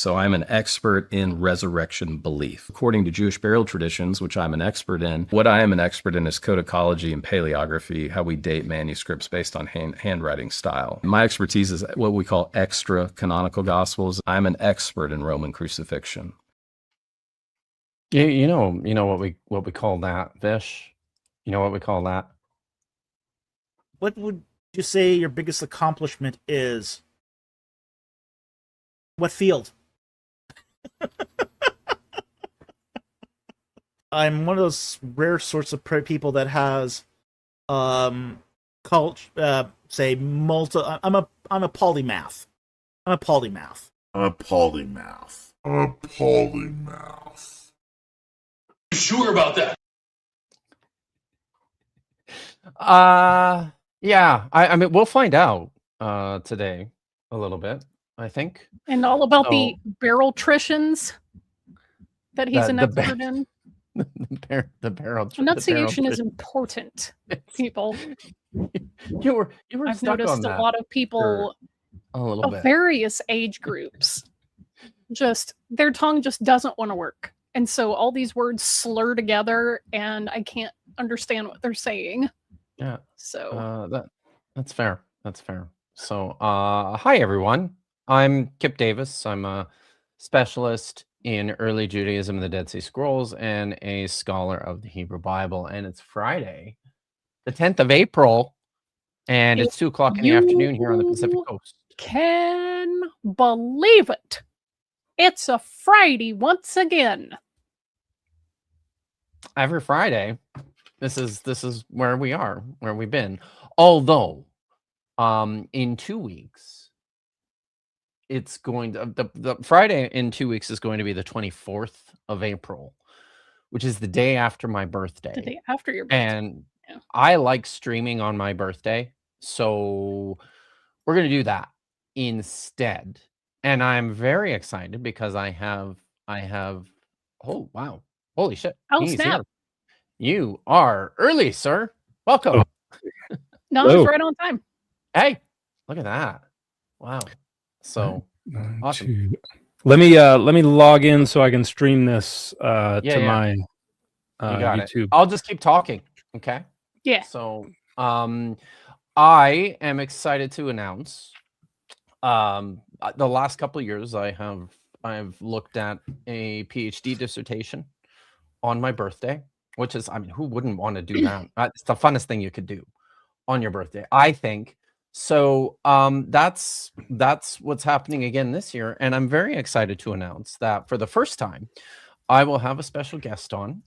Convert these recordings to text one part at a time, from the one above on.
So I'm an expert in resurrection belief. According to Jewish burial traditions, which I'm an expert in, what I am an expert in is codicology and paleography, how we date manuscripts based on handwriting style. My expertise is what we call extra canonical gospels. I'm an expert in Roman crucifixion. You know what we call that, Vish? You know what we call that? What would you say your biggest accomplishment is? What field? I'm one of those rare sorts of people that has say multi. I'm a polymath. I'm a polymath. You sure about that? Yeah. I mean, we'll find out today a little bit, I think. And all about the barrel-tritions that he's an expert in. The barrel. Enunciation is important, people. You were I've stuck noticed on that a lot of people a little of bit. various age groups, just their tongue just doesn't want to work. And so all these words slur together and I can't understand what they're saying. Yeah. So that's fair. That's fair. So hi everyone. I'm Kip Davis. I'm a specialist in early Judaism and the Dead Sea Scrolls and a scholar of the Hebrew Bible. And it's Friday, the 10th of April, and it's 2 o'clock in the afternoon here on the Pacific Coast. Can believe it. It's a Friday once again. Every Friday, this is where we are, where we've been. Although, in 2 weeks, it's going to the Friday in 2 weeks is going to be the 24th of April, which is the day after my birthday. The day after your birthday. And I like streaming on my birthday, so we're going to do that instead. And I'm very excited because I have oh wow. Holy shit. Oh, He's snap. here. You are early, sir. Welcome. Oh. No, it's right on time. Hey, look at that. Wow. So awesome. Let me log in so I can stream this to my YouTube. I'll just keep talking. Okay. Yeah. So I am excited to announce the last couple of years I've looked at a PhD dissertation on my birthday, which is, I mean, who wouldn't want to do that? It's the funnest thing you could do on your birthday, I think. So that's what's happening again this year. And I'm very excited to announce that for the first time, I will have a special guest on.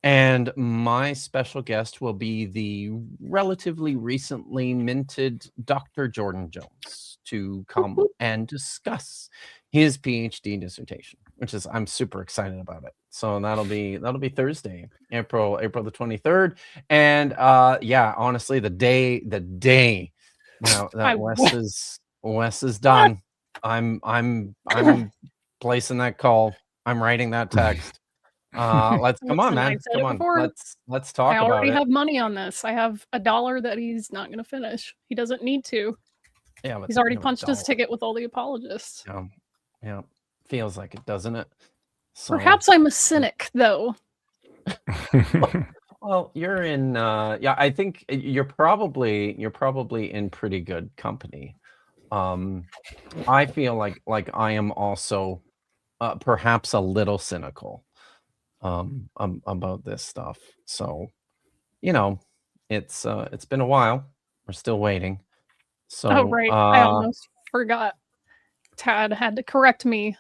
And my special guest will be the relatively recently minted Dr. Jordan Jones to come and discuss his PhD dissertation, which is, I'm super excited about it. So that'll be Thursday, April the 23rd. And yeah, honestly, the day now that Wes is done, I'm placing that call. I'm writing that text. Let's come on, man. Come on. Let's talk about it. I already have money on this. I have $1 that he's not going to finish. He doesn't need to. Yeah, he's already punched his ticket with all the apologists. Yeah, feels like it, doesn't it? So, perhaps I'm a cynic, though. Well, you're in. Yeah, I think you're probably in pretty good company. I feel like I am also perhaps a little cynical about this stuff. So, you know, it's been a while. We're still waiting. So, oh right, I almost forgot. Tad had to correct me.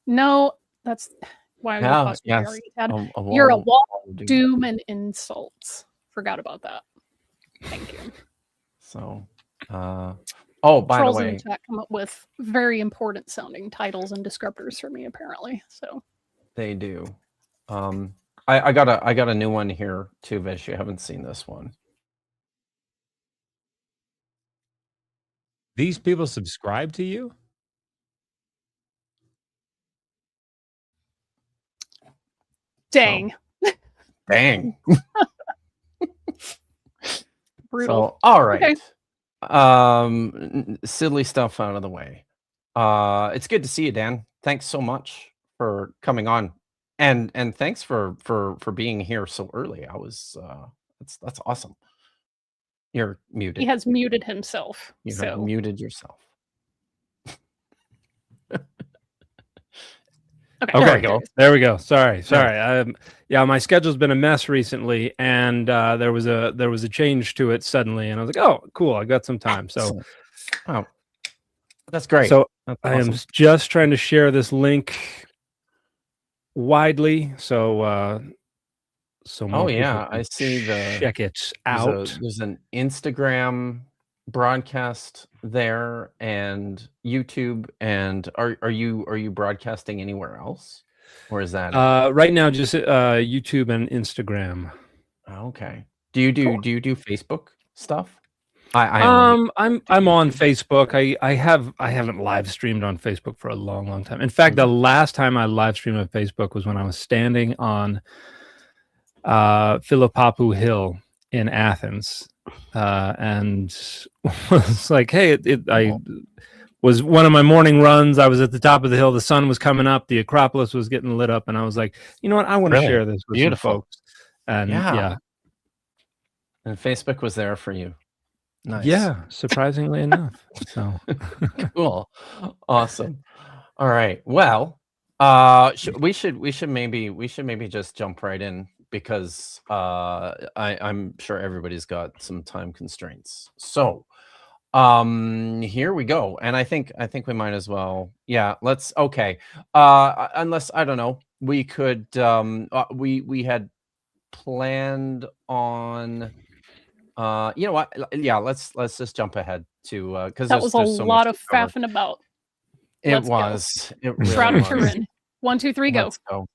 No, that's why I'm Tad. You're a wall of doom and insults. Forgot about that. Thank you. So, oh, by Trolls the way, in the chat come up with very important sounding titles and descriptors for me, apparently. So they do. I got a new one here too, Vish. You haven't seen this one. These people subscribe to you? Dang. So, dang. Brutal. So, all right. Okay. Silly stuff out of the way. It's good to see you, Dan. Thanks so much for coming on, and thanks for being here so early. I was that's awesome. You're muted. He has muted himself. You have muted yourself. Okay, there we go. Sorry. Yeah, my schedule's been a mess recently, and there was a change to it suddenly, and I was like, oh, cool, I got some time. So, that's great. So that's I am awesome. just trying to share this link widely, so more people I see check it out. There's an Instagram broadcast there and YouTube, and are you broadcasting anywhere else, or is that right now just YouTube and Instagram? Okay. Do you do Facebook stuff? I'm on Facebook. I haven't live streamed on Facebook for a long time. In fact, the last time I live streamed on Facebook was when I was standing on Philological Hill in Athens, and was like, hey, I was one of my morning runs. I was at the top of the hill. The sun was coming up. The Acropolis was getting lit up, and I was like, you know what? I want to share this with some folks. And yeah, and Facebook was there for you. Nice. Yeah, surprisingly enough. So cool, awesome. All right. Well, we should maybe just jump right in, because I'm sure everybody's got some time constraints. So here we go. And I think we might as well. Yeah, let's. Okay. Unless, I don't know, we could. We had planned on. You know what? Yeah, let's just jump ahead to because that was a lot of faffing about. It was. It really Shroud of was. Turin. 1, 2, 3, go. Let's go.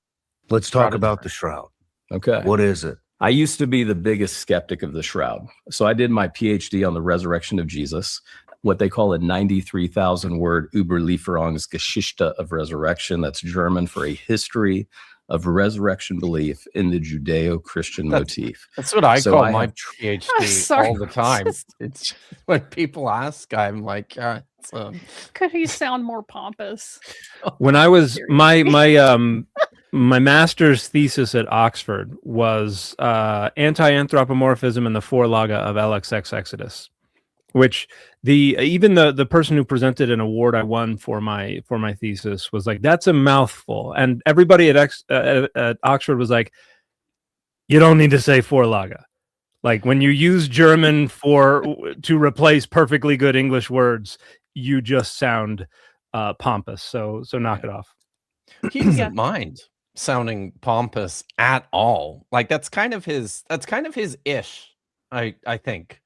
Let's talk about the Shroud. Okay. What is it? I used to be the biggest skeptic of the Shroud. So I did my PhD on the resurrection of Jesus, what they call a 93,000 word Überlieferungsgeschichte of resurrection. That's German for a history of resurrection belief in the Judeo-Christian motif. That's what I call my PhD all the time. It's when people ask, I'm like, could he sound more pompous? When I was my master's thesis at Oxford was anti-anthropomorphism and the Philological of LXX Exodus, which even the person who presented an award I won for my thesis was like, that's a mouthful, and everybody at Oxford was like, you don't need to say Philological. Like, when you use German to replace perfectly good English words, you just sound pompous. So knock it off. He doesn't mind sounding pompous at all. Like, that's kind of his ish. I think.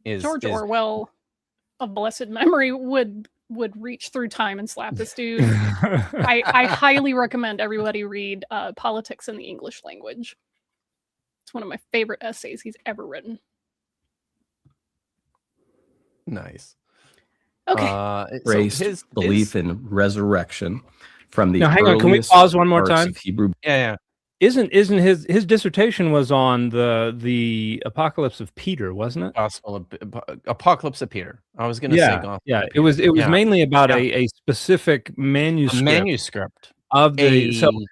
George Orwell of blessed memory would reach through time and slap this dude. I highly recommend everybody read Politics in the English Language. It's one of my favorite essays he's ever written. Nice. Okay. Raised belief in resurrection from the now, hang on, can we pause one more time? Hebrew. Yeah. Isn't his dissertation was on the apocalypse of Peter, wasn't it? Apocalypse of Peter. I was going to say Gospel. Yeah, it was mainly about a specific manuscript of the 9th,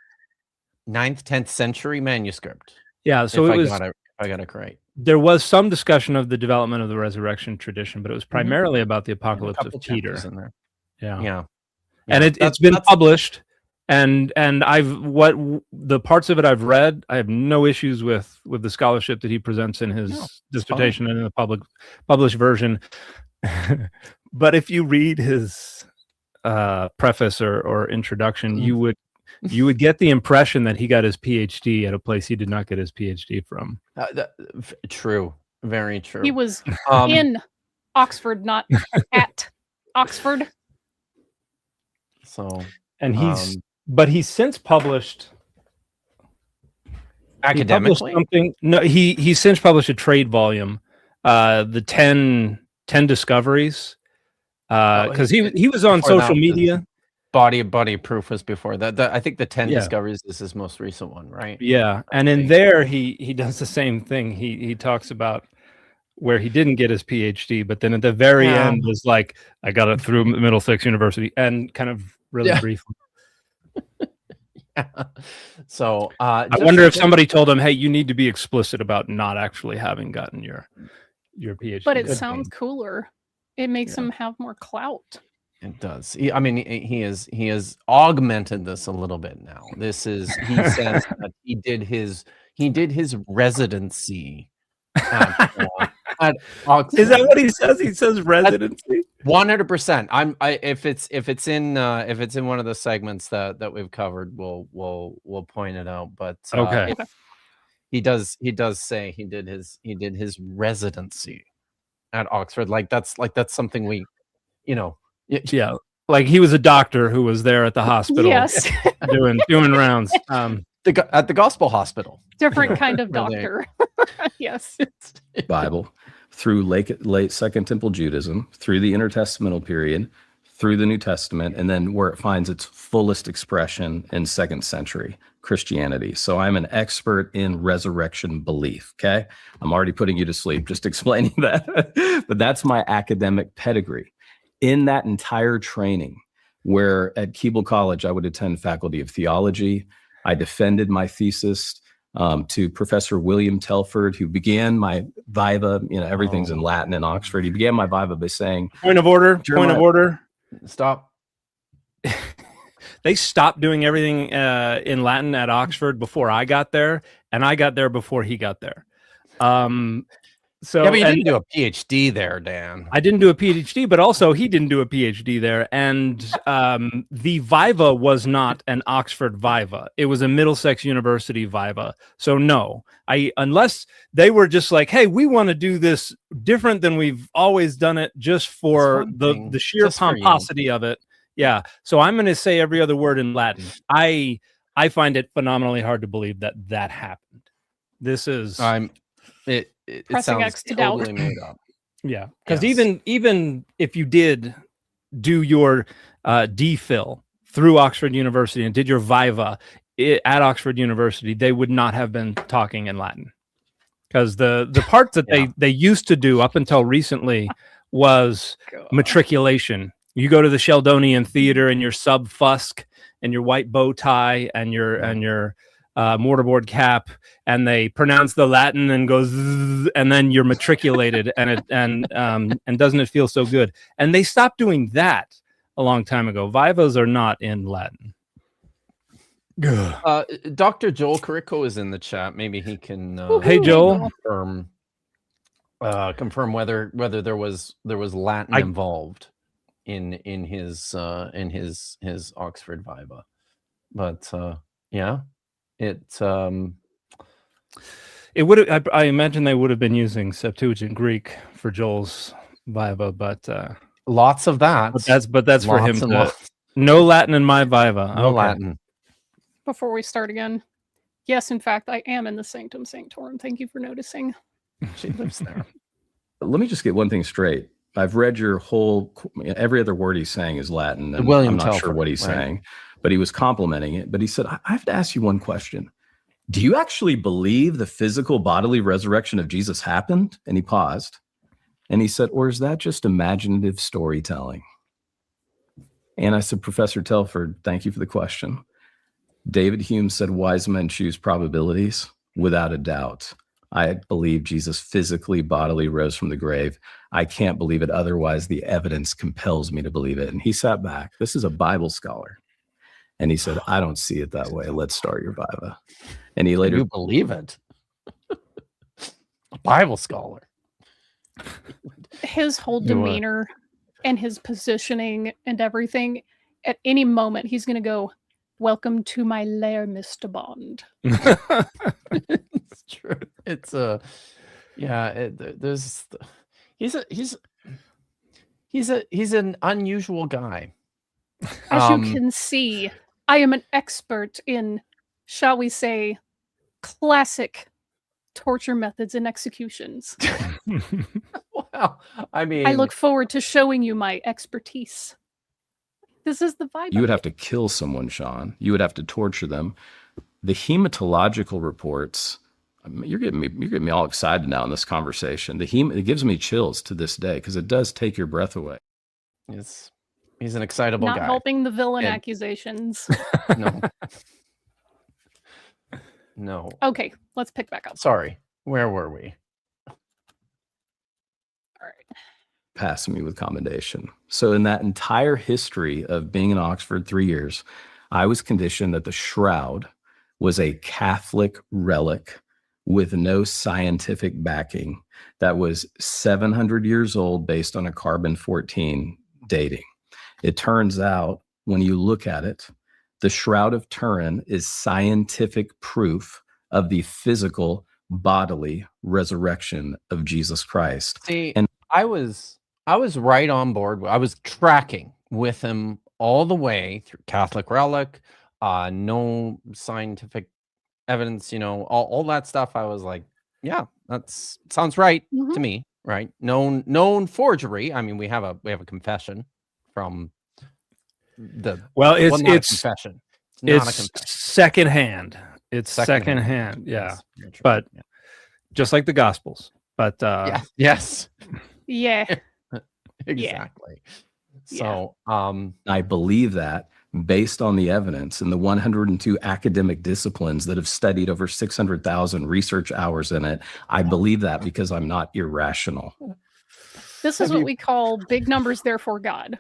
10th century manuscript. Yeah, so if I got it correct. There was some discussion of the development of the resurrection tradition, but it was primarily about the apocalypse of Peter. In there. Yeah. And it's been published. And the parts of it I've read, I have no issues with the scholarship that he presents in his dissertation and in the published version. But if you read his preface or introduction, you would get the impression that he got his PhD at a place he did not get his PhD from. True, very true. He was in Oxford, not at Oxford. So, and he's since published academically something. No, he's since published a trade volume, the 10 discoveries, because he was on social media. Body proof was before that. I think the 10 discoveries is his most recent one, right? Yeah, and in there he does the same thing. He talks about where he didn't get his PhD, but then at the very end was like, I got it through Middlesex University, and kind of really briefly. So I wonder if somebody told him, "Hey, you need to be explicit about not actually having gotten your PhD." But it sounds cooler. It makes him have more clout. It does. He has augmented this a little bit now. He says that he did his residency at Oxford. Is that what he says? He says residency. 100%. If it's in one of the segments that we've covered, we'll point it out. But okay, he does say he did his residency at Oxford. That's something we, yeah, like he was a doctor who was there at the hospital, yes, doing rounds. At the Gospel Hospital. Different kind of doctor. Yes. Bible, through late Second Temple Judaism, through the intertestamental period, through the New Testament, and then where it finds its fullest expression in 2nd century Christianity. So I'm an expert in resurrection belief, okay? I'm already putting you to sleep just explaining that. But that's my academic pedigree. In that entire training, where at Keble College, I would attend faculty of theology. I defended my thesis to Professor William Telford, who began my viva. Everything's in Latin in Oxford. He began my viva by saying, Point of order. Stop. They stopped doing everything in Latin at Oxford before I got there, and I got there before he got there. So yeah, but you didn't do a PhD there, Dan. I didn't do a PhD, but also he didn't do a PhD there. And the Viva was not an Oxford Viva. It was a Middlesex University Viva. So no, unless they were just like, hey, we want to do this different than we've always done it, just for the sheer pomposity of it. Yeah. So I'm going to say every other word in Latin. I find it phenomenally hard to believe that happened. This is It sounds X to totally doubt. made up. Yeah, because even if you did do your DPhil through Oxford University and did your Viva at Oxford University, they would not have been talking in Latin, because the parts that they used to do up until recently was matriculation. You go to the Sheldonian Theater in your sub fusk and your white bow tie and your mortarboard cap, and they pronounce the Latin and goes, and then you're matriculated, and doesn't it feel so good? And they stopped doing that a long time ago. Vivas are not in Latin. Dr. Joel Carrico is in the chat. Maybe he can. Hey, Joel. Confirm whether there was Latin involved in his Oxford Viva, but yeah. It would. I imagine they would have been using Septuagint Greek for Joel's Viva, but lots of that. But that's for him. No Latin in my Viva. No Latin. Before we start again, yes, in fact, I am in the Sanctum Sanctorum. Thank you for noticing. She lives there. Let me just get one thing straight. I've read your whole. Every other word he's saying is Latin, and William I'm not Telford, sure what he's saying. But he was complimenting it. But he said, I have to ask you one question. Do you actually believe the physical bodily resurrection of Jesus happened? And he paused. And he said, or is that just imaginative storytelling? And I said, Professor Telford, thank you for the question. David Hume said, wise men choose probabilities. Without a doubt, I believe Jesus physically, bodily rose from the grave. I can't believe it. Otherwise, the evidence compels me to believe it. And he sat back. This is a Bible scholar. And he said, I don't see it that way. Let's start your Viva. And he later... You believe it? A Bible scholar. His whole demeanor and his positioning and everything, at any moment, he's going to go, welcome to my lair, Mr. Bond. It's true. It's he's an unusual guy. As you can see, I am an expert in, shall we say, classic torture methods and executions. Well, I mean, I look forward to showing you my expertise. This is the vibe. You would have to kill someone, Sean. You would have to torture them. The hematological reports You're getting me all excited now in this conversation. It gives me chills to this day because it does take your breath away. He's an excitable Not guy. helping the villain And- accusations. No. No. Okay, let's pick back up. Sorry. Where were we? All right. Passing me with commendation. So in that entire history of being in Oxford 3 years, I was conditioned that the shroud was a Catholic relic with no scientific backing that was 700 years old based on a carbon-14 dating. It turns out, when you look at it, the Shroud of Turin is scientific proof of the physical bodily resurrection of Jesus Christ. See, and I was right on board. I was tracking with him all the way through Catholic relic, no scientific evidence, all that stuff. I was like, yeah, that sounds right to me, right? Known forgery. I mean, we have a confession from the it's confession. It's not a confession. Secondhand. It's secondhand. Yeah. But just like the Gospels. But yes. Yeah. Exactly. So I believe that based on the evidence and the 102 academic disciplines that have studied over 600,000 research hours in it, I believe that because I'm not irrational. This is what we call big numbers, therefore God.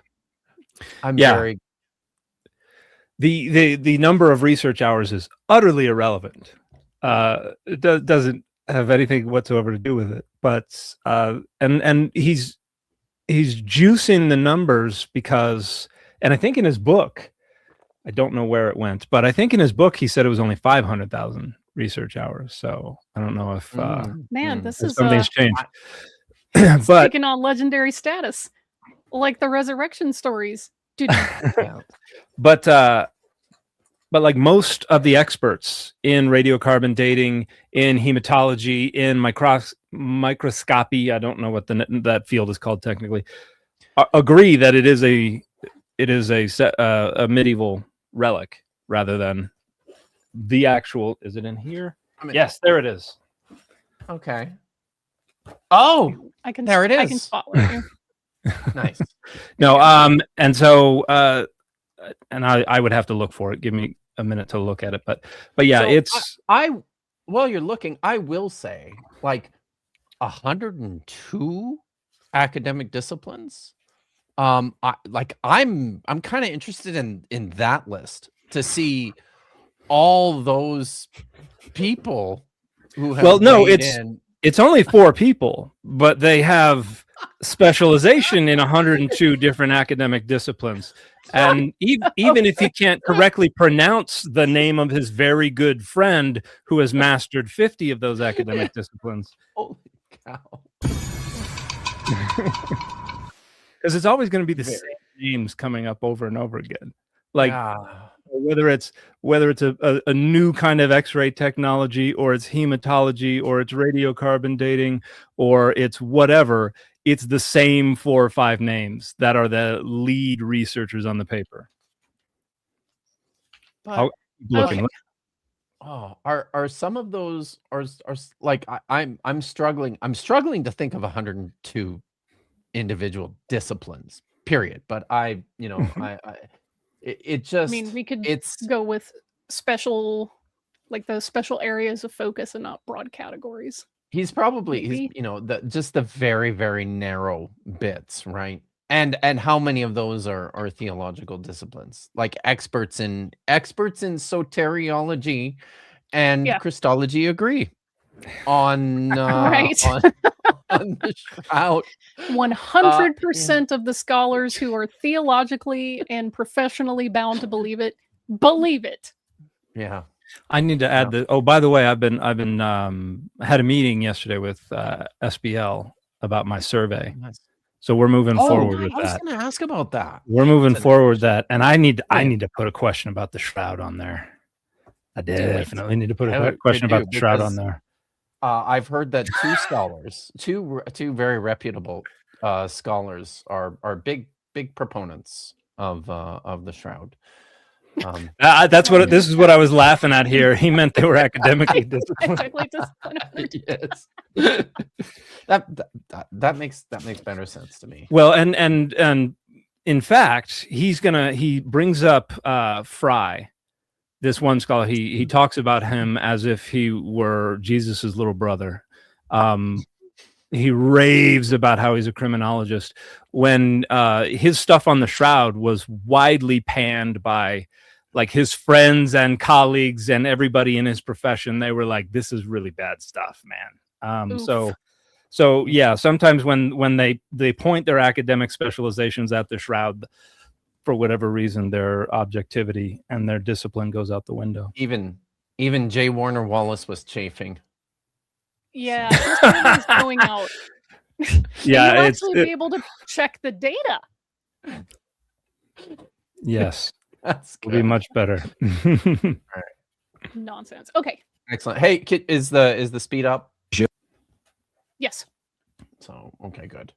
The number of research hours is utterly irrelevant. It doesn't have anything whatsoever to do with it. But and he's juicing the numbers because, and I think in his book, I don't know where it went, but I think in his book he said it was only 500,000 research hours. So I don't know if this is something's changed. But taking on legendary status, like the resurrection stories. But like most of the experts in radiocarbon dating, in hematology, in microscopy, I don't know what that field is called technically, agree that it is a medieval relic rather than the actual. Is it in here? Yes, there it is. Okay. Oh, there it is. I can spotlight you. Nice. No, and so and I would have to look for it. Give me a minute to look at it, but yeah, so while you're looking, I will say like 102 academic disciplines. I'm kind of interested in that list to see all those people who have it's only 4 people, but they have specialization in 102 different academic disciplines. And even if he can't correctly pronounce the name of his very good friend who has mastered 50 of those academic disciplines. Holy cow. Because it's always going to be the same names coming up over and over again. Like whether it's a new kind of X-ray technology, or it's hematology, or it's radiocarbon dating, or it's whatever, it's the same 4 or 5 names that are the lead researchers on the paper. But, looking. Oh, are some of those are like I'm struggling to think of 102 individual disciplines, period. But it just, I mean, we could go with special, like those special areas of focus and not broad categories. He's probably just the very, very narrow bits, right? And how many of those are theological disciplines, like experts in soteriology and Christology agree on right on the Shroud. 100% of the scholars who are theologically and professionally bound to believe it. Yeah. I need to add that. Oh, by the way, I've been had a meeting yesterday with SBL about my survey. Nice. So we're moving forward with that. I was going to ask about that. We're moving forward with that, and I need to put a question about the Shroud on there. I definitely need to put a question about the Shroud on there. I've heard that 2 scholars, two very reputable scholars, are big proponents of the Shroud. This is what I was laughing at here. He meant they were academically disciplined. Yes. that makes better sense to me. Well, and in fact, he brings up Fry, this one scholar. He talks about him as if he were Jesus's little brother. He raves about how he's a criminologist when his stuff on the Shroud was widely panned by like his friends and colleagues and everybody in his profession. They were like, this is really bad stuff, man. So yeah, sometimes when they point their academic specializations at the Shroud, for whatever reason, their objectivity and their discipline goes out the window. Even J. Warner Wallace was chafing. Yeah, this is going out. Yeah, you'll actually be able to check the data. Yes, that's will be much better. All right. Nonsense. Okay. Excellent. Hey, is the speed up? Yes. So okay, good.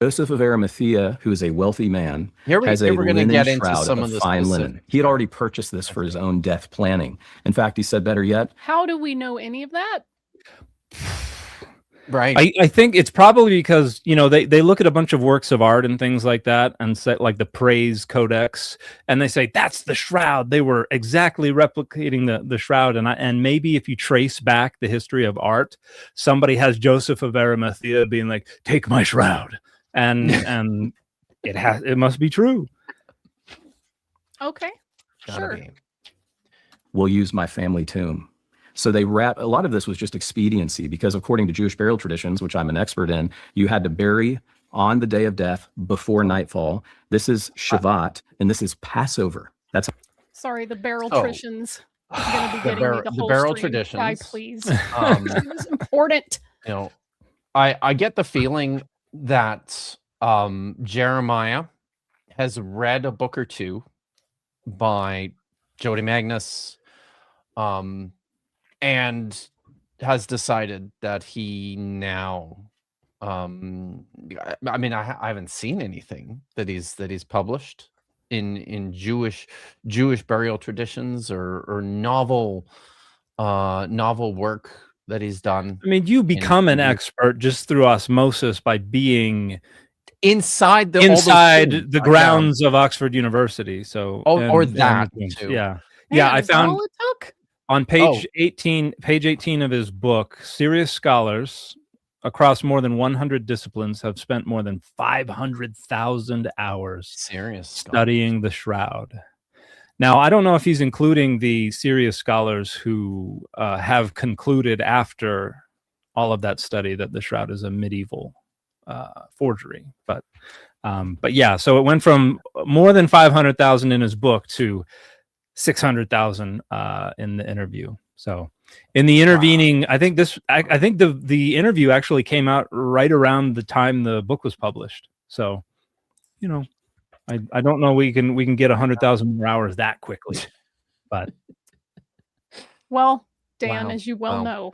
Joseph of Arimathea, who is a wealthy man, has a we're going to linen get into shroud some of of the fine specifics. linen. He had already purchased this for his own death planning. In fact, he said, better yet, How do we know any of that? Right. I think it's probably because, you know, they look at a bunch of works of art and things like that and say, like the Praise Codex, and they say that's the Shroud. They were exactly replicating the Shroud. And maybe if you trace back the history of art, somebody has Joseph of Arimathea being like, take my Shroud. And it must be true. Okay. Sure. we'll use my family tomb. So they wrap, a lot of this was just expediency because according to Jewish burial traditions, which I'm an expert in, you had to bury on the day of death before nightfall. This is Shabbat and this is Passover. That's sorry, the barrel traditions. I'm going to be getting me the whole barrel stream. traditions. Guy, please. It's important. You know, I get the feeling that Jeremiah has read a book or two by Jody Magnus, and has decided that he now, I mean, I haven't seen anything that he's published in Jewish burial traditions or novel work that he's done. I mean, you become an expert just through osmosis by being inside the grounds of Oxford University. So, or that too. Yeah. Man, Yeah, I is that found all it took? on page 18 of his book, serious scholars across more than 100 disciplines have spent more than 500,000 hours studying the Shroud. Now, I don't know if he's including the serious scholars who have concluded after all of that study that the Shroud is a medieval forgery. But yeah, so it went from more than 500,000 in his book to 600,000 in the interview. So in the intervening, I think the interview actually came out right around the time the book was published. So, you know, I don't know we can get 100,000 more hours that quickly, but well, Dan, as you well know,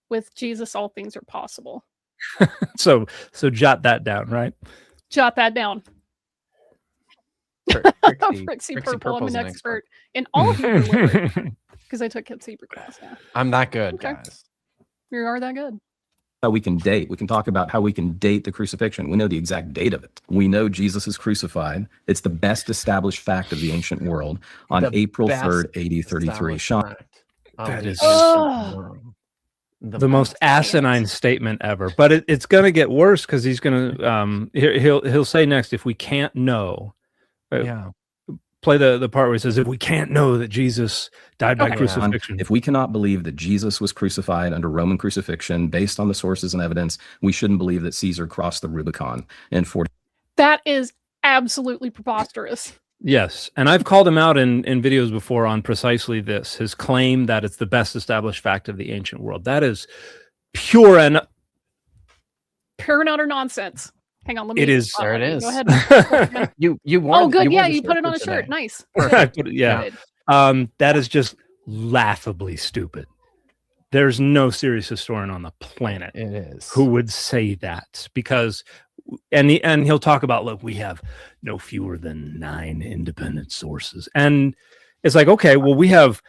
with Jesus all things are possible. so jot that down, right? Jot that down. Trixie Purple, I'm an expert in all of your because I took Kip Secret class. Yeah, I'm that good, guys. You are that good. how we can date. We can talk about how we can date the crucifixion. We know the exact date of it. We know Jesus is crucified. It's the best established fact of the ancient world on April 3rd, AD 33. Sean, that is the most asinine statement ever. But it's going to get worse because he's going to he'll say next, if we can't know. Play the part where he says, if we can't know that Jesus died by crucifixion. If we cannot believe that Jesus was crucified under Roman crucifixion based on the sources and evidence, we shouldn't believe that Caesar crossed the Rubicon in 40. That is absolutely preposterous. Yes, and I've called him out in videos before on precisely this, his claim that it's the best established fact of the ancient world. That is pure and utter nonsense. Hang on, let me. It is. There it is. Go ahead. you Oh, good. Yeah, you put it on a shirt. Nice. Yeah. That is just laughably stupid. There's no serious historian on the planet it is who would say that, because and he'll talk about, look, we have no fewer than 9 independent sources. And it's like, okay, well, we have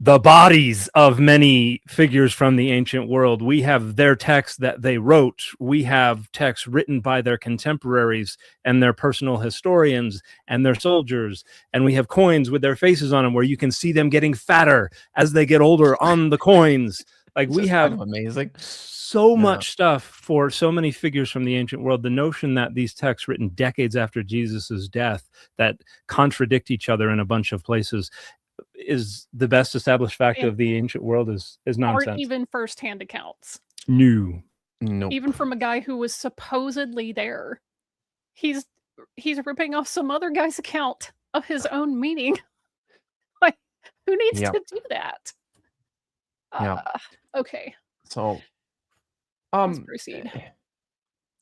the bodies of many figures from the ancient world. We have their texts that they wrote. We have texts written by their contemporaries and their personal historians and their soldiers. And we have coins with their faces on them where you can see them getting fatter as they get older on the coins. Like, we have kind of amazing. So much stuff for so many figures from the ancient world. The notion that these texts written decades after Jesus's death that contradict each other in a bunch of places is the best established fact of the ancient world is nonsense. Aren't even firsthand accounts. No. Even from a guy who was supposedly there. He's ripping off some other guy's account of his own meeting. Like, who needs to do that? Okay. So let's proceed.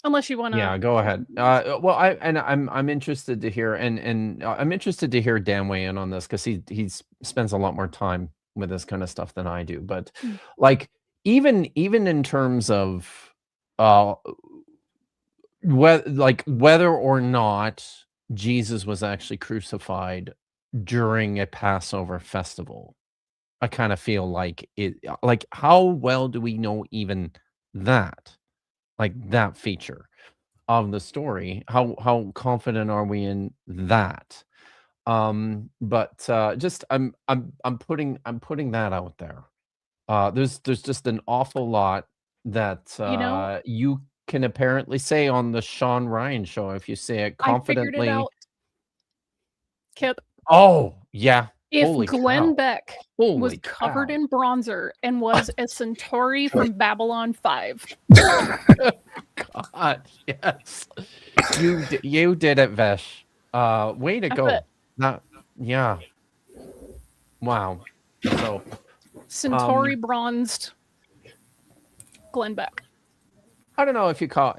Unless you want to. Yeah, go ahead. Well, I'm interested to hear, and I'm interested to hear Dan weigh in on this, because he spends a lot more time with this kind of stuff than I do. But like, even in terms of whether or not Jesus was actually crucified during a Passover festival, I kind of feel like it. Like, how well do we know even that? Like, that feature of the story, how confident are we in that? But just I'm putting that out there. There's just an awful lot that you can apparently say on the Sean Ryan show if you say it confidently. I figured it out. Kip. Oh yeah. If Holy Glenn cow. Beck Holy was covered cow. in bronzer and was a Centauri from Babylon 5. God, yes. You did it, Vish. Way to go. Yeah. Wow. So Centauri bronzed Glenn Beck. I don't know if you caught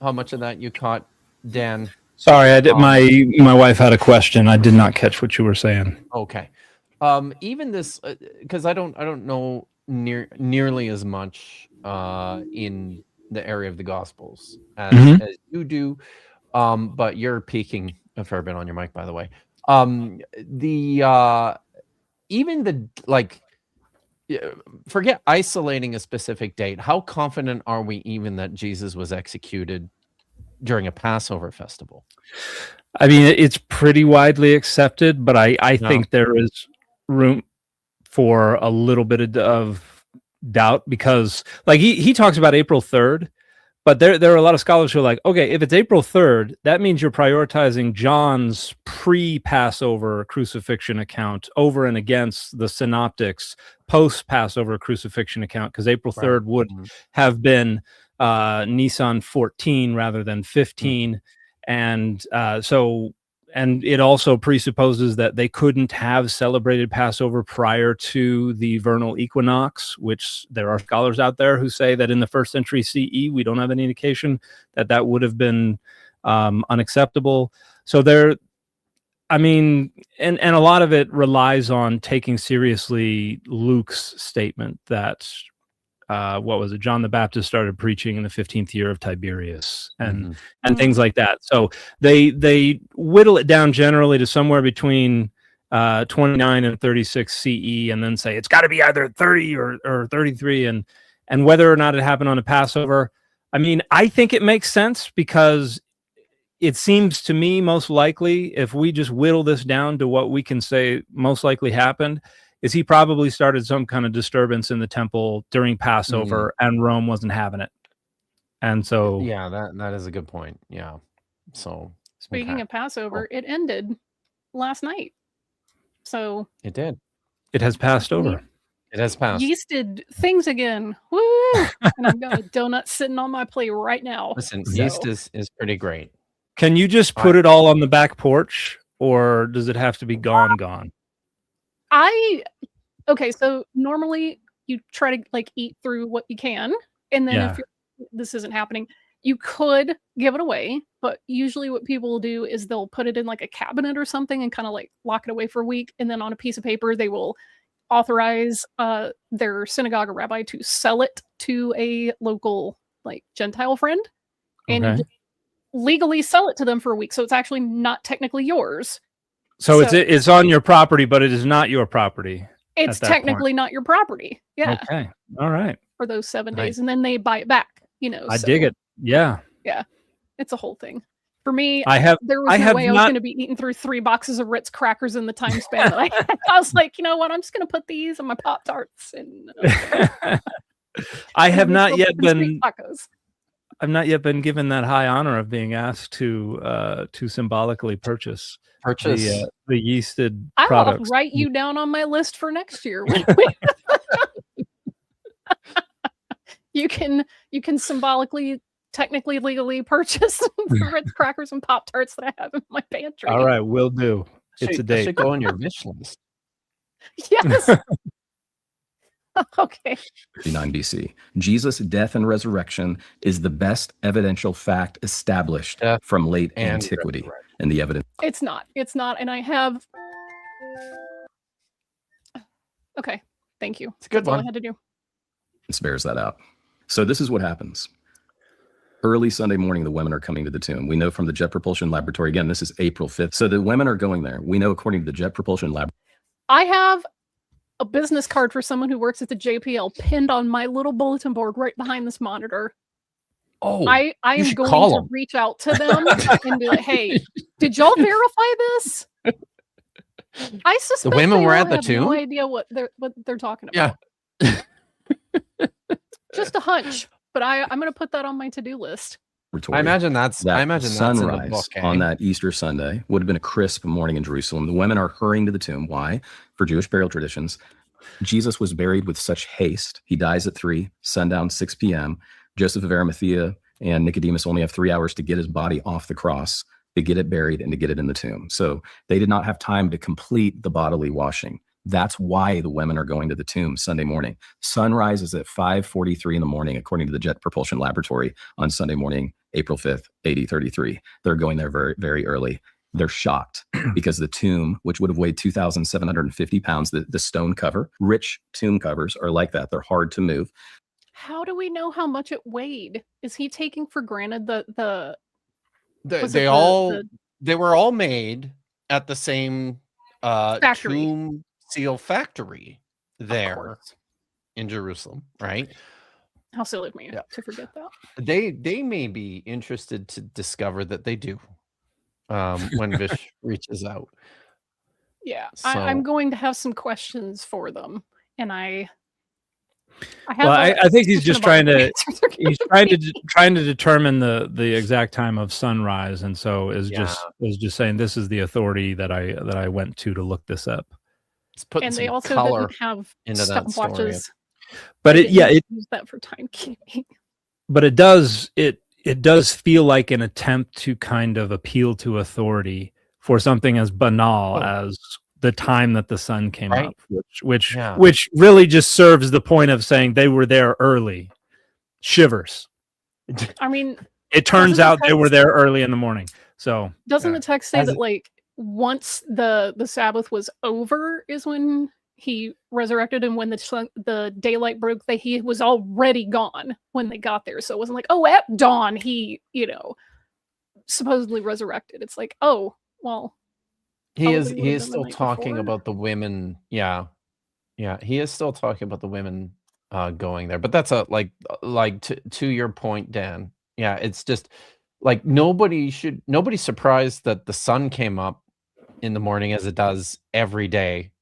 how much of that you caught, Dan. Sorry, I did. My wife had a question. I did not catch what you were saying. Okay. Even this, because I don't know nearly as much in the area of the Gospels as you do, but you're peaking a fair bit on your mic, by the way. Forget isolating a specific date. How confident are we even that Jesus was executed during a Passover festival? I mean, it's pretty widely accepted, but I think there is room for a little bit of doubt, because like he talks about April 3rd, but there are a lot of scholars who are like, okay, if it's April 3rd, that means you're prioritizing John's pre-Passover crucifixion account over and against the synoptics post-Passover crucifixion account, because April 3rd would have been Nisan 14 rather than 15. And and it also presupposes that they couldn't have celebrated Passover prior to the vernal equinox, which there are scholars out there who say that in the 1st century CE, we don't have any indication that would have been unacceptable. So and a lot of it relies on taking seriously Luke's statement that John the Baptist started preaching in the 15th year of Tiberius and things like that. So they whittle it down generally to somewhere between 29 and 36 CE, and then say it's got to be either 30 or 33, and whether or not it happened on a Passover. I mean, I think it makes sense, because it seems to me most likely, if we just whittle this down to what we can say most likely happened, is he probably started some kind of disturbance in the temple during Passover, and Rome wasn't having it. And so... Yeah, that is a good point. Yeah. So... Speaking of Passover, it ended last night. So... It did. It has passed over. It has passed. Yeasted things again. Woo! And I've got a donut sitting on my plate right now. Listen, yeast is pretty great. Can you just put it all on the back porch, or does it have to be gone? Okay, so normally you try to like eat through what you can, and then if this isn't happening, you could give it away, but usually what people will do is they'll put it in like a cabinet or something and kind of like lock it away for a week, and then on a piece of paper they will authorize their synagogue or rabbi to sell it to a local like Gentile friend. and legally sell it to them for a week. So it's actually not technically yours. So it's on your property, but it is not your property. It's technically not your property. Yeah. Okay. All right. For those 7 days, and then they buy it back. I dig it. Yeah. Yeah. It's a whole thing. For me, there was no way I was going to be eating through 3 boxes of Ritz crackers in the time span that I had. I was like, you know what? I'm just going to put these on my Pop-Tarts. And I have not yet been. Tacos. I've not yet been given that high honor of being asked to symbolically purchase the yeasted products. I'll write you down on my list for next year. You can symbolically, technically, legally purchase the Ritz crackers and Pop-Tarts that I have in my pantry. All right, will do. It's a date. Should go on your Vish list. Yes. Okay. 39 BC. Jesus' death and resurrection is the best evidential fact established from late antiquity. And the evidence. It's not. And I have. Okay. Thank you. It's a good That's one. all I had to do. It bears that out. So this is what happens. Early Sunday morning, the women are coming to the tomb. We know from the Jet Propulsion Laboratory. Again, this is April 5th. So the women are going there. We know according to the Jet Propulsion Lab. I have a business card for someone who works at the JPL pinned on my little bulletin board right behind this monitor. Oh, I am going to reach out to them and be like, hey, did y'all verify this? I suspect the women were at the have tomb. No idea what they're talking about. Yeah. Just a hunch, but I'm going to put that on my to-do list. I imagine that's sunrise in the book, on that Easter Sunday would have been a crisp morning in Jerusalem. The women are hurrying to the tomb. Why? For Jewish burial traditions, Jesus was buried with such haste. He dies at 3, sundown 6 p.m. Joseph of Arimathea and Nicodemus only have 3 hours to get his body off the cross, to get it buried, and to get it in the tomb. So they did not have time to complete the bodily washing. That's why the women are going to the tomb Sunday morning. Sunrise is at 5:43 in the morning, according to the Jet Propulsion Laboratory on Sunday morning, April 5th, AD 33. They're going there very, very early. They're shocked because the tomb, which would have weighed 2,750 pounds, the stone cover, rich tomb covers are like that. They're hard to move. How do we know how much it weighed? Is he taking for granted they were all made at the same factory. tomb seal factory there in Jerusalem, right? How silly of me to forget that. They may be interested to discover that they do when Vish reaches out. Yeah, So- I'm going to have some questions for them, and I think he's just trying to trying to determine the exact time of sunrise, and so is just saying this is the authority that I went to look this up. And they also didn't have stopwatches. But it use that for timekeeping. But it does feel like an attempt to kind of appeal to authority for something as banal as the time that the sun came up, which really just serves the point of saying they were there early. Shivers. I mean, it turns out they were there early in the morning. So doesn't the text say that like once the Sabbath was over is when he resurrected, and when the daylight broke, that he was already gone when they got there. So it wasn't like, oh, at dawn he, supposedly resurrected. It's like, oh, well, he is still talking about the women. Yeah. He is still talking about the women going there, but that's to your point, Dan. Yeah. It's just like nobody's surprised that the sun came up in the morning as it does every day.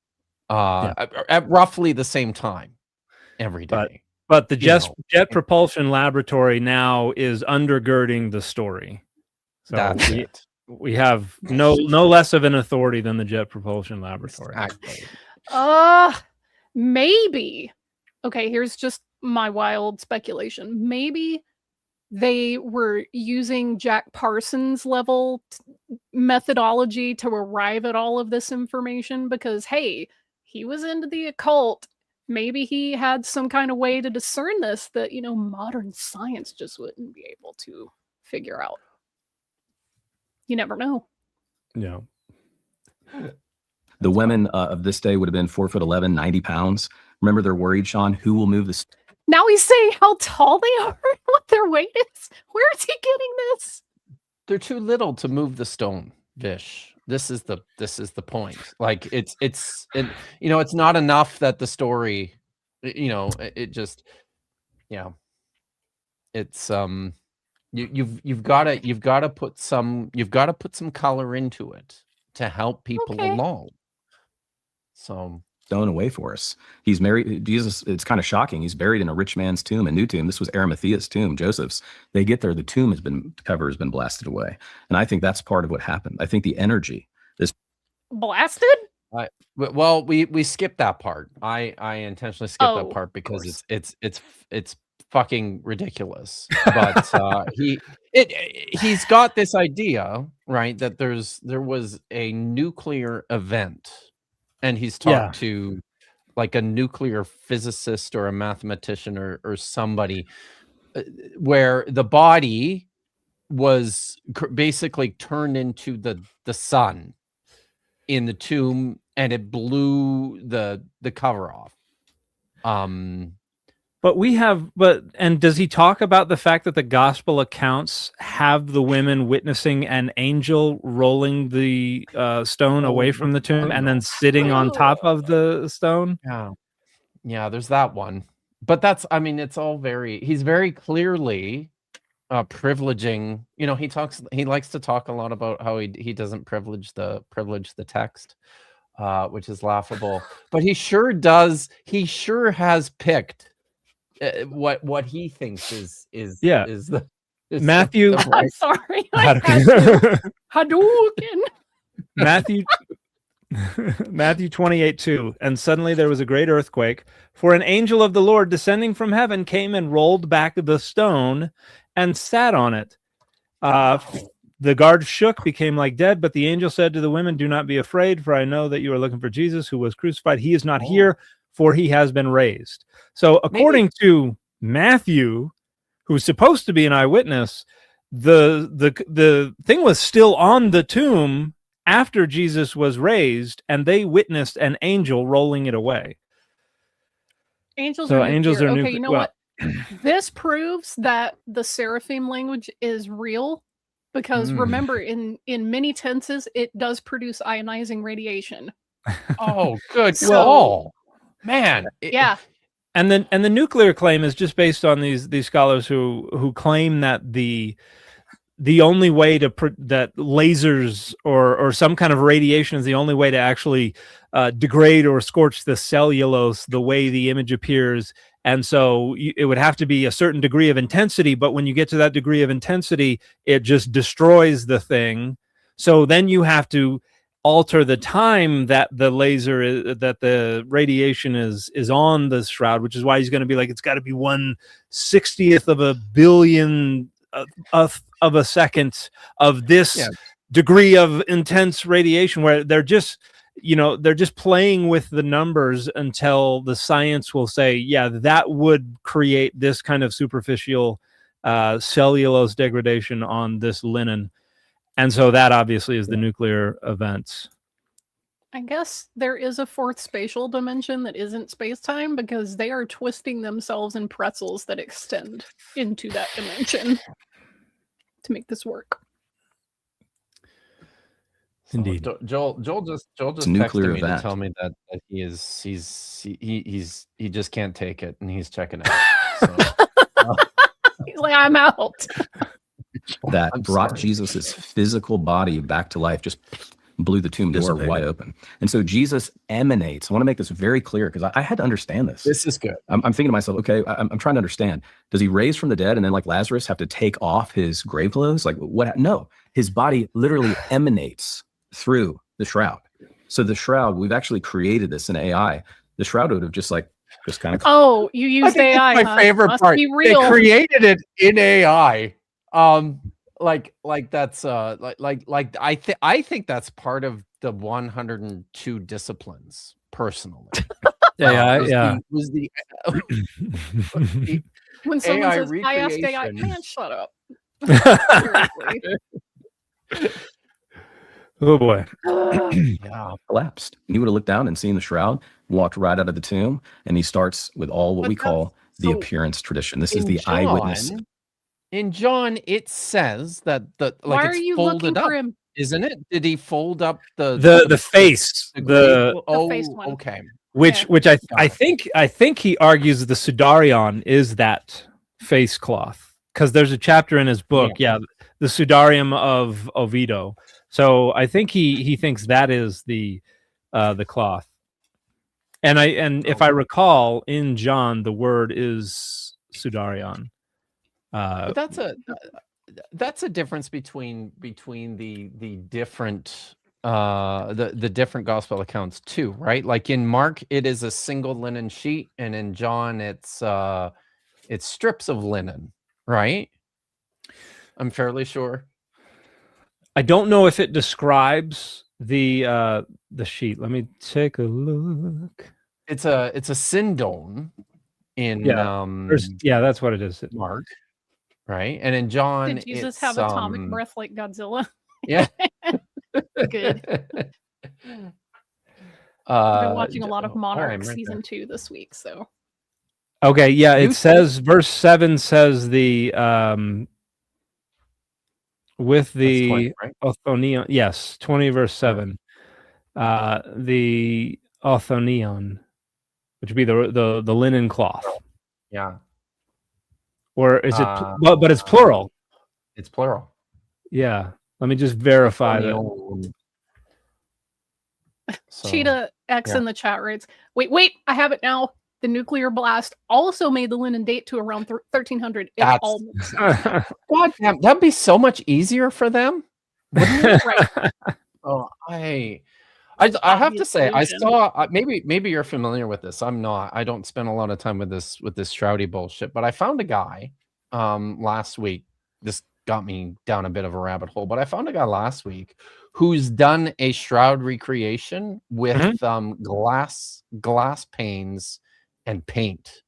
At roughly the same time every day. But the Jet Propulsion Laboratory now is undergirding the story. So that's it. We have no less of an authority than the Jet Propulsion Laboratory. Exactly. Maybe. Okay, here's just my wild speculation. Maybe they were using Jack Parsons level methodology to arrive at all of this information because, hey, he was into the occult. Maybe he had some kind of way to discern this that, modern science just wouldn't be able to figure out. You never know. Yeah. The women of this day would have been 4'11", 90 pounds. Remember, they're worried, Sean, who will move this? Now he's saying how tall they are and what their weight is. Where is he getting this? They're too little to move the stone, Vish. This is the point. Like it's not enough that the story, it just, it's you've got to put some color into it to help people along. So stone away for us. He's married. Jesus, it's kind of shocking. He's buried in a rich man's tomb, a new tomb. This was Arimathea's tomb, Joseph's. They get there, the cover has been blasted away. And I think that's part of what happened. I think the energy is blasted. Well, we skipped that part. I intentionally skipped that part because it's fucking ridiculous. But he's got this idea, right, that there was a nuclear event. And he's talked to like a nuclear physicist or a mathematician or somebody where the body was basically turned into the sun in the tomb, and it blew the cover off. And does he talk about the fact that the gospel accounts have the women witnessing an angel rolling the stone away from the tomb and then sitting on top of the stone? Yeah, there's that one. But it's all he's very clearly privileging. He likes to talk a lot about how he doesn't privilege the text, which is laughable. But he sure does. He sure has picked what he thinks is Matthew. I'm sorry. Hadouken. Matthew 28:2. And suddenly there was a great earthquake, for an angel of the Lord descending from heaven came and rolled back the stone and sat on it. The guard shook, became like dead, but the angel said to the women, "Do not be afraid, for I know that you are looking for Jesus who was crucified. He is not here, for he has been raised." So according to Matthew, who's supposed to be an eyewitness, the thing was still on the tomb after Jesus was raised, and they witnessed an angel rolling it away. Angels are nuclear. Okay, you know what? This proves that the seraphim language is real, because remember, in many tenses, it does produce ionizing radiation. Oh, good call. Man. Yeah. And the nuclear claim is just based on these scholars who claim that the only way that lasers or some kind of radiation is the only way to actually degrade or scorch the cellulose the way the image appears. And so it would have to be a certain degree of intensity, but when you get to that degree of intensity, it just destroys the thing. So then you have to alter the time that the radiation is on the shroud, which is why he's going to be like, it's got to be 1/60th of a billion of a second of this degree of intense radiation, where they're just playing with the numbers until the science will say, yeah, that would create this kind of superficial cellulose degradation on this linen. And so that obviously is the nuclear events. I guess there is a fourth spatial dimension that isn't space-time, because they are twisting themselves in pretzels that extend into that dimension to make this work. Indeed. So Joel just nuclear texted me event. to tell me that he just can't take it, and he's checking out. So, He's like, I'm out. That brought Jesus's physical body back to life, just blew the tomb door wide open. And so Jesus emanates. I want to make this very clear, because I had to understand this. This is good. I'm thinking to myself, okay, I'm trying to understand. Does he raise from the dead and then, like Lazarus, have to take off his grave clothes? Like what? No, his body literally emanates through the shroud. So the shroud, we've actually created this in AI. The shroud would have just kind of. Oh, you used AI. That's my favorite Must part. be real. They created it in AI. That's I think that's part of the 102 disciplines personally. Was the when someone AI says, I asked AI, recreation. man, shut up. Oh boy. Collapsed. He would have looked down and seen the shroud, walked right out of the tomb, and he starts with all what we call the So, appearance tradition. This is in the eyewitness. In John, it says that Why are it's you looking folded up, for him? isn't it? Did he fold up the face, the face one. okay. which Got I it. think he argues the Sudarion is that face cloth, because there's a chapter in his book, the Sudarium of Oviedo. So I think he thinks that is the cloth. And if I recall, in John the word is Sudarion. But that's a difference between the different the different gospel accounts too, right? Like in Mark, it is a single linen sheet, and in John, it's strips of linen, right? I'm fairly sure. I don't know if it describes the sheet. Let me take a look. It's a sindone in that's what it is. Mark, right? And in John, Did Jesus have atomic breath like Godzilla? Yeah. Good. I've been watching a lot of Monarch season 2 this week, so. Okay, yeah, it says verse 7 says the with the 20, right? Othonion, yes, 20 verse 7. The Othonion, which would be the linen cloth. Yeah. Or is it but it's plural. It's plural. Yeah. Let me just verify that. So, Cheetah X in the chat writes, wait, I have it now. The nuclear blast also made the linen date to around 1300. It all makes sense. God damn, that'd be so much easier for them. Right. Oh, I have to say, I saw maybe you're familiar with this. I'm not. I don't spend a lot of time with this Shroudy bullshit, but I found a guy last week. This got me down a bit of a rabbit hole, but I found a guy last week who's done a Shroud recreation with glass panes and paint,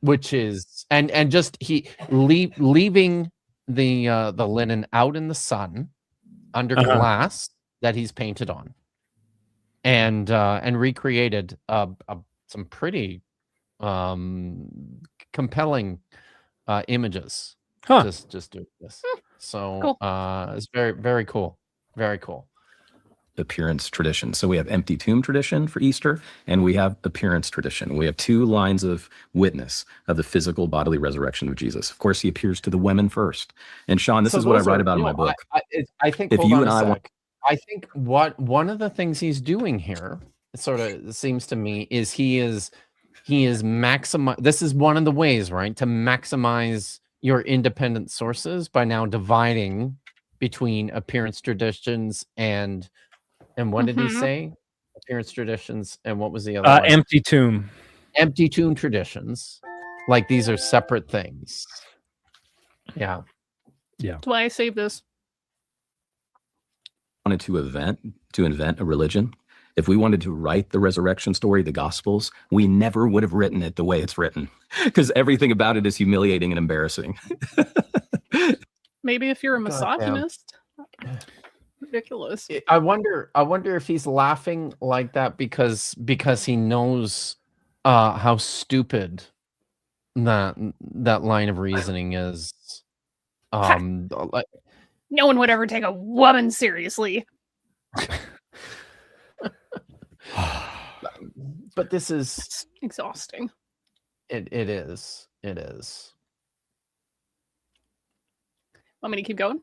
which is and just leaving the linen out in the sun under glass that he's painted on, and recreated some pretty compelling images. Just doing this. So cool. It's very, very cool. Very cool. Appearance tradition. So we have empty tomb tradition for Easter, and we have appearance tradition. We have two lines of witness of the physical bodily resurrection of Jesus. Of course, he appears to the women first. And Sean, this is what I write about in my book. I think if you and I think one of the things he's doing here, it sort of seems to me, is he is maximize. This is one of the ways, right, to maximize your independent sources by now dividing between appearance traditions and what did he say? Appearance traditions, and what was the other one? Empty tomb. Empty tomb traditions. Like these are separate things. Yeah. That's why I saved this. Wanted to invent a religion. If we wanted to write the resurrection story, the Gospels, we never would have written it the way it's written, because everything about it is humiliating and embarrassing. Maybe if you're a misogynist. Ridiculous. I wonder if he's laughing like that because he knows how stupid that line of reasoning is. Like, no one would ever take a woman seriously. But this is it's exhausting. It is. Want me to keep going?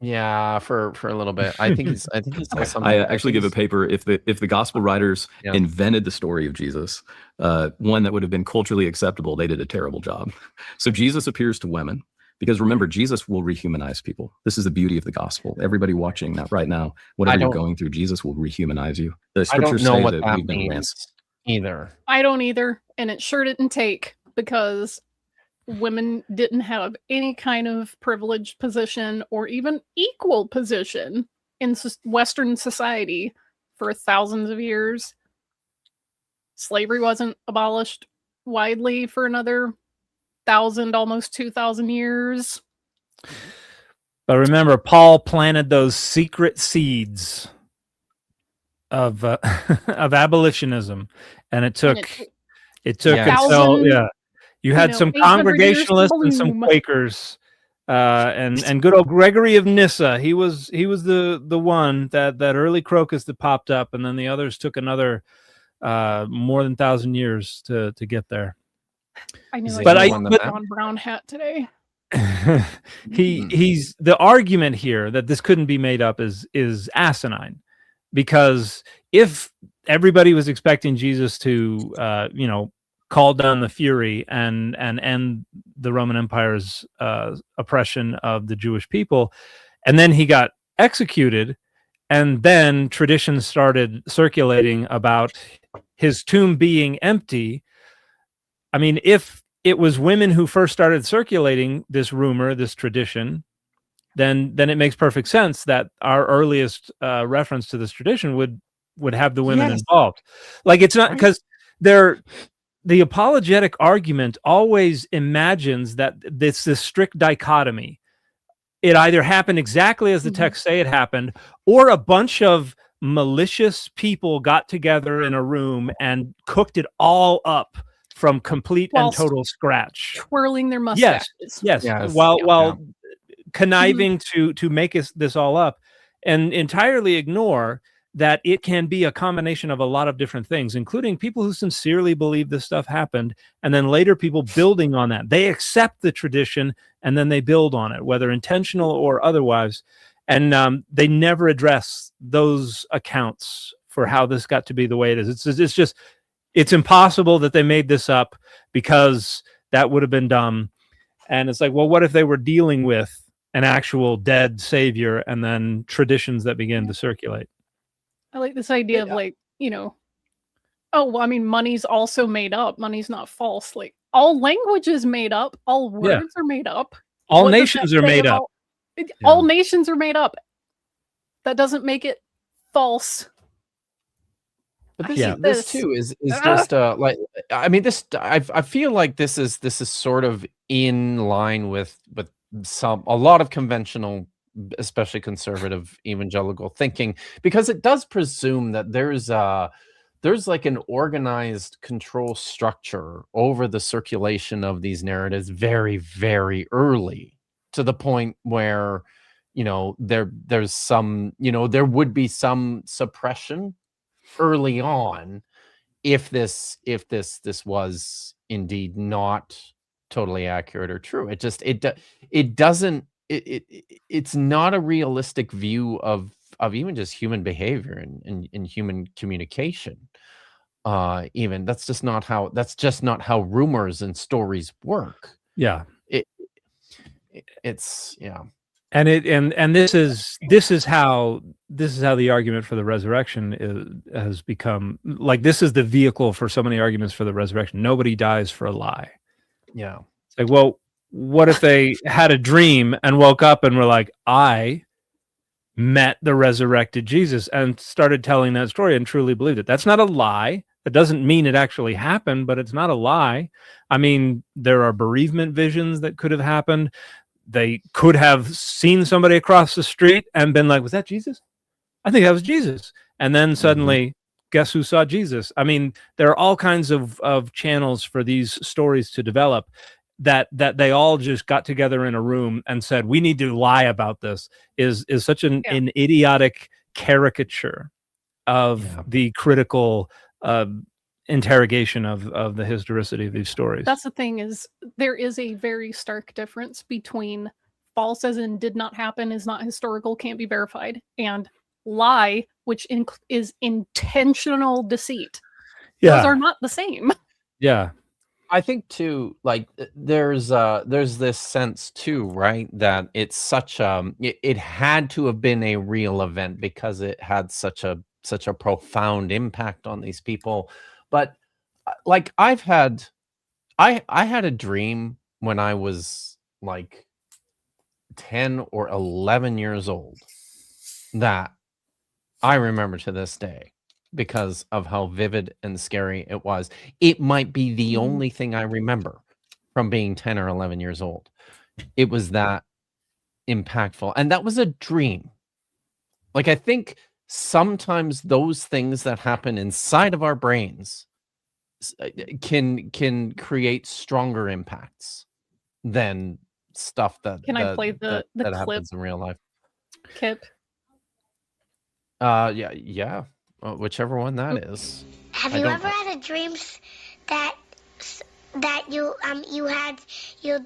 Yeah, for a little bit. I think he's something. I actually give a paper, if the gospel writers invented the story of Jesus, one that would have been culturally acceptable, they did a terrible job. So Jesus appears to women, because remember, Jesus will rehumanize people. This is the beauty of the gospel. Everybody watching that right now, whatever you're going through, Jesus will rehumanize you. The scriptures say that we've been ransomed. Either. I don't either, and it sure didn't take, because women didn't have any kind of privileged position or even equal position in Western society for thousands of years. Slavery wasn't abolished widely for another 1,000, almost 2,000 years. But remember, Paul planted those secret seeds of of abolitionism, and it took It took Yes. until you had some 800 years to Congregationalists and some bloom. Quakers, and good old Gregory of Nyssa. He was the one that early crocus that popped up, and then the others took another more than 1,000 years to get there. I knew But I on the put map? on brown hat today. He's the argument here that this couldn't be made up is asinine, because if everybody was expecting Jesus to call down the fury and end the Roman Empire's oppression of the Jewish people, and then he got executed, and then traditions started circulating about his tomb being empty. I mean, if it was women who first started circulating this rumor, this tradition, then it makes perfect sense that our earliest reference to this tradition would have the women involved. Like, it's not because the apologetic argument always imagines that this strict dichotomy. It either happened exactly as the texts say it happened, or a bunch of malicious people got together in a room and cooked it all up from complete and total scratch, twirling their mustaches. Yes. While conniving to make this all up, and entirely ignore that it can be a combination of a lot of different things, including people who sincerely believe this stuff happened, and then later people building on that. They accept the tradition and then they build on it, whether intentional or otherwise. And they never address those accounts for how this got to be the way it is. It's impossible that they made this up, because that would have been dumb. And it's like, well, what if they were dealing with an actual dead savior and then traditions that began to circulate? I like this idea of money's also made up. Money's not false. Like, all language is made up. All words are made up. All nations are made up. All nations are made up. That doesn't make it false. But this too is just I feel like this is sort of in line with a lot of conventional, especially conservative evangelical thinking, because it does presume that there's like an organized control structure over the circulation of these narratives very, very early, to the point where there's some there would be some suppression early on if this was indeed not totally accurate or true. It's not a realistic view of even just human behavior and human communication. Even that's just not how rumors and stories work. And this is how the argument for the resurrection has become. Like, this is the vehicle for so many arguments for the resurrection. Nobody dies for a lie. It's like, well, what if they had a dream and woke up and were like, I met the resurrected Jesus, and started telling that story and truly believed it? That's not a lie. That doesn't mean it actually happened, but it's not a lie. I mean, there are bereavement visions that could have happened. They could have seen somebody across the street and been like, was that Jesus? I think that was Jesus. And then suddenly, guess who saw Jesus? I mean, there are all kinds of channels for these stories to develop, that they all just got together in a room and said, we need to lie about this, is such an idiotic caricature of the critical interrogation of the historicity of these stories. That's the thing, is there is a very stark difference between false, as in did not happen, is not historical, can't be verified, and lie, which is intentional deceit. Those are not the same. I think too, like, there's this sense too, right, that it's such it had to have been a real event because it had such a profound impact on these people. But like, I had a dream when I was like 10 or 11 years old that I remember to this day, because of how vivid and scary it was. It might be the only thing I remember from being 10 or 11 years old. It was that impactful. And that was a dream. Like, I think sometimes those things that happen inside of our brains can create stronger impacts than stuff that Can I play the that clip, happens in real life. Kip? Yeah. Whichever one that is. Have you ever had a dream that you had you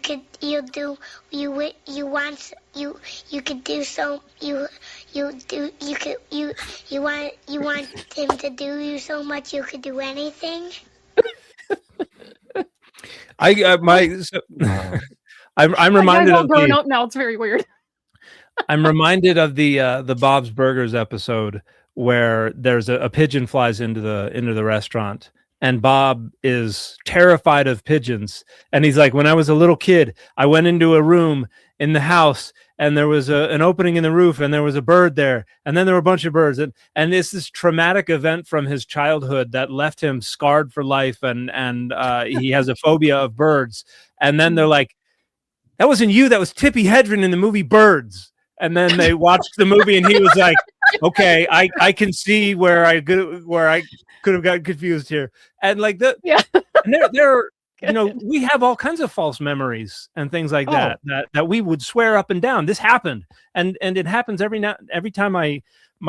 could do so you want him to do you so much you could do anything? I'm reminded of grown up now. It's very weird. I'm reminded of the Bob's Burgers episode where there's a pigeon flies into the restaurant, and Bob is terrified of pigeons, and he's like, when I was a little kid, I went into a room in the house, and there was an opening in the roof, and there was a bird there, and then there were a bunch of birds, and it's this traumatic event from his childhood that left him scarred for life, and he has a phobia of birds. And then they're like, that wasn't you, that was Tippi Hedren in the movie Birds. And then they watched the movie, and he was like, okay, I can see where I could have gotten confused here. And like and there we have all kinds of false memories and things like that we would swear up and down this happened, and it happens every time my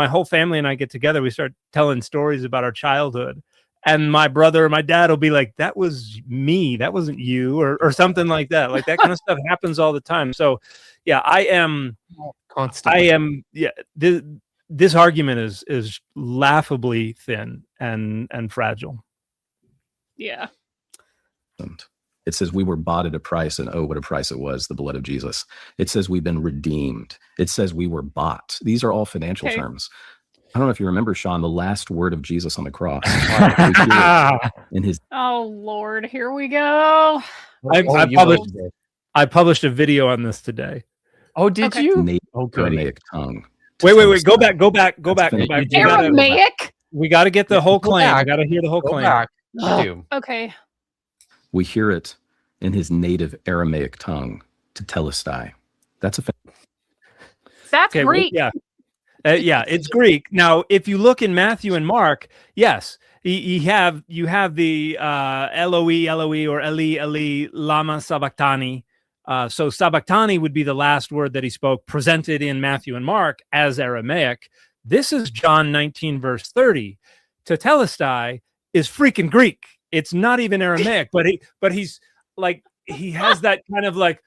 whole family and I get together. We start telling stories about our childhood, and my brother or my dad will be like, that was me, that wasn't you, or something like that. Like that kind of stuff happens all the time. So yeah, I am constantly. This argument is laughably thin and fragile. Yeah. It says we were bought at a price, and oh, what a price it was, the blood of Jesus. It says we've been redeemed. It says we were bought. These are all financial terms. I don't know if you remember, Sean, the last word of Jesus on the cross. In his oh Lord, here we go. I published a video on this today. Oh, did you? Aramaic tongue. Wait, go back. Aramaic? We got to get the whole claim. I got to hear the whole claim. Okay. We hear it in his native Aramaic tongue, tetelestai. That's That's Greek. Well, yeah, it's Greek. Now, if you look in Matthew and Mark, yes, you have the Eloi, or Eli, lama sabachthani. So sabachthani would be the last word that he spoke, presented in Matthew and Mark as Aramaic. This is John 19, verse 30. Tetelestai is freaking Greek. It's not even Aramaic, but he's like, he has that kind of like,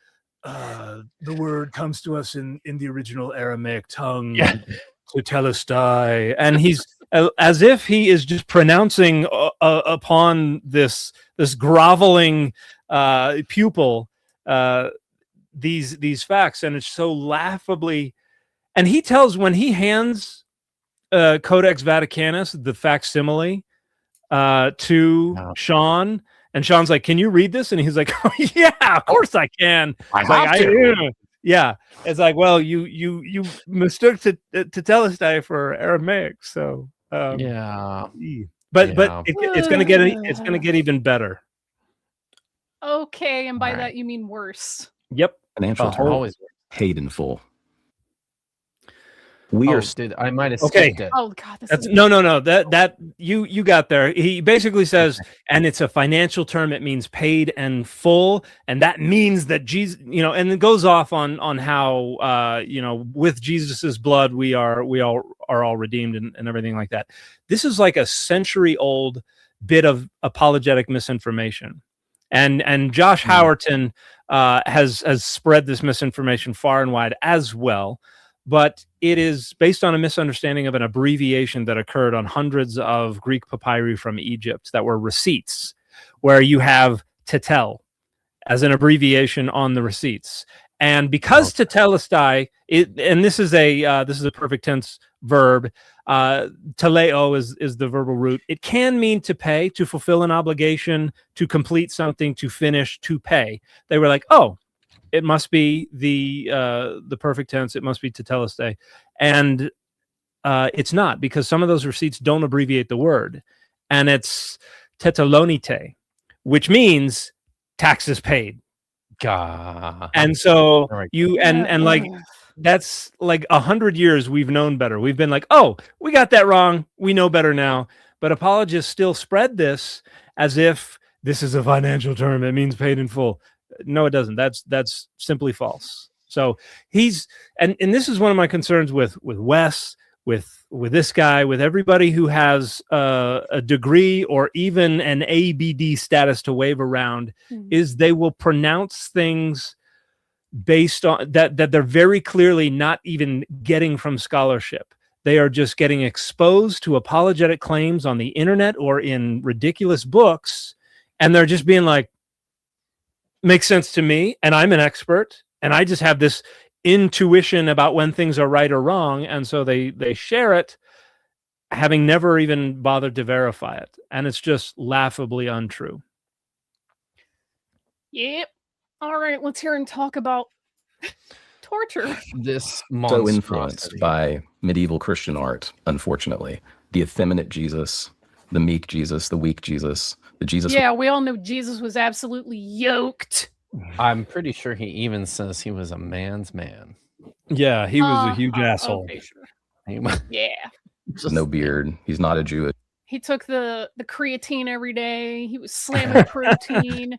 the word comes to us in the original Aramaic tongue, Tetelestai, and he's as if he is just pronouncing upon this groveling pupil these facts, and it's so laughably. And he tells, when he hands Codex Vaticanus, the facsimile, to Sean, and Sean's like, can you read this? And he's like, oh, yeah, of course I can. Yeah, it's like, well, you mistook Tetelestai for Aramaic, so but it's gonna get even better. Okay, and by that you mean worse. Yep, financial term, always paid in full. We are. I might have skipped it. Oh God, no. That you got there. He basically says, and it's a financial term. It means paid and full, and that means that Jesus, and it goes off on how with Jesus's blood we are all redeemed and everything like that. This is like a century-old bit of apologetic misinformation, and Josh Howerton has spread this misinformation far and wide as well. But it is based on a misunderstanding of an abbreviation that occurred on hundreds of Greek papyri from Egypt that were receipts, where you have tetel as an abbreviation on the receipts. And because tetelestai, and this is a perfect tense verb, teleo is the verbal root. It can mean to pay, to fulfill an obligation, to complete something, to finish, to pay. They were like, oh, it must be the perfect tense. It must be tetelestai, and it's not, because some of those receipts don't abbreviate the word, and it's tetelonite, which means taxes paid. God. And so and like that's like 100 years we've known better. We've been like, oh, we got that wrong. We know better now. but apologists still spread this as if this is a financial term. It means paid in full. No, it doesn't. That's simply false. So and this is one of my concerns with Wes, with this guy, with everybody who has a degree or even an ABD status to wave around, is they will pronounce things based on that they're very clearly not even getting from scholarship. They are just getting exposed to apologetic claims on the internet or in ridiculous books, and they're just being like, makes sense to me, and I'm an expert, and I just have this intuition about when things are right or wrong, and so they share it, having never even bothered to verify it, and it's just laughably untrue. Yep. All right, let's hear him talk about torture. This so influenced by medieval Christian art, unfortunately. The effeminate Jesus, the meek Jesus, the weak Jesus, the Jesus. Yeah, we all know Jesus was absolutely yoked. I'm pretty sure he even says he was a man's man. Yeah, he was a huge asshole. Okay, sure. Yeah. No beard. He's not a Jew. He took the creatine every day. He was slamming protein.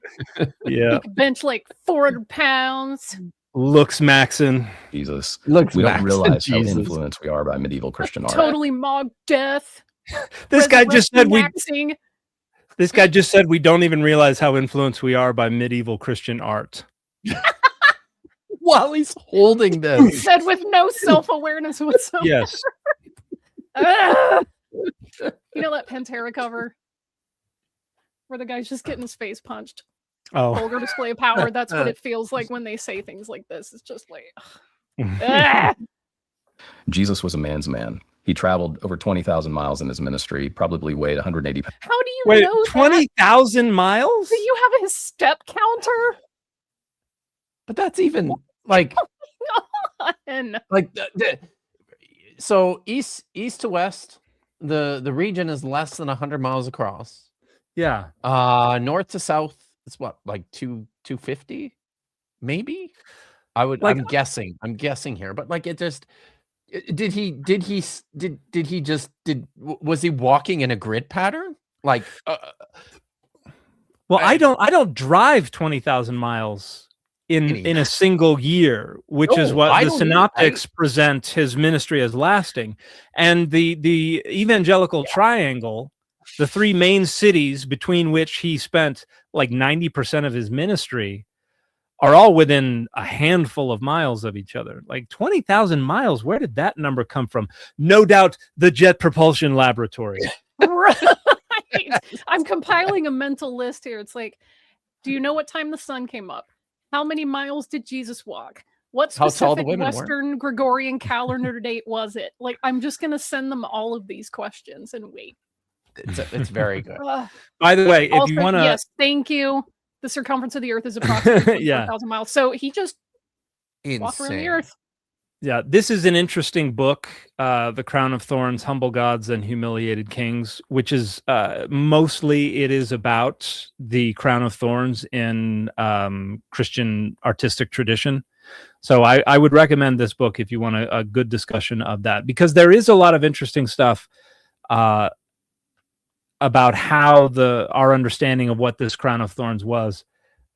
Yeah. He could bench like 400 pounds. Looks Maxon. Jesus. We don't realize how influenced we are by medieval Christian art. Totally mocked death. This guy just said waxing. This guy just said we don't even realize how influenced we are by medieval Christian art. While he's holding this. Said with no self-awareness whatsoever. Yes. You know that Pantera cover? Where the guy's just getting his face punched. Oh. Vulgar display of power. That's what it feels like when they say things like this. It's just like... Jesus was a man's man. He traveled over 20,000 miles in his ministry, probably weighed 180 pounds. How do you know 20,000 miles? Do you have his step counter? But that's even like... Like, so east to west, the region is less than 100 miles across. Yeah. North to south, it's what, like 250, maybe. I'm guessing here, but like it just. Was he walking in a grid pattern? Like, well, I don't drive 20,000 miles in a single year, which is what the synoptics present his ministry as lasting. And the evangelical triangle, the three main cities between which he spent like 90% of his ministry, are all within a handful of miles of each other. Like 20,000 miles, where did that number come from? No doubt the Jet Propulsion Laboratory. Right. I'm compiling a mental list here. It's like, do you know what time the sun came up? How many miles did Jesus walk? What specific Western Gregorian calendar date was it? Like, I'm just going to send them all of these questions and wait. It's very good. By the way, also, if you want to... Yes, thank you. The circumference of the Earth is approximately 4,000 miles. So he just walked around the Earth. Yeah, this is an interesting book, The Crown of Thorns, Humble Gods and Humiliated Kings, which is mostly it is about the Crown of Thorns in Christian artistic tradition. So I would recommend this book if you want a good discussion of that, because there is a lot of interesting stuff about how our understanding of what this Crown of Thorns was,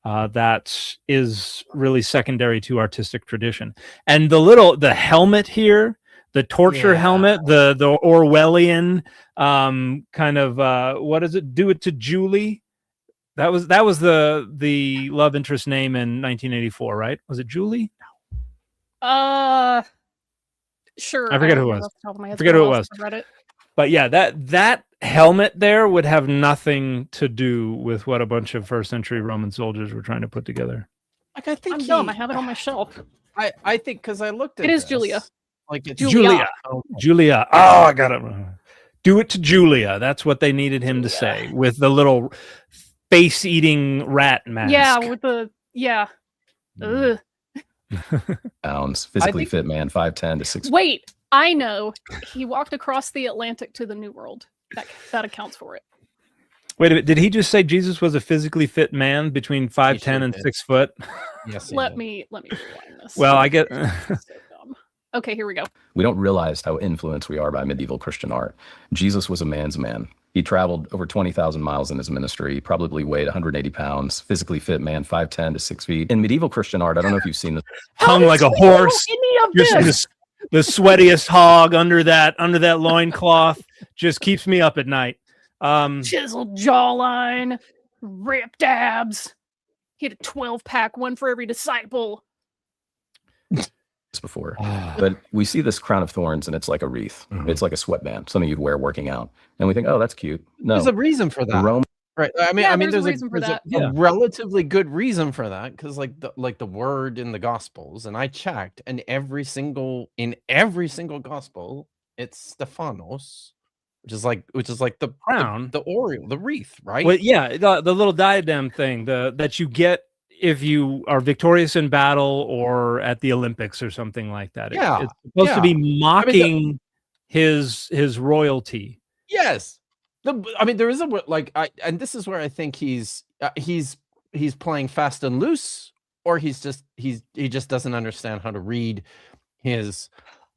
that is really secondary to artistic tradition. And the helmet here, the torture helmet, the Orwellian kind of what is it? Do it to Julie. That was the love interest name in 1984, right? Was it Julie? Sure. I forget who it was. I forget who it was. But yeah, that helmet there would have nothing to do with what a bunch of first century Roman soldiers were trying to put together. Like, I think I'm dumb. I have it on my shelf. I think because I looked at it is Julia. Like it's Julia. Julia. Oh, I got it. Do it to Julia. That's what they needed him to say with the little face-eating rat mask. Yeah, with the Ugh. Pounds, physically fit man, 5'10" to 6. Wait, I know. He walked across the Atlantic to the New World. That accounts for it. Wait a minute. Did he just say Jesus was a physically fit man between 5'10" and 6 foot? Yes. Let me rewind this. Well, I get. Okay, here we go. We don't realize how influenced we are by medieval Christian art. Jesus was a man's man. He traveled over 20,000 miles in his ministry. He probably weighed 180 pounds, physically fit man, 5'10" to 6 feet. In medieval Christian art, I don't know if you've seen this. Hung like a horse. Just the sweatiest hog under that loincloth just keeps me up at night. Chiseled jawline, ripped abs. He had a 12-pack, one for every disciple. Before, but we see this crown of thorns and it's like a wreath. It's like a sweatband, something you'd wear working out, and we think, oh, that's cute. No, there's a reason for that. Right. I mean, there's a relatively good reason for that, because like the word in the Gospels, and I checked, and in every single Gospel, it's Stephanos, which is like the crown, the aureole, the wreath, right? Well, yeah, the little diadem thing, that you get if you are victorious in battle or at the Olympics or something like that. It's supposed to be mocking his royalty. Yes. There is and this is where I think he's playing fast and loose, or he just doesn't understand how to read his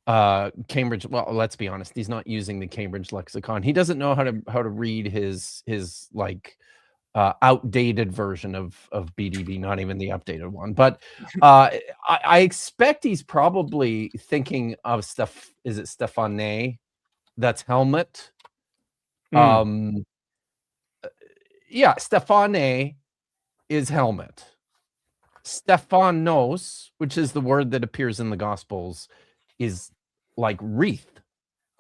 Cambridge. Well, let's be honest, he's not using the Cambridge lexicon. He doesn't know how to read his outdated version of BDB, not even the updated one. But I expect he's probably thinking of stuff. Is it Stephane? That's helmet. Yeah, Stephane is helmet. Stephanos, which is the word that appears in the Gospels, is like wreath.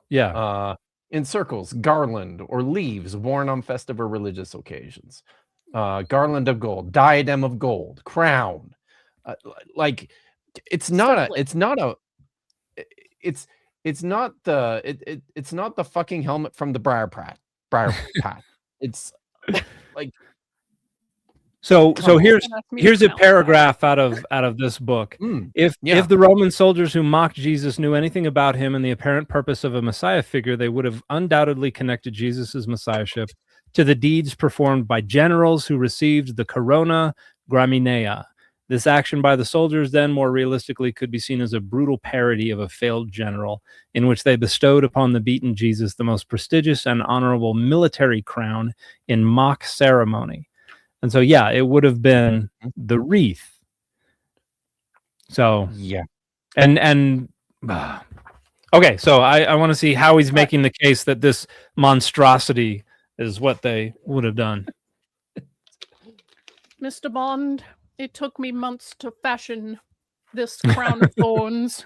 Yeah. In circles, garland or leaves worn on festive or religious occasions. Garland of gold, diadem of gold, crown. It's not the fucking helmet from the Briar Path. It's like so here's a paragraph out of this book. If the Roman soldiers who mocked Jesus knew anything about him and the apparent purpose of a Messiah figure, they would have undoubtedly connected Jesus's messiahship to the deeds performed by generals who received the corona graminea. This action by the soldiers then more realistically could be seen as a brutal parody of a failed general, in which they bestowed upon the beaten Jesus the most prestigious and honorable military crown in mock ceremony. And so, yeah, it would have been the wreath. So, yeah. And okay, so I want to see how he's making the case that this monstrosity is what they would have done. Mr. Bond, it took me months to fashion this crown of thorns.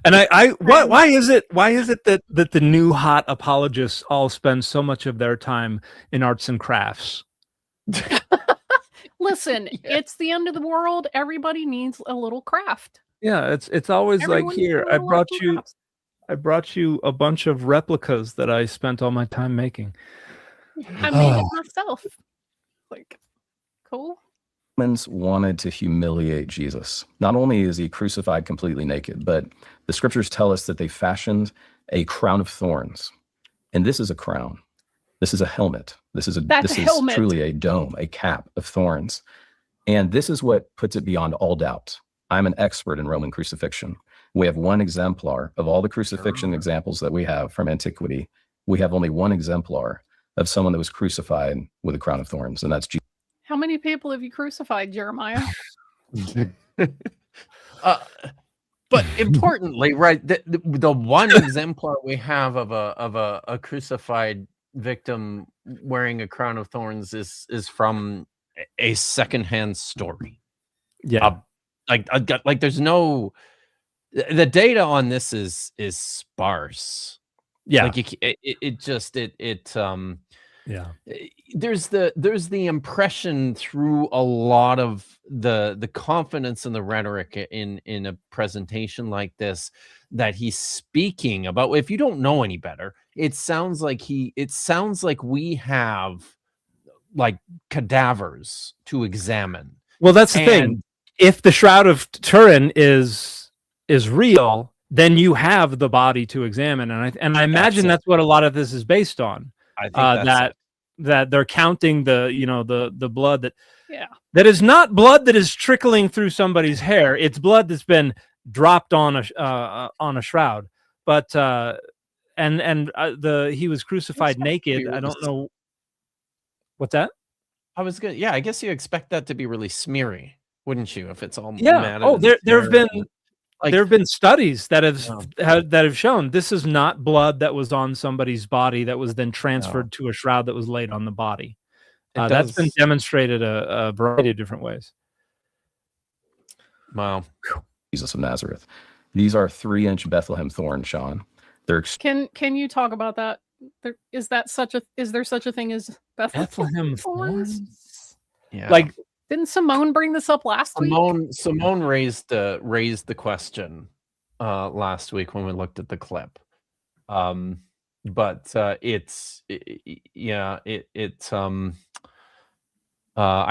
And why is it that the new hot apologists all spend so much of their time in arts and crafts? Listen, it's the end of the world. Everybody needs a little craft. Yeah, it's always Everyone like, here, I brought you a bunch of replicas that I spent all my time making. I made it myself. Like, cool. Romans wanted to humiliate Jesus. Not only is he crucified completely naked, but the scriptures tell us that they fashioned a crown of thorns. And this is a crown. This is a helmet. This is truly a dome, a cap of thorns. And this is what puts it beyond all doubt. I'm an expert in Roman crucifixion. We have one exemplar of all the crucifixion examples that we have from antiquity. We have only one exemplar of someone that was crucified with a crown of thorns, and that's Jesus. How many people have you crucified, Jeremiah? But importantly, right, the one exemplar we have of a crucified victim wearing a crown of thorns is from a secondhand story. Yeah, like there's no, the data on this is sparse. Yeah, like there's the impression through a lot of the confidence and the rhetoric in a presentation like this that he's speaking about. If you don't know any better, it sounds like we have like cadavers to examine. Well, that's the thing. If the Shroud of Turin is real, then you have the body to examine, and I imagine that's what a lot of this is based on. I think that they're counting the blood that is not blood that is trickling through somebody's hair. It's blood that's been dropped on a shroud. But he was crucified naked. I don't know. What's that? I was good. Yeah, I guess you expect that to be really smeary, wouldn't you? If it's all Yeah. matted Oh, and there have smeared been and, like, there have been studies that have shown this is not blood that was on somebody's body that was then transferred to a shroud that was laid on the body. That's been demonstrated a variety of different ways. Wow. Jesus of Nazareth. These are 3-inch Bethlehem thorns, Sean. They're Can you talk about that? Is there such a thing as Bethlehem thorns? Yeah. Like, didn't Simone bring this up last week? Simone raised the question last week when we looked at the clip. But I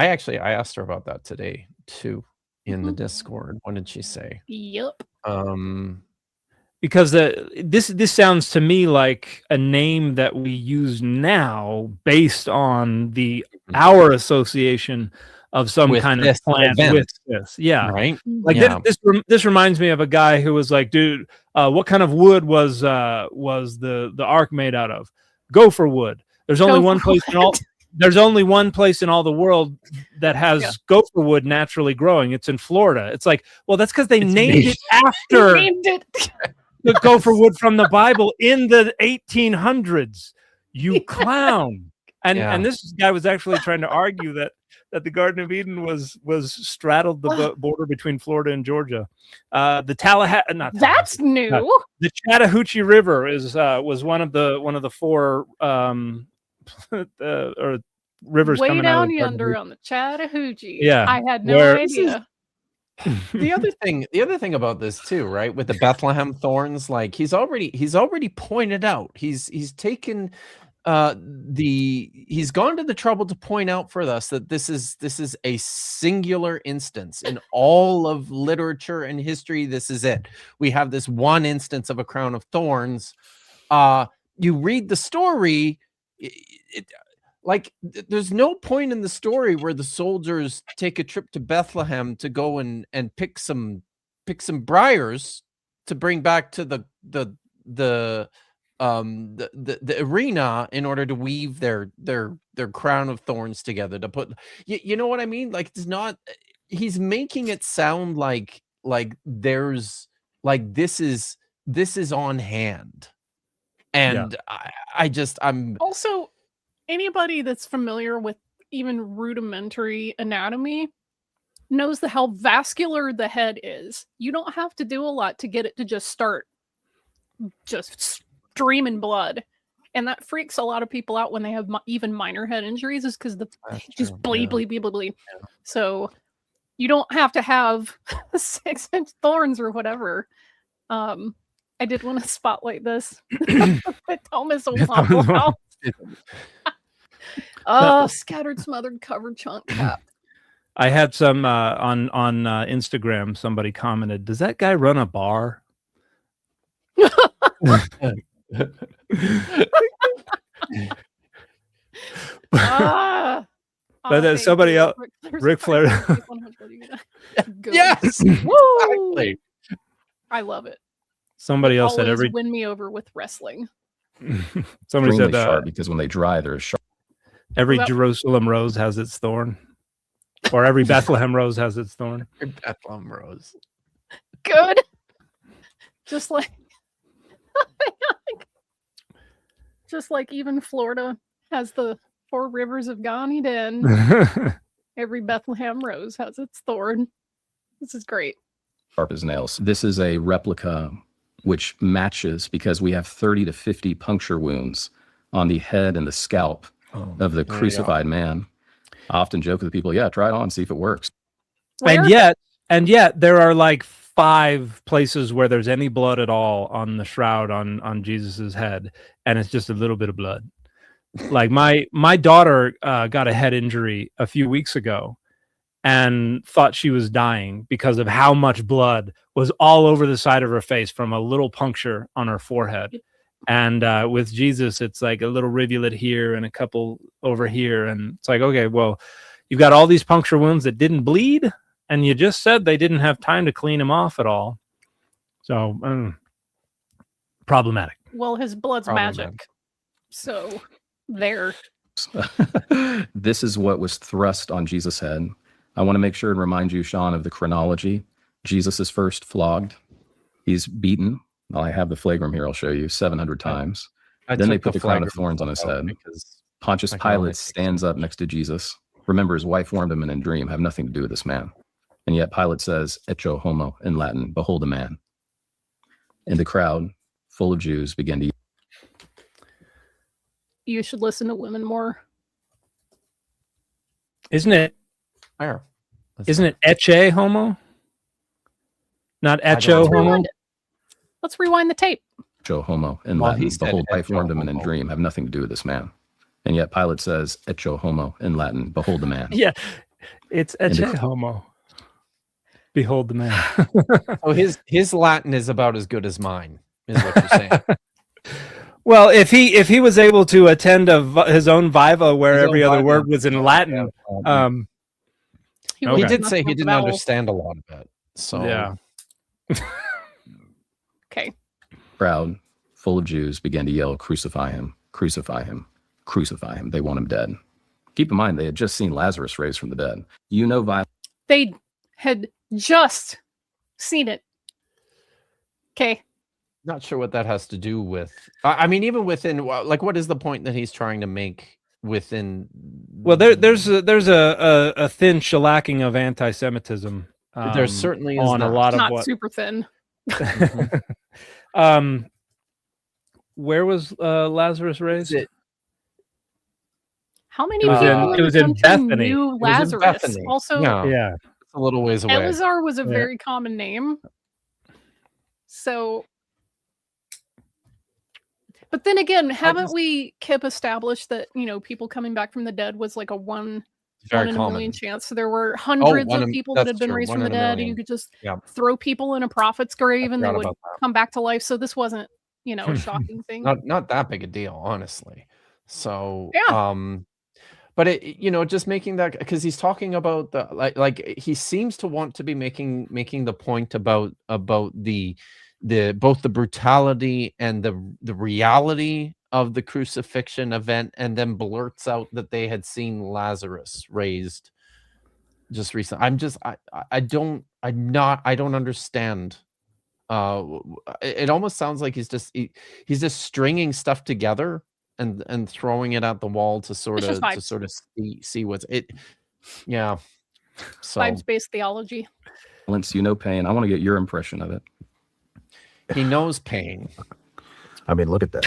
asked her about that today too in the Discord. What did she say? Yep. because this sounds to me like a name that we use now based on our association of some with kind of plant with this. Yeah. Right. Like this reminds me of a guy who was like, dude, what kind of wood was the ark made out of? Gopher wood. There's only one place in all there's only one place in all the world that has gopher wood naturally growing. It's in Florida. It's like, well, that's because they named it after the gopher wood from the Bible in the 1800s. You clown. And this guy was actually trying to argue that the Garden of Eden was straddled the border between Florida and Georgia. The That's new. The Chattahoochee River was one of the four or rivers way coming down out of yonder on the Chattahoochee. Yeah, I had no idea. The other thing about this too, right? With the Bethlehem thorns, like he's already pointed out. He's taken he's gone to the trouble to point out for us that this is a singular instance in all of literature and history. This is it. We have this one instance of a crown of thorns. You read the story, there's no point in the story where the soldiers take a trip to Bethlehem to go and pick some briars to bring back to the arena in order to weave their crown of thorns together to put, you know what I mean? Like, it's not, he's making it sound like there's like this is on hand. And I'm also, anybody that's familiar with even rudimentary anatomy knows how vascular the head is. You don't have to do a lot to get it to just start streaming blood, and that freaks a lot of people out when they have even minor head injuries, is because just bleed. So you don't have to have 6-inch thorns or whatever. I did want to spotlight this. Thomas Waffle House. Scattered, smothered, covered, chunk cap. I had some on Instagram. Somebody commented, "Does that guy run a bar?" But somebody else, Ric Flair. Yes, woo! Exactly. I love it. Somebody else said win me over with wrestling. Somebody said sharp, because when they dry, they're sharp. Every Jerusalem rose has its thorn, or every Bethlehem rose has its thorn. Every Bethlehem rose. Good. Just like even Florida has the 4 rivers of Ghaniden. Every Bethlehem rose has its thorn. This is great. Sharp as nails. This is a replica which matches, because we have 30 to 50 puncture wounds on the head and the scalp of the crucified man. I often joke with people, try it on, see if it works. And yet there are like 5 places where there's any blood at all on the shroud on Jesus's head, and it's just a little bit of blood. Like my daughter got a head injury a few weeks ago and thought she was dying because of how much blood was all over the side of her face from a little puncture on her forehead. And with Jesus, it's like a little rivulet here and a couple over here. And it's like, okay, well, you've got all these puncture wounds that didn't bleed, and you just said they didn't have time to clean them off at all. So problematic. Well, his blood's Probably magic. man. So there. This is what was thrust on Jesus' head. I want to make sure and remind you, Sean, of the chronology. Jesus is first flogged. He's beaten. I have the flagrum here. I'll show you 700 times. Then they put the crown of thorns on his head. Pontius Pilate stands up next to Jesus. Remember, his wife warned him in a dream, have nothing to do with this man. And yet Pilate says, "Ecce homo," in Latin, behold a man. And the crowd, full of Jews, began to... You should listen to women more. Isn't it? Where? Isn't it ecce homo? Not echo Let's homo? rewind it. Let's rewind the tape. Ecce homo, in Well, Latin, he said behold, wife ecce warned him in a homo. dream, have nothing to do with this man. And yet Pilate says, "Ecce homo," in Latin, behold a man. Yeah, it's And ecce the- homo. Behold the man. Oh, his Latin is about as good as mine, is what you're saying. Well, if he was able to attend his own viva where His every own other Viva. word was in Latin, He, Okay. He would've did messed say up he the didn't vowels. understand a lot of it. So yeah. Okay. Crowd, full of Jews, began to yell, "Crucify him, crucify him, crucify him." They want him dead. Keep in mind, they had just seen Lazarus raised from the dead. You know, violence. They had just seen it. Okay. not sure what that has to do with. I mean, even within, like, what is the point that he's trying to make within? Well, there's a thin shellacking of anti-Semitism. There certainly is on that. a lot of Not what. super thin. Where was Lazarus raised? How many It was people in- it in was the in country Bethany. knew It was in Lazarus? Bethany. Also, Yeah. It's a little ways away. Eleazar was a Yeah. very common name. So, but then again, haven't we, Kip, established that, you know, people coming back from the dead was like a one Very in a common. million chance? So there were hundreds one of in- people that that's had been true, raised one from the in a dead, and million. you could just Yeah. throw people in a prophet's grave and they forgot would about that. come back to life. So this wasn't, you know, a shocking thing. Not that big a deal, honestly. So Yeah. but it, you know, just making that, because he's talking about the like he seems to want to be making the point about the both the brutality and the reality of the crucifixion event, and then blurts out that they had seen Lazarus raised just recently. I don't understand. It almost sounds like he's just stringing stuff together and throwing it at the wall to sort It's of just vibes. see what's it. Yeah. So Vibes-based theology. Violence, you know pain. I want to get your impression of it. he knows pain. I mean, look at that.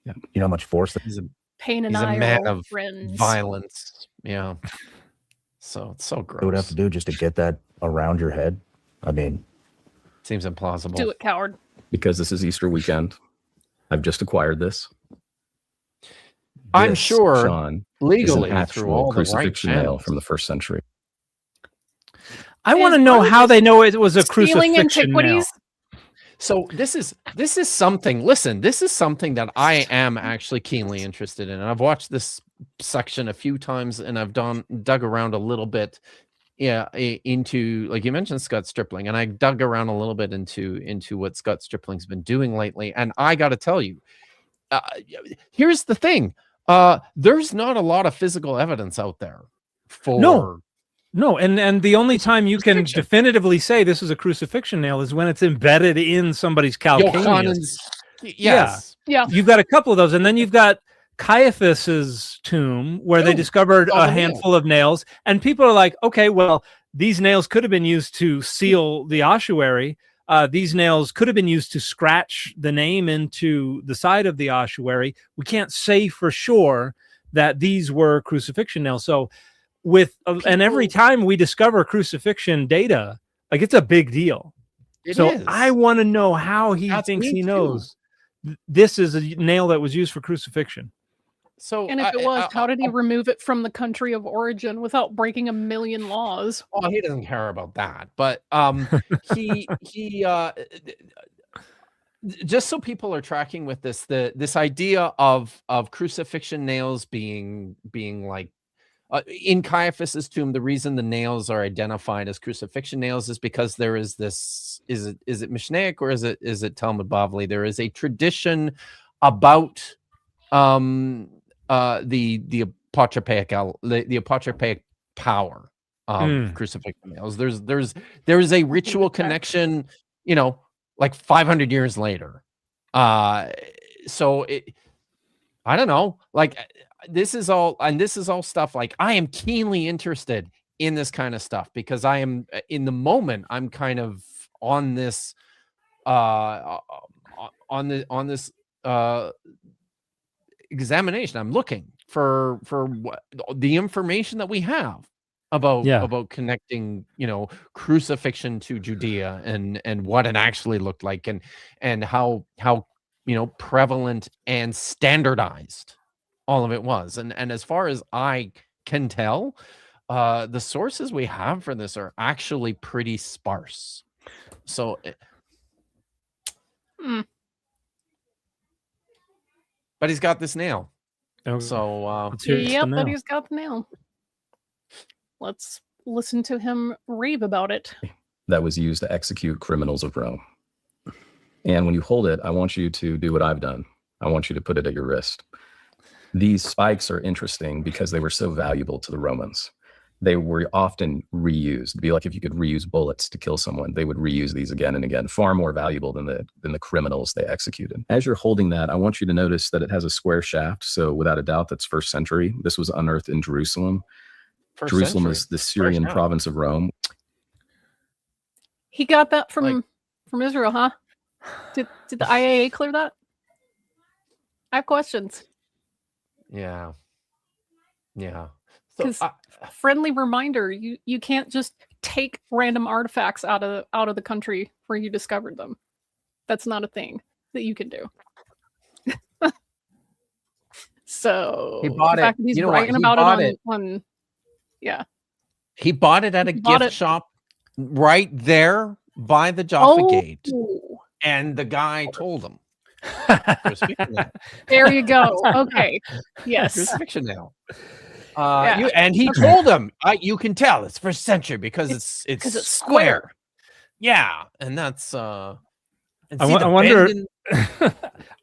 Yeah. You know how much force that He's a Pain and He's a I man are of friends. violence. Yeah. So it's so gross. they would have to do just to get that around your head. I mean, Seems implausible. Do it, coward. Because this is Easter weekend. I've just acquired this. I'm This, sure Sean, is legally an through actual all the right crucifixion nail channels. from the first century. I want to Is know one of how these they know it was a Stealing crucifixion nail. antiquities. So this is something. Listen, this is something that I am actually keenly interested in, and I've watched this section a few times, and I've dug around a little bit, into, like you mentioned, Scott Stripling, and I dug around a little bit into what Scott Stripling's been doing lately, and I got to tell you, here's the thing: there's not a lot of physical evidence out there for. No, and the only time you can Crucifixion. definitively say this is a crucifixion nail is when it's embedded in somebody's calcaneus. Johann's, yes. Yeah. You've got a couple of those, and then you've got Caiaphas's tomb where they Oh, discovered all a the handful of nails, and people are like, okay, well, these nails could have been used to seal the ossuary. These nails could have been used to scratch the name into the side of the ossuary. We can't say for sure that these were crucifixion nails. So and every time we discover crucifixion data, like, it's a big deal. It So is. I want to know how he That's thinks me he too. knows this is a nail that was used for crucifixion. So And if it was, how did he remove it from the country of origin without breaking a million laws? Oh, he doesn't care about that. But he just so people are tracking with this, this idea of crucifixion nails being like in Caiaphas's tomb, the reason the nails are identified as crucifixion nails is because there is this, is it Mishnaic or is it Talmud Bavli? There is a tradition about the apotropaic power of crucifixion nails. There is a ritual connection, you know, like 500 years later. So I don't know, like this is all stuff like I am keenly interested in this kind of stuff because I am in the moment. I'm kind of on this examination. I'm looking for the information that we have about connecting, you know, crucifixion to Judea and what it actually looked like and how you know, prevalent and standardized all of it was. And as far as I can tell, the sources we have for this are actually pretty sparse. So but he's got this nail. So yep, but he's got the nail. Let's listen to him rave about it. That was used to execute criminals of Rome. And when you hold it, I want you to do what I've done. I want you to put it at your wrist. These spikes are interesting because they were so valuable to the Romans. They were often reused. It'd be like if you could reuse bullets to kill someone, they would reuse these again and again, far more valuable than the criminals they executed. As you're holding that, I want you to notice that it has a square shaft. So without a doubt, that's 1st century. This was unearthed in Jerusalem. Jerusalem is the Syrian province of Rome. He got that from Israel, huh? Did the IAA clear that? I have questions. Yeah. Because friendly reminder, you can't just take random artifacts out of the country where you discovered them. That's not a thing that you can do. So he bought it. He's you know bragging what? about it on yeah. He bought it at a gift shop right there by the Jaffa Gate. And the guy told him. There you go. Okay. Yes. Crucifixion nail. And he told him, you can tell it's 1st century because it's square. Yeah, and that's. I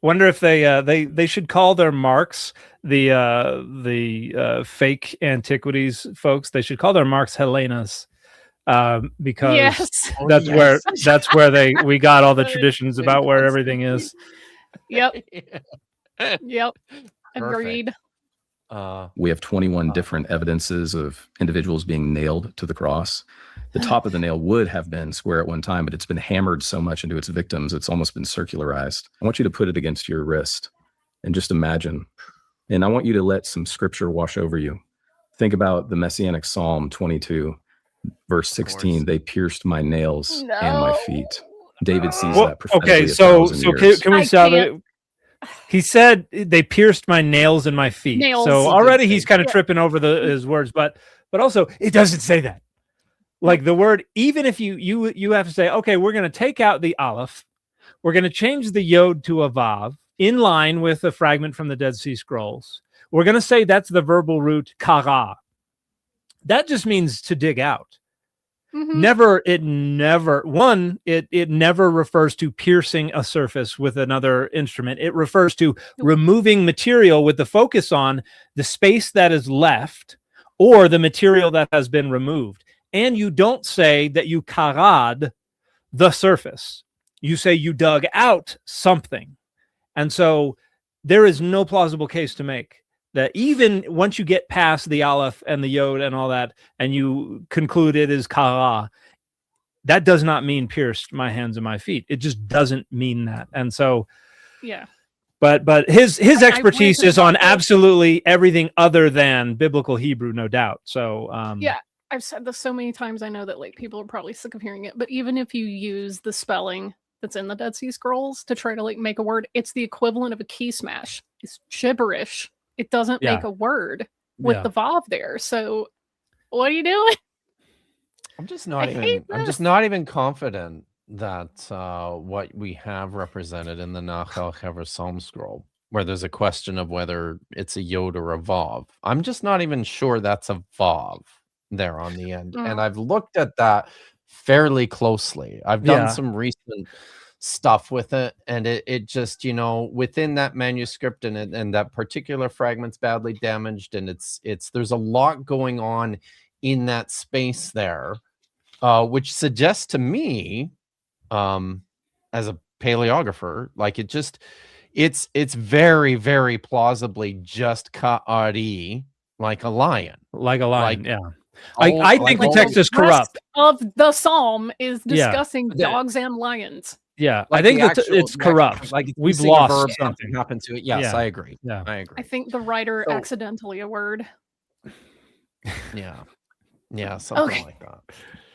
wonder if they should call their marks the fake antiquities folks. They should call their marks Helenas. Because that's where we got all the traditions about where everything is. Yep. Agreed. We have 21 different evidences of individuals being nailed to the cross. The top of the nail would have been square at one time, but it's been hammered so much into its victims, it's almost been circularized. I want you to put it against your wrist and just imagine. And I want you to let some scripture wash over you. Think about the Messianic Psalm 22. Verse 16, they pierced my nails and my feet. David sees that prophetically. Okay, so can we stop it? He said they pierced my nails and my feet. So already he's kind of tripping over his words, but also it doesn't say that. Like the word, even if you have to say, okay, we're going to take out the aleph, we're going to change the yod to a vav in line with a fragment from the Dead Sea Scrolls. We're going to say that's the verbal root kara. That just means to dig out. Mm-hmm. It never refers to piercing a surface with another instrument. It refers to removing material with the focus on the space that is left or the material that has been removed. And you don't say that you karad the surface. You say you dug out something. And so there is no plausible case to make that even once you get past the aleph and the yod and all that, and you conclude it is kara, that does not mean pierced my hands and my feet. It just doesn't mean that. And so, yeah. But his expertise is on absolutely everything other than biblical Hebrew, no doubt. So yeah, I've said this so many times. I know that like people are probably sick of hearing it, but even if you use the spelling that's in the Dead Sea Scrolls to try to like make a word, it's the equivalent of a key smash. It's gibberish. It doesn't make a word with the vav there. So what are you doing? I'm just not even confident that what we have represented in the Nachal Hever Psalm scroll where there's a question of whether it's a Yod or a Vav. I'm just not even sure that's a Vav there on the end. And I've looked at that fairly closely. I've done some recent stuff with it, and it just, you know, within that manuscript and that particular fragment's badly damaged, and there's a lot going on in that space there, which suggests to me, as a paleographer, like it's very, very plausibly just ka'ari, like a lion. Yeah. I think the text is corrupt. Of the psalm is discussing dogs and lions. Yeah, like I think it's corrupt. Like we've lost something happened to it. Yes, I agree. Yeah, I agree. I think the writer accidentally a word. Yeah, something like that.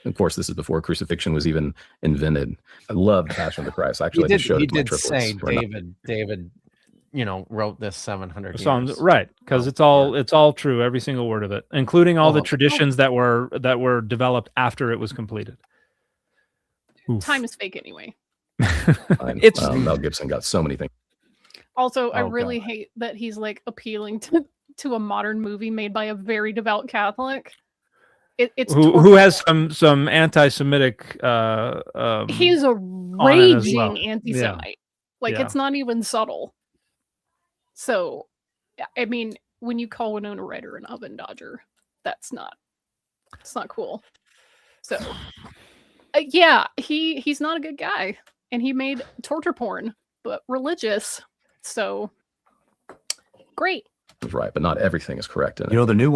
Of course, this is before crucifixion was even invented. I love the Passion of the Christ. Actually, I just showed it to my triplets. Say David, you know, wrote this 700 Psalms, years. right? Because it's all true, every single word of it, including all the traditions that were developed after it was completed. Oof. Time is fake anyway. Mel Gibson got so many things. Also, I really hate that he's like appealing to a modern movie made by a very devout Catholic. It's who has some anti-Semitic. He's a raging anti-Semite. It's not even subtle. So, I mean, when you call Winona Ryder an oven dodger, it's not cool. So, he's not a good guy, and he made torture porn, but religious. So, great. Right, but not everything is correct in it. You know, the new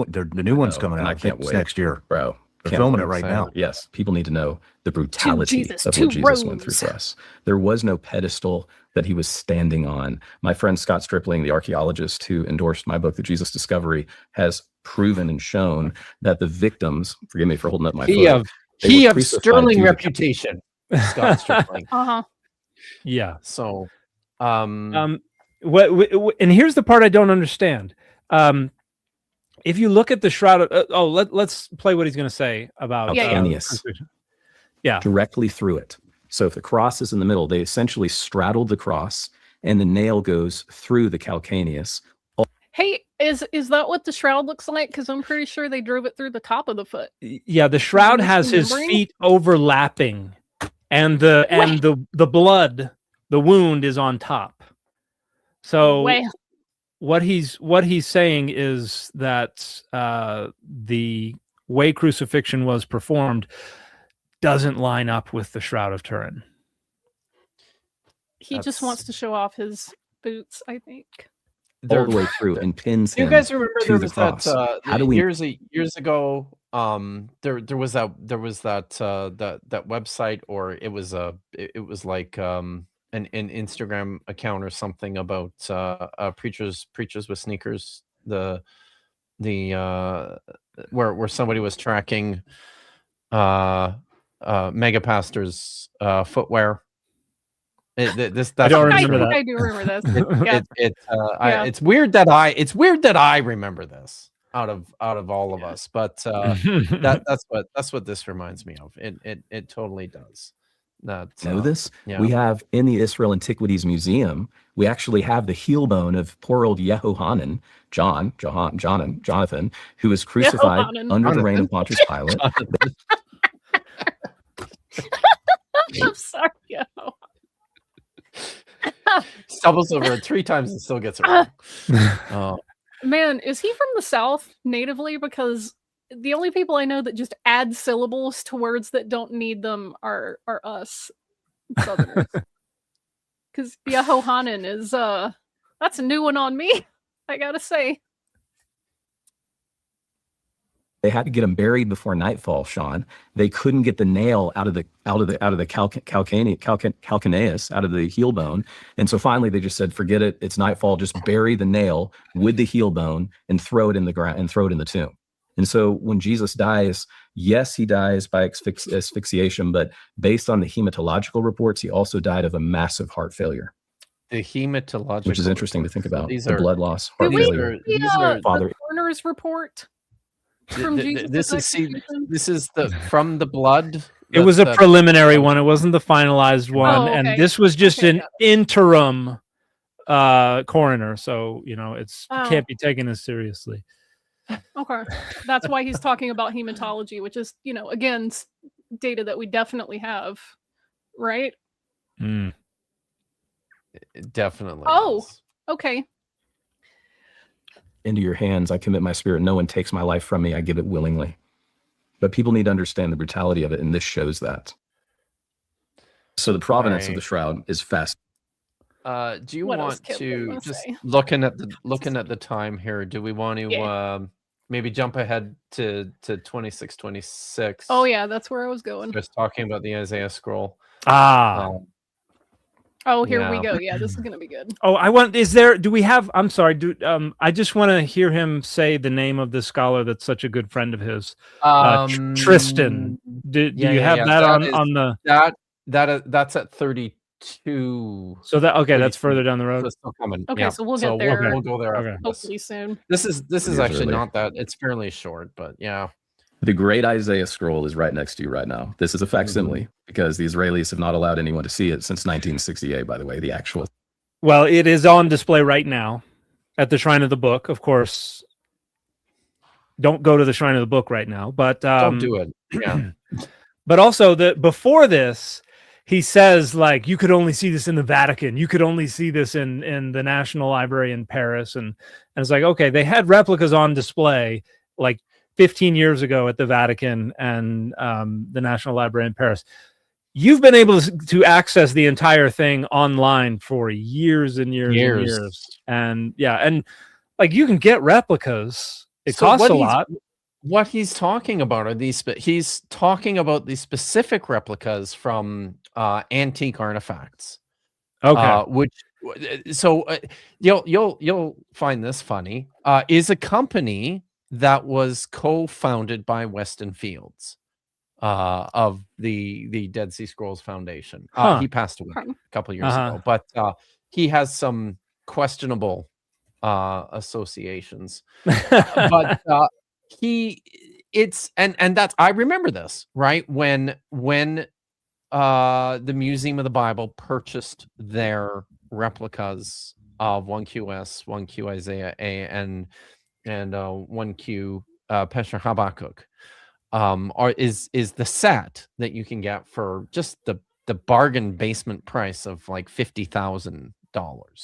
one's coming out. I can't wait next year, bro. They're filming it right now. Yes, people need to know the brutality of what Jesus went through for us. There was no pedestal that he was standing on. My friend Scott Stripling, the archaeologist who endorsed my book, The Jesus Discovery, has proven and shown that the victims, forgive me for holding up my foot, he of sterling reputation, Scott Stripling. Yeah. So, and here's the part I don't understand. If you look at the Shroud of, let's play what he's going to say about directly through it. So if the cross is in the middle, they essentially straddled the cross, and the nail goes through the calcaneus. Hey, is that what the shroud looks like? Because I'm pretty sure they drove it through the top of the foot. Yeah, the shroud has his feet overlapping, and the blood, the wound is on top. So what he's saying is that the way crucifixion was performed doesn't line up with the Shroud of Turin. He just wants to show off his boots, I think. All the way through and pins him. You guys remember to there the was cross. that How do we years ago? There was that website, or it was like an Instagram account or something about preachers with sneakers. The where somebody was tracking mega pastors' footwear. I don't remember that. I do remember this. It's weird that I remember this out of all of us, but that's what this reminds me of. It totally does. Know this? Yeah. We have in the Israel Antiquities Museum, we actually have the heel bone of poor old Yehohanan, Jonathan, who was crucified under the reign of Pontius Pilate. I'm sorry, Stumbles over it 3 times and still gets it wrong. Man, is he from the South natively? Because the only people I know that just add syllables to words that don't need them are us Southerners. Because Yehohanan is that's a new one on me, I gotta say. They had to get him buried before nightfall, Sean. They couldn't get the nail out of the calcaneus, out of the heel bone. And so finally they just said, forget it. It's nightfall. Just bury the nail with the heel bone and throw it in the ground and throw it in the tomb. And so when Jesus dies, yes, he dies by asphyxiation, but based on the hematological reports, he also died of a massive heart failure. The hematological, which is interesting to think about. These the are blood loss, heart failure. The coroner's report. This is from the blood. It was a preliminary one. It wasn't the finalized one, and this was just an interim coroner, so it's can't be taken as seriously. Okay, that's why he's talking about hematology, which is again data that we definitely have, right? It definitely. Oh, is. okay. Into your hands I commit my spirit. No one takes my life from me. I give it willingly. But people need to understand the brutality of it, and this shows that. So the provenance of the shroud is fast. Do you want to just looking at the time here? Do we want to maybe jump ahead to 2626? Oh yeah, that's where I was going. Just talking about the Isaiah scroll. Oh, here we go. Yeah, this is gonna be good. Oh, do we have? I'm sorry. I just want to hear him say the name of the scholar that's such a good friend of his. Tristan. Do you have that on the? That's at 32. So that's further down the road. So it's still coming. Okay, so we'll get there. We'll go there after hopefully soon. This is actually not that. It's fairly short, but yeah. The great Isaiah scroll is right next to you right now. This is a facsimile because the Israelis have not allowed anyone to see it since 1968, by the way, the actual. Well, it is on display right now at the Shrine of the Book. Of course, don't go to the Shrine of the Book right now, but don't do it. Yeah. But also before this, he says like you could only see this in the Vatican. You could only see this in the National Library in Paris. And it's like, okay, they had replicas on display like 15 years ago at the Vatican and the National Library in Paris. You've been able to access the entire thing online for years and years and years. And and like you can get replicas. It costs a lot. What he's talking about are he's talking about these specific replicas from antique artifacts. Okay. You'll find this funny. Is a company that was co-founded by Weston Fields of the Dead Sea Scrolls Foundation. He passed away a couple of years ago, but he has some questionable associations. But that's I remember this, right? When the Museum of the Bible purchased their replicas of 1QS, 1Q Isaiah A, and 1Q Pesher Habakkuk, is the set that you can get for just the bargain basement price of like $50,000.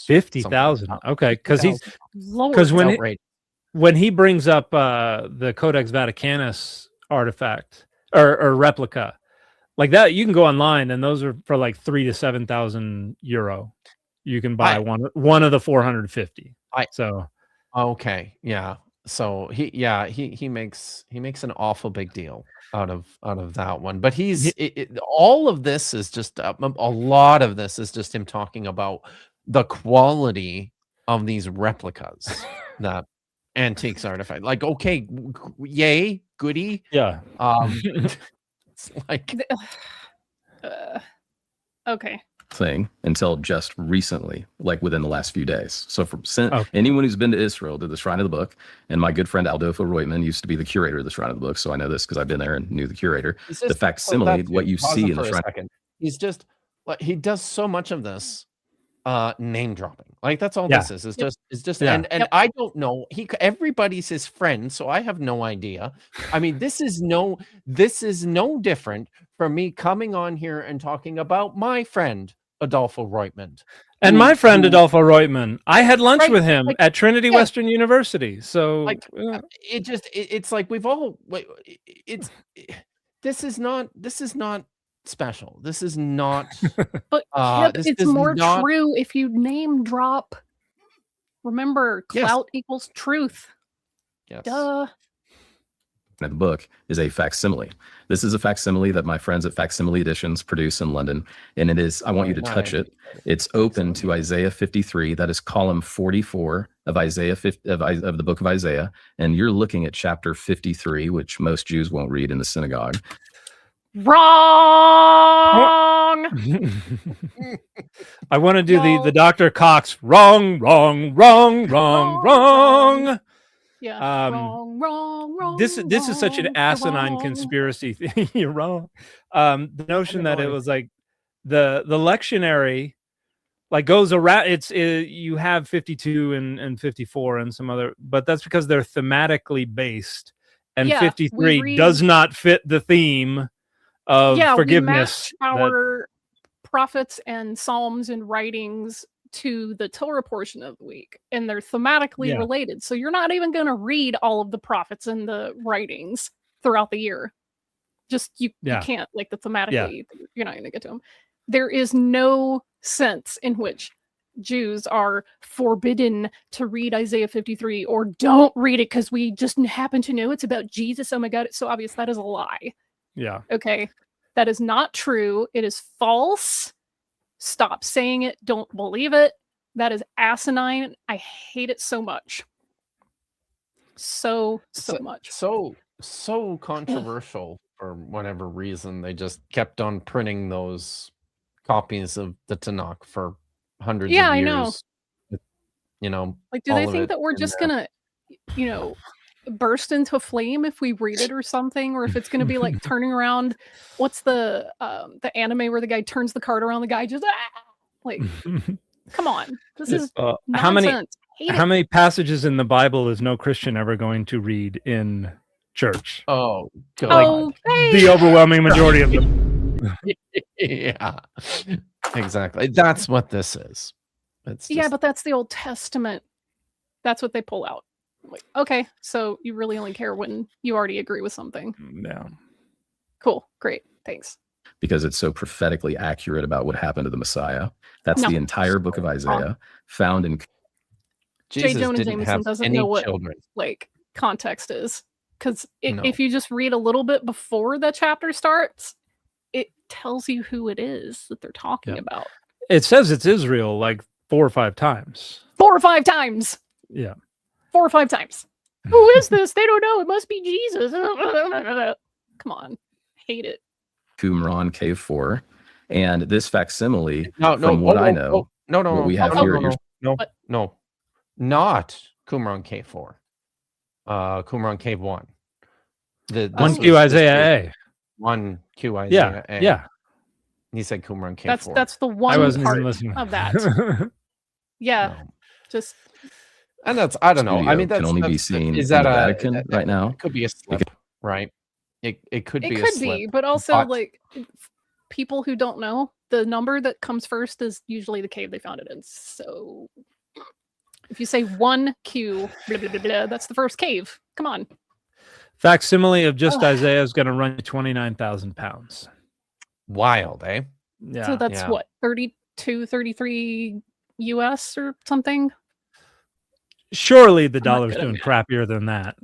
50,000. Okay, because when he brings up the Codex Vaticanus artifact or replica like that, you can go online and those are for like 3,000 to 7,000 euro. You can buy one of the 450. Okay, yeah. So he makes an awful big deal out of that one. But all of this is just a lot of this is just him talking about the quality of these replicas that antiques artifact. Like, okay, yay, goody. Yeah. It's like okay. Thing until just recently, like within the last few days. So anyone who's been to Israel to the Shrine of the Book, and my good friend Aldolfo Reutman used to be the curator of the Shrine of the Book, so I know this because I've been there and knew the curator. The facsimile, what you see in the Shrine. He's just like he does so much of this name dropping. Like that's all this is. It's just and I don't know. Everybody's his friend, so I have no idea. I mean, this is no different from me coming on here and talking about my friend Adolfo Reutman. And my friend Adolfo Reutman, I had lunch with him at Trinity Western University. So it's like we've all this is not special. This is not but it's more true if you name drop. Remember, clout equals truth. Yes. Duh. The book is a facsimile. This is a facsimile that my friends at Facsimile Editions produce in London, and it is. I want you to touch it. It's open to Isaiah 53. That is column 44 of Isaiah of the book of Isaiah, and you're looking at chapter 53, which most Jews won't read in the synagogue. Wrong. I want to do the Dr. Cox. Wrong. Yeah. Wrong. This is such an asinine conspiracy thing. You're wrong. The notion that it was like the lectionary like goes around. You have 52 and 54 and some other, but that's because they're thematically based, and 53 does not fit the theme of forgiveness. We match our prophets and psalms and writings to the Torah portion of the week, and they're thematically related. So you're not even going to read all of the prophets and the writings throughout the year. Just you can't, like, the thematically, you're not going to get to them. There is no sense in which Jews are forbidden to read Isaiah 53 or don't read it because we just happen to know it's about Jesus. Oh my God, it's so obvious. That is a lie. Yeah. Okay. That is not true. It is false. Stop saying it. Don't believe it. That is asinine. I hate it so much. So much. So controversial for whatever reason. They just kept on printing those copies of the Tanakh for hundreds of years. I know. You know, like, do they think that we're just gonna, burst into flame if we read it or something, or if it's gonna be like turning around? What's the anime where the guy turns the card around the guy just like, come on, this is nonsense. How many passages in the Bible is no Christian ever going to read in church? Oh, God. Like, the overwhelming majority of them. Yeah, exactly. That's what this is. It's just... but that's the Old Testament. That's what they pull out. Like, okay, so you really only care when you already agree with something. Yeah. Cool. Great. Thanks. Because it's so prophetically accurate about what happened to the Messiah. That's the entire book of Isaiah found in... Jesus J. Jonah didn't Jameson have doesn't any know what children. like context is. Because if you just read a little bit before the chapter starts, it tells you who it is that they're talking about. It says it's Israel like 4 or 5 times. 4 or 5 times. Yeah. 4 or 5 times. Who is this? They don't know. It must be Jesus. Come on. Hate it. Qumran Cave 4. And this facsimile, from what I know, what we have here... No. Not Qumran Cave 4. Qumran Cave 1. 1Q Isaiah A. 1Q Isaiah A. Yeah. He said Qumran Cave 4. That's the one part of that. Just... And that's, I don't know. I mean, that can only be seen in the Vatican right now. It could be a slip, right? It could be a slip. It could be, but also, like, people who don't know, the number that comes first is usually the cave they found it in. So if you say 1Q, blah, blah, blah, blah, that's the first cave. Come on. Facsimile of just Isaiah is going to run you 29,000 pounds. Wild, eh? Yeah. So that's what, 32, 33 US or something? Surely the dollar's doing crappier than that.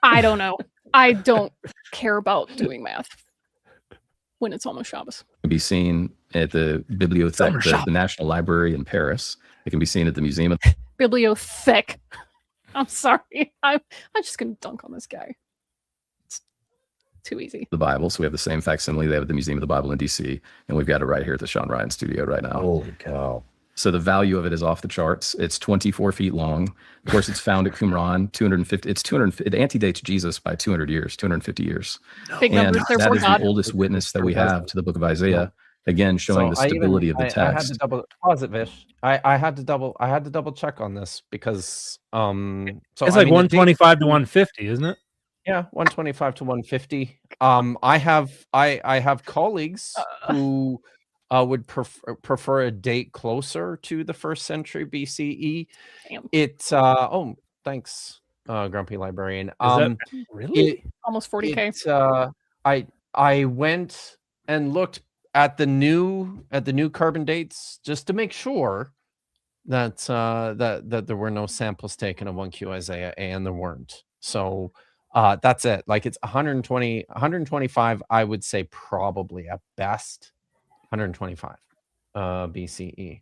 I don't know. I don't care about doing math when it's almost Shabbos. It can be seen at the Bibliothèque, the National Library in Paris. It can be seen at the Museum of... Bibliothèque. I'm sorry. I'm just going to dunk on this guy. It's too easy. The Bible. So we have the same facsimile they have at the Museum of the Bible in DC. And we've got it right here at the Sean Ryan studio right now. Holy cow. So the value of it is off the charts. It's 24 feet long. Of course, it's found at Qumran. 250. It's 200. It antedates Jesus by 200 years, 250 years. Big and numbers, that is the oldest witness that we have to the book of Isaiah. Again, showing the stability of the text. I had to double pause it, Vish. I had to double check on this because so it's like 125 to 150, isn't it? Yeah, 125 to 150. I have colleagues who would prefer a date closer to the 1st century BCE. Damn. It's thanks, Grumpy Librarian. Is that really almost 40K? I went and looked at the new carbon dates just to make sure that that there were no samples taken of 1Q Isaiah A, and there weren't. So that's it. Like, it's 125, I would say, probably at best 125 BCE.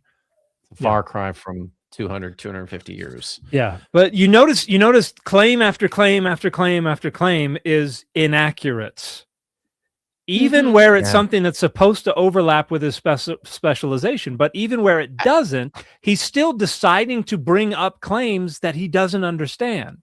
It's a far cry from 250 years. Yeah, but you notice claim after claim after claim after claim is inaccurate. Even where it's something that's supposed to overlap with his specialization, but even where it doesn't, he's still deciding to bring up claims that he doesn't understand.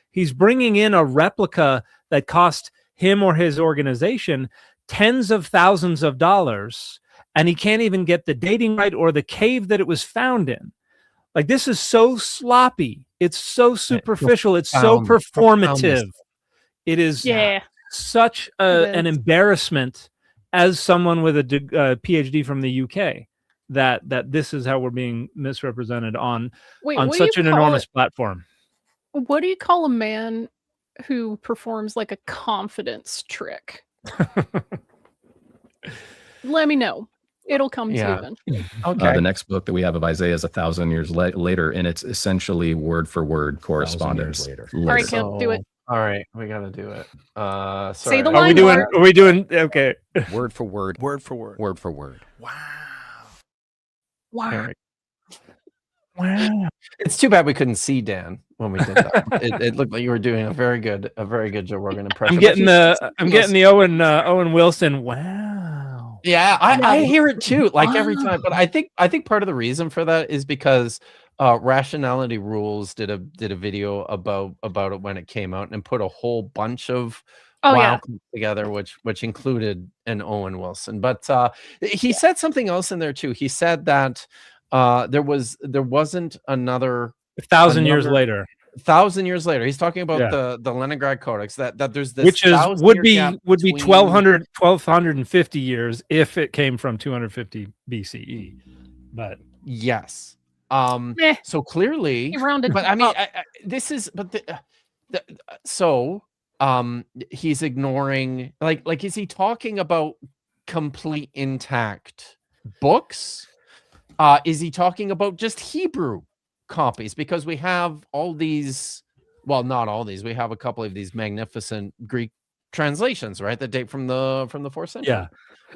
He's bringing in a replica that cost him or his organization tens of thousands of dollars, and he can't even get the dating right or the cave that it was found in. Like, this is so sloppy. It's so superficial. It's so performative. It is such an embarrassment as someone with a PhD from the UK that this is how we're being misrepresented on such an enormous platform. What do you call a man who performs like a confidence trick? Let me know. It'll come to you eventually. Okay. The next book that we have of Isaiah is 1,000 years later, and it's essentially word for word correspondence. Later. All right, can't do it. All right, we got to do it. Sorry. Say the Are line. we doing? Okay. Word for word. Word for word. Word for word. Wow. Wow. Wow. It's too bad we couldn't see Dan when we did that. it looked like you were doing a very good Joe Rogan impression. I'm getting the Owen Wilson. Wow. Yeah, I hear it too, like every time. But I think part of the reason for that is because Rationality Rules did a video about it when it came out and put a whole bunch of together, which included an Owen Wilson. But he said something else in there too. He said that there wasn't another 1,000 years later. 1,000 years later, he's talking about the Leningrad Codex. That there's this, which would be 1,250 years if it came from 250 BCE. But yes, so clearly, but I mean, he's ignoring like is he talking about complete intact books? Is he talking about just Hebrew copies? Because we have all these, well, not all these, we have a couple of these magnificent Greek translations, right, that date from the 4th century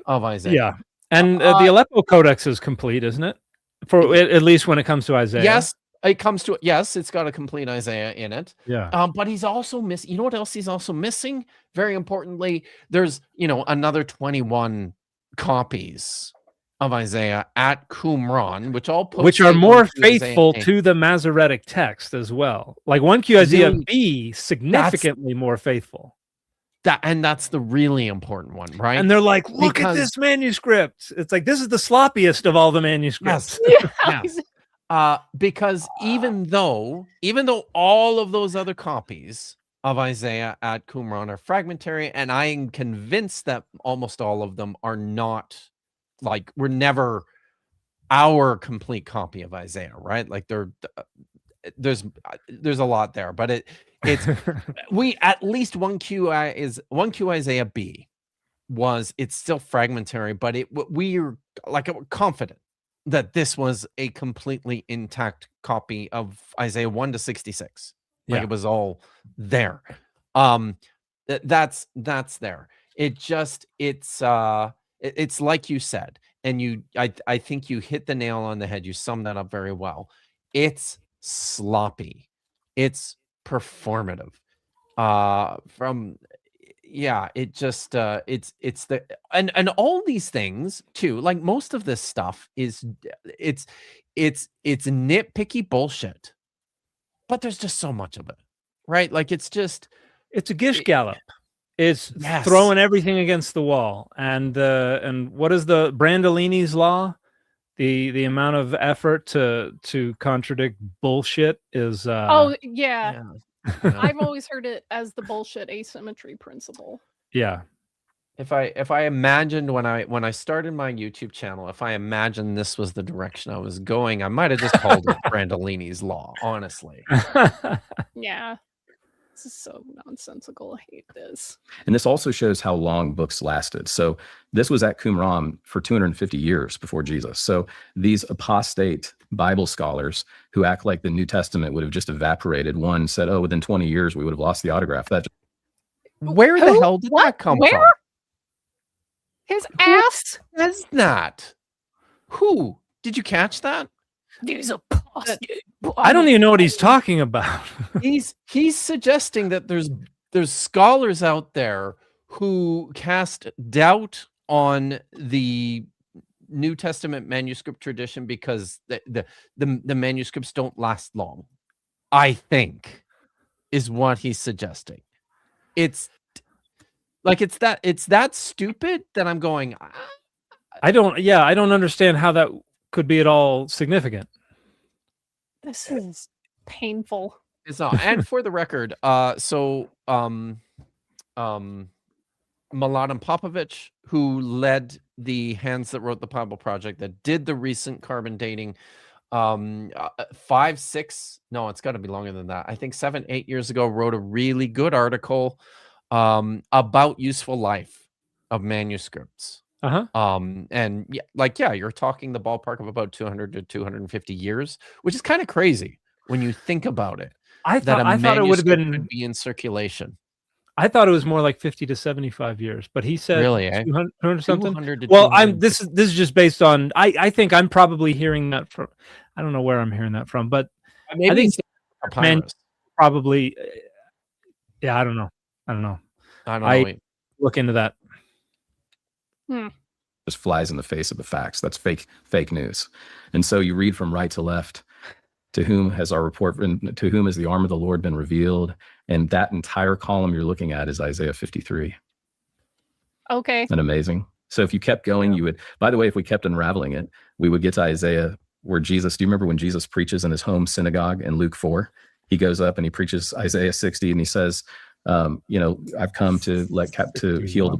of Isaiah. Yeah, and the Aleppo Codex is complete, isn't it? For at least when it comes to Isaiah. Yes, it's got a complete Isaiah in it. Yeah. But he's also missing. You know what else he's also missing? Very importantly, there's another 21 copies of Isaiah at Qumran, which are more faithful to the Masoretic text as well. Like 1Q Isaiah B, significantly more faithful. That's the really important one, right? And they're like, look at this manuscript. It's like, this is the sloppiest of all the manuscripts. Yes. Because even though all of those other copies of Isaiah at Qumran are fragmentary, and I am convinced that almost all of them are not, like, we're never our complete copy of Isaiah, right? Like there's a lot there, but it's we at least 1Q Isaiah B it's still fragmentary, but we're confident that this was a completely intact copy of Isaiah 1 to 66. Like it was all there. That's there. It's like you said, and I think you hit the nail on the head. You summed that up very well. It's sloppy. It's performative. It's the and all these things too. Like most of this stuff is it's nitpicky bullshit, but there's just so much of it, right? Like it's a gish gallop. It's throwing everything against the wall. And what is the Brandolini's law? The amount of effort to contradict bullshit is I've always heard it as the bullshit asymmetry principle. Yeah. If I imagined when I started my YouTube channel, if I imagined this was the direction I was going, I might have just called it Brandolini's law, honestly. Yeah. This is so nonsensical. I hate this. And this also shows how long books lasted. So this was at Qumran for 250 years before Jesus. So these apostate Bible scholars who act like the New Testament would have just evaporated. One said, "Oh, within 20 years we would have lost the autograph." Where the hell did that come from? His ass says that. Who? Did you catch that? There's a I don't even know what he's talking about. He's suggesting that there's scholars out there who cast doubt on the New Testament manuscript tradition because the manuscripts don't last long, I think, is what he's suggesting. It's that stupid that I'm going, I don't understand how that could be at all significant. This is painful. It's not. And for the record, Milan Popovich, who led the Hands That Wrote the Bible project that did the recent carbon dating, 5, 6, no, it's got to be longer than that. I think 7, 8 years ago, wrote a really good article about useful life of manuscripts. And you're talking the ballpark of about 200 to 250 years, which is kind of crazy when you think about it. I thought it would have been be in circulation. I thought it was more like 50 to 75 years, but he said really 200 something. 200 to well, this is just based on I think I'm probably hearing that from, I don't know where I'm hearing that from, but maybe I think probably I don't know. I don't know. Look into that. Just flies in the face of the facts. That's fake news. And so you read from right to left. To whom has our report been? To whom has the arm of the Lord been revealed? And that entire column you're looking at is Isaiah 53. Okay. Isn't that amazing? So if you kept going, you would. By the way, if we kept unraveling it, we would get to Isaiah, where Jesus. Do you remember when Jesus preaches in his home synagogue in Luke 4? He goes up and he preaches Isaiah 60, and he says, I've come to heal,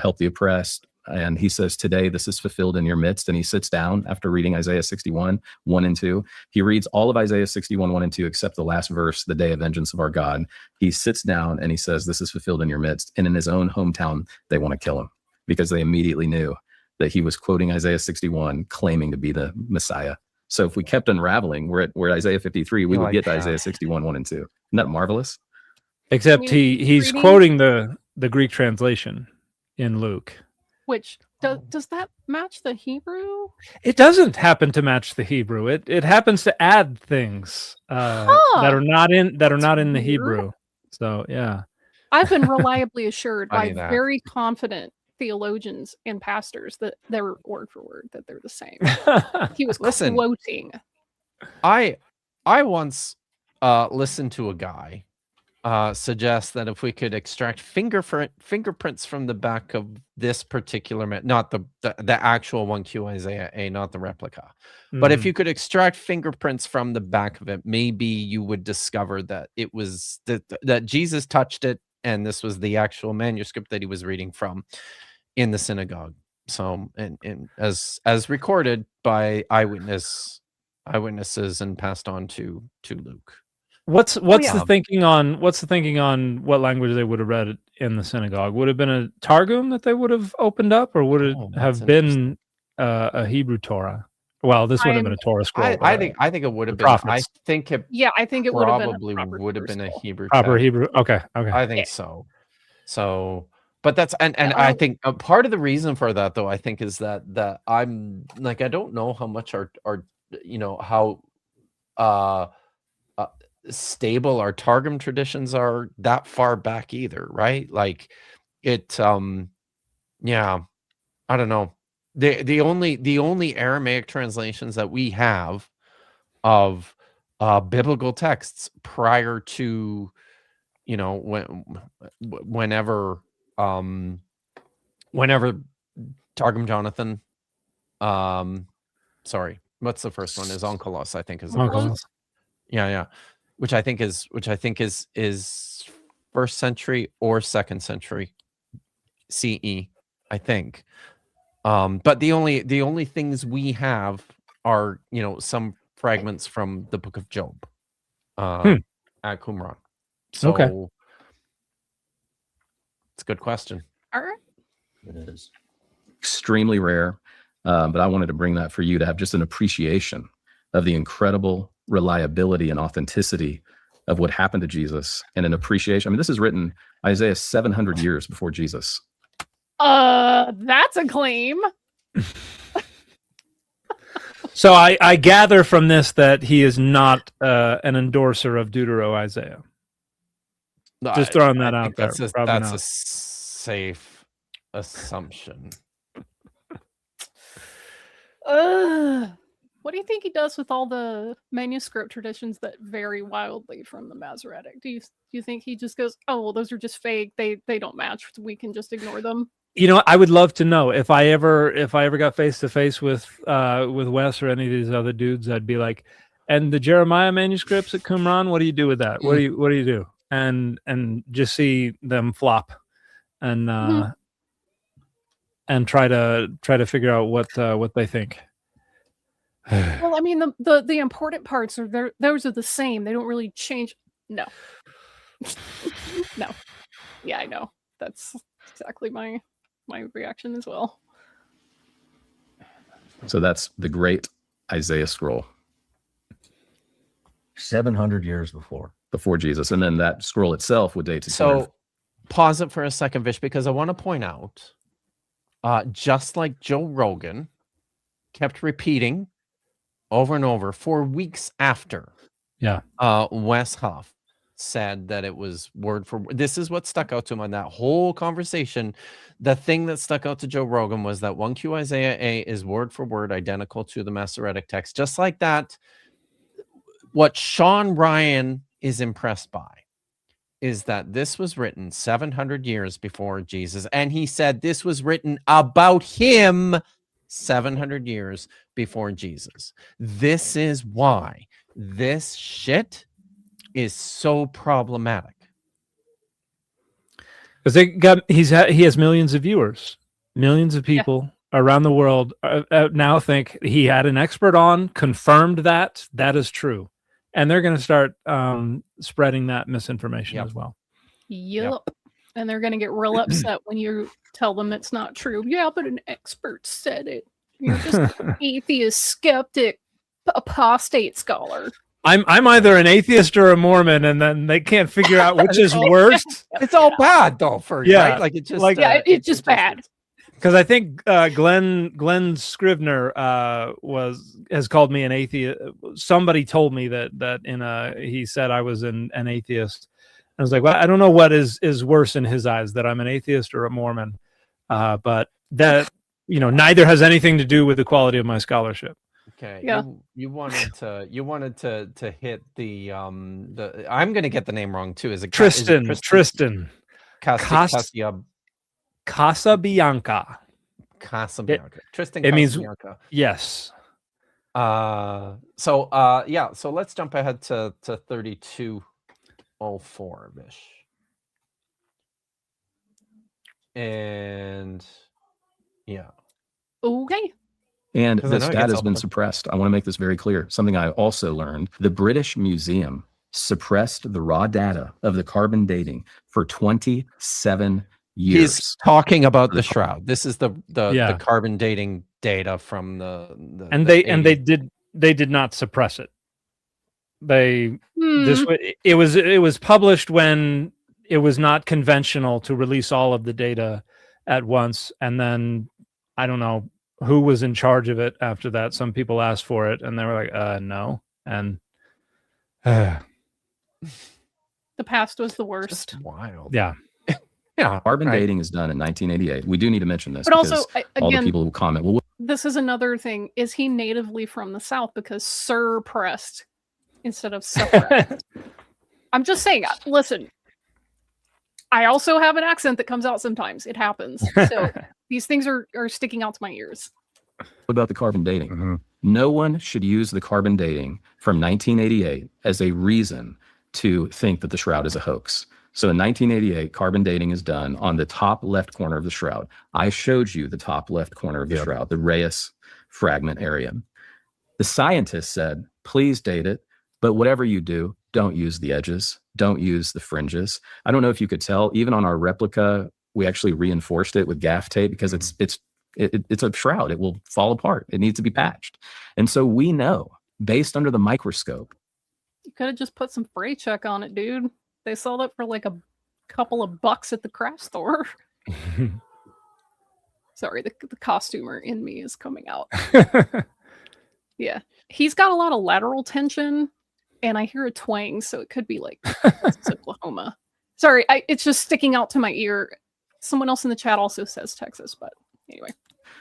help the oppressed. And he says, today this is fulfilled in your midst. And he sits down after reading Isaiah 61, 1 and 2. He reads all of Isaiah 61, 1 and 2, except the last verse, the day of vengeance of our God. He sits down and he says, this is fulfilled in your midst. And in his own hometown, they want to kill him because they immediately knew that he was quoting Isaiah 61, claiming to be the Messiah. So if we kept unraveling, we're at Isaiah 53, we would get to Isaiah 61, 1 and 2. Isn't that marvelous? Except he's quoting the Greek translation in Luke. Which does that match the Hebrew? It doesn't happen to match the Hebrew. It happens to add things that are not in the Hebrew. So yeah, I've been reliably assured by very confident theologians and pastors that they're word for word that they're the same. He was quoting. I once listened to a guy suggest that if we could extract fingerprints from the back of this particular not the actual 1Q Isaiah A, not the replica, but if you could extract fingerprints from the back of it, maybe you would discover that it was that Jesus touched it, and this was the actual manuscript that he was reading from in the synagogue. So, and as recorded by eyewitnesses and passed on to Luke. What's the thinking on what language they would have read it in the synagogue? Would it have been a Targum that they would have opened up, or would it have been a Hebrew Torah? Well, this would have been a Torah scroll. I think it would have been. Prophets. I think it would have been a Hebrew. Proper Hebrew. Okay. I think so. So, but that's and I think part of the reason for that, though, I think is that I'm like, I don't know how much our how stable our Targum traditions are that far back either, right? Like it I don't know. The only Aramaic translations that we have of biblical texts prior to whenever Targum Jonathan, sorry, what's the first one? Is Onkelos, I think is the first one. Yeah. Which I think is 1st century or 2nd century CE, I think. But the only things we have are some fragments from the book of Job at Qumran. So it's a good question. All right. It is extremely rare, but I wanted to bring that for you to have just an appreciation of the incredible reliability and authenticity of what happened to Jesus, and an appreciation. I mean, this is written Isaiah 700 years before Jesus. That's a claim. So I gather from this that he is not an endorser of Deutero Isaiah. Just throwing that out there. That's a safe assumption. What do you think he does with all the manuscript traditions that vary wildly from the Masoretic? Do you think he just goes, oh, well, those are just fake. They don't match. We can just ignore them? You know, I would love to know if I ever got face to face with Wes or any of these other dudes. I'd be like, and the Jeremiah manuscripts at Qumran, what do you do with that? What do you do? And just see them flop, and and try to figure out what they think. Well, I mean, the important parts are those are the same. They don't really change. No. No. Yeah, I know. That's exactly my reaction as well. So that's the great Isaiah scroll. 700 years before Jesus. And then that scroll itself would date to So pause it for a second, Vish, because I want to point out, just like Joe Rogan kept repeating over and over for weeks after Wes Huff said that it was word for word. This is what stuck out to him on that whole conversation. The thing that stuck out to Joe Rogan was that 1Q Isaiah A is word for word identical to the Masoretic text. Just like that, what Sean Ryan is impressed by is that this was written 700 years before Jesus. And he said this was written about him 700 years before Jesus. This is why this shit is so problematic. Because he has millions of viewers, millions of people around the world now think he had an expert on, confirmed that is true, and they're going to start spreading that misinformation as well. Yep. And they're going to get real upset when you tell them it's not true. Yeah, but an expert said it. You're just an atheist, skeptic, apostate scholar. I'm either an atheist or a Mormon, and then they can't figure out which is worse. It's all bad though, for you, right? Like it's just it's just bad. Because I think Glenn Scrivener has called me an atheist. Somebody told me that he said I was an atheist. I was like, well, I don't know what is worse in his eyes, that I'm an atheist or a Mormon, but that neither has anything to do with the quality of my scholarship. Okay. Yeah. You wanted to hit the I'm gonna get the name wrong too. Is it Tristan? Casabianca. Casabianca. Tristan. It means Casabianca. Yes. So let's jump ahead to 3204, Vish. And okay. And this data has been suppressed. I want to make this very clear. Something I also learned: the British Museum suppressed the raw data of the carbon dating for 27 years. He's talking about the Shroud. This is the carbon dating data from the they did not suppress it. It was published when it was not conventional to release all of the data at once, and then I don't know who was in charge of it after that. Some people asked for it and they were like, no. And the past was the worst. Just wild. Yeah. Carbon dating is done in 1988. We do need to mention this, but also all the people who comment. Well, this is another thing. Is he natively from the South? Because suppressed instead of suppressed. I'm just saying, listen, I also have an accent that comes out sometimes. It happens. So these things are sticking out to my ears. What about the carbon dating? No one should use the carbon dating from 1988 as a reason to think that the Shroud is a hoax. So in 1988, carbon dating is done on the top left corner of the Shroud. I showed you the top left corner of the Shroud, the Reyes fragment area. The scientists said, please date it, but whatever you do, don't use the edges. Don't use the fringes. I don't know if you could tell, even on our replica, we actually reinforced it with gaff tape because it's a Shroud. It will fall apart. It needs to be patched. And so we know, based under the microscope. You could have just put some fray check on it, dude. They sold it for like a couple of bucks at the craft store. Sorry, the costumer in me is coming out. Yeah. He's got a lot of lateral tension. And I hear a twang, so it could be like Oklahoma. Sorry, it's just sticking out to my ear. Someone else in the chat also says Texas, but anyway.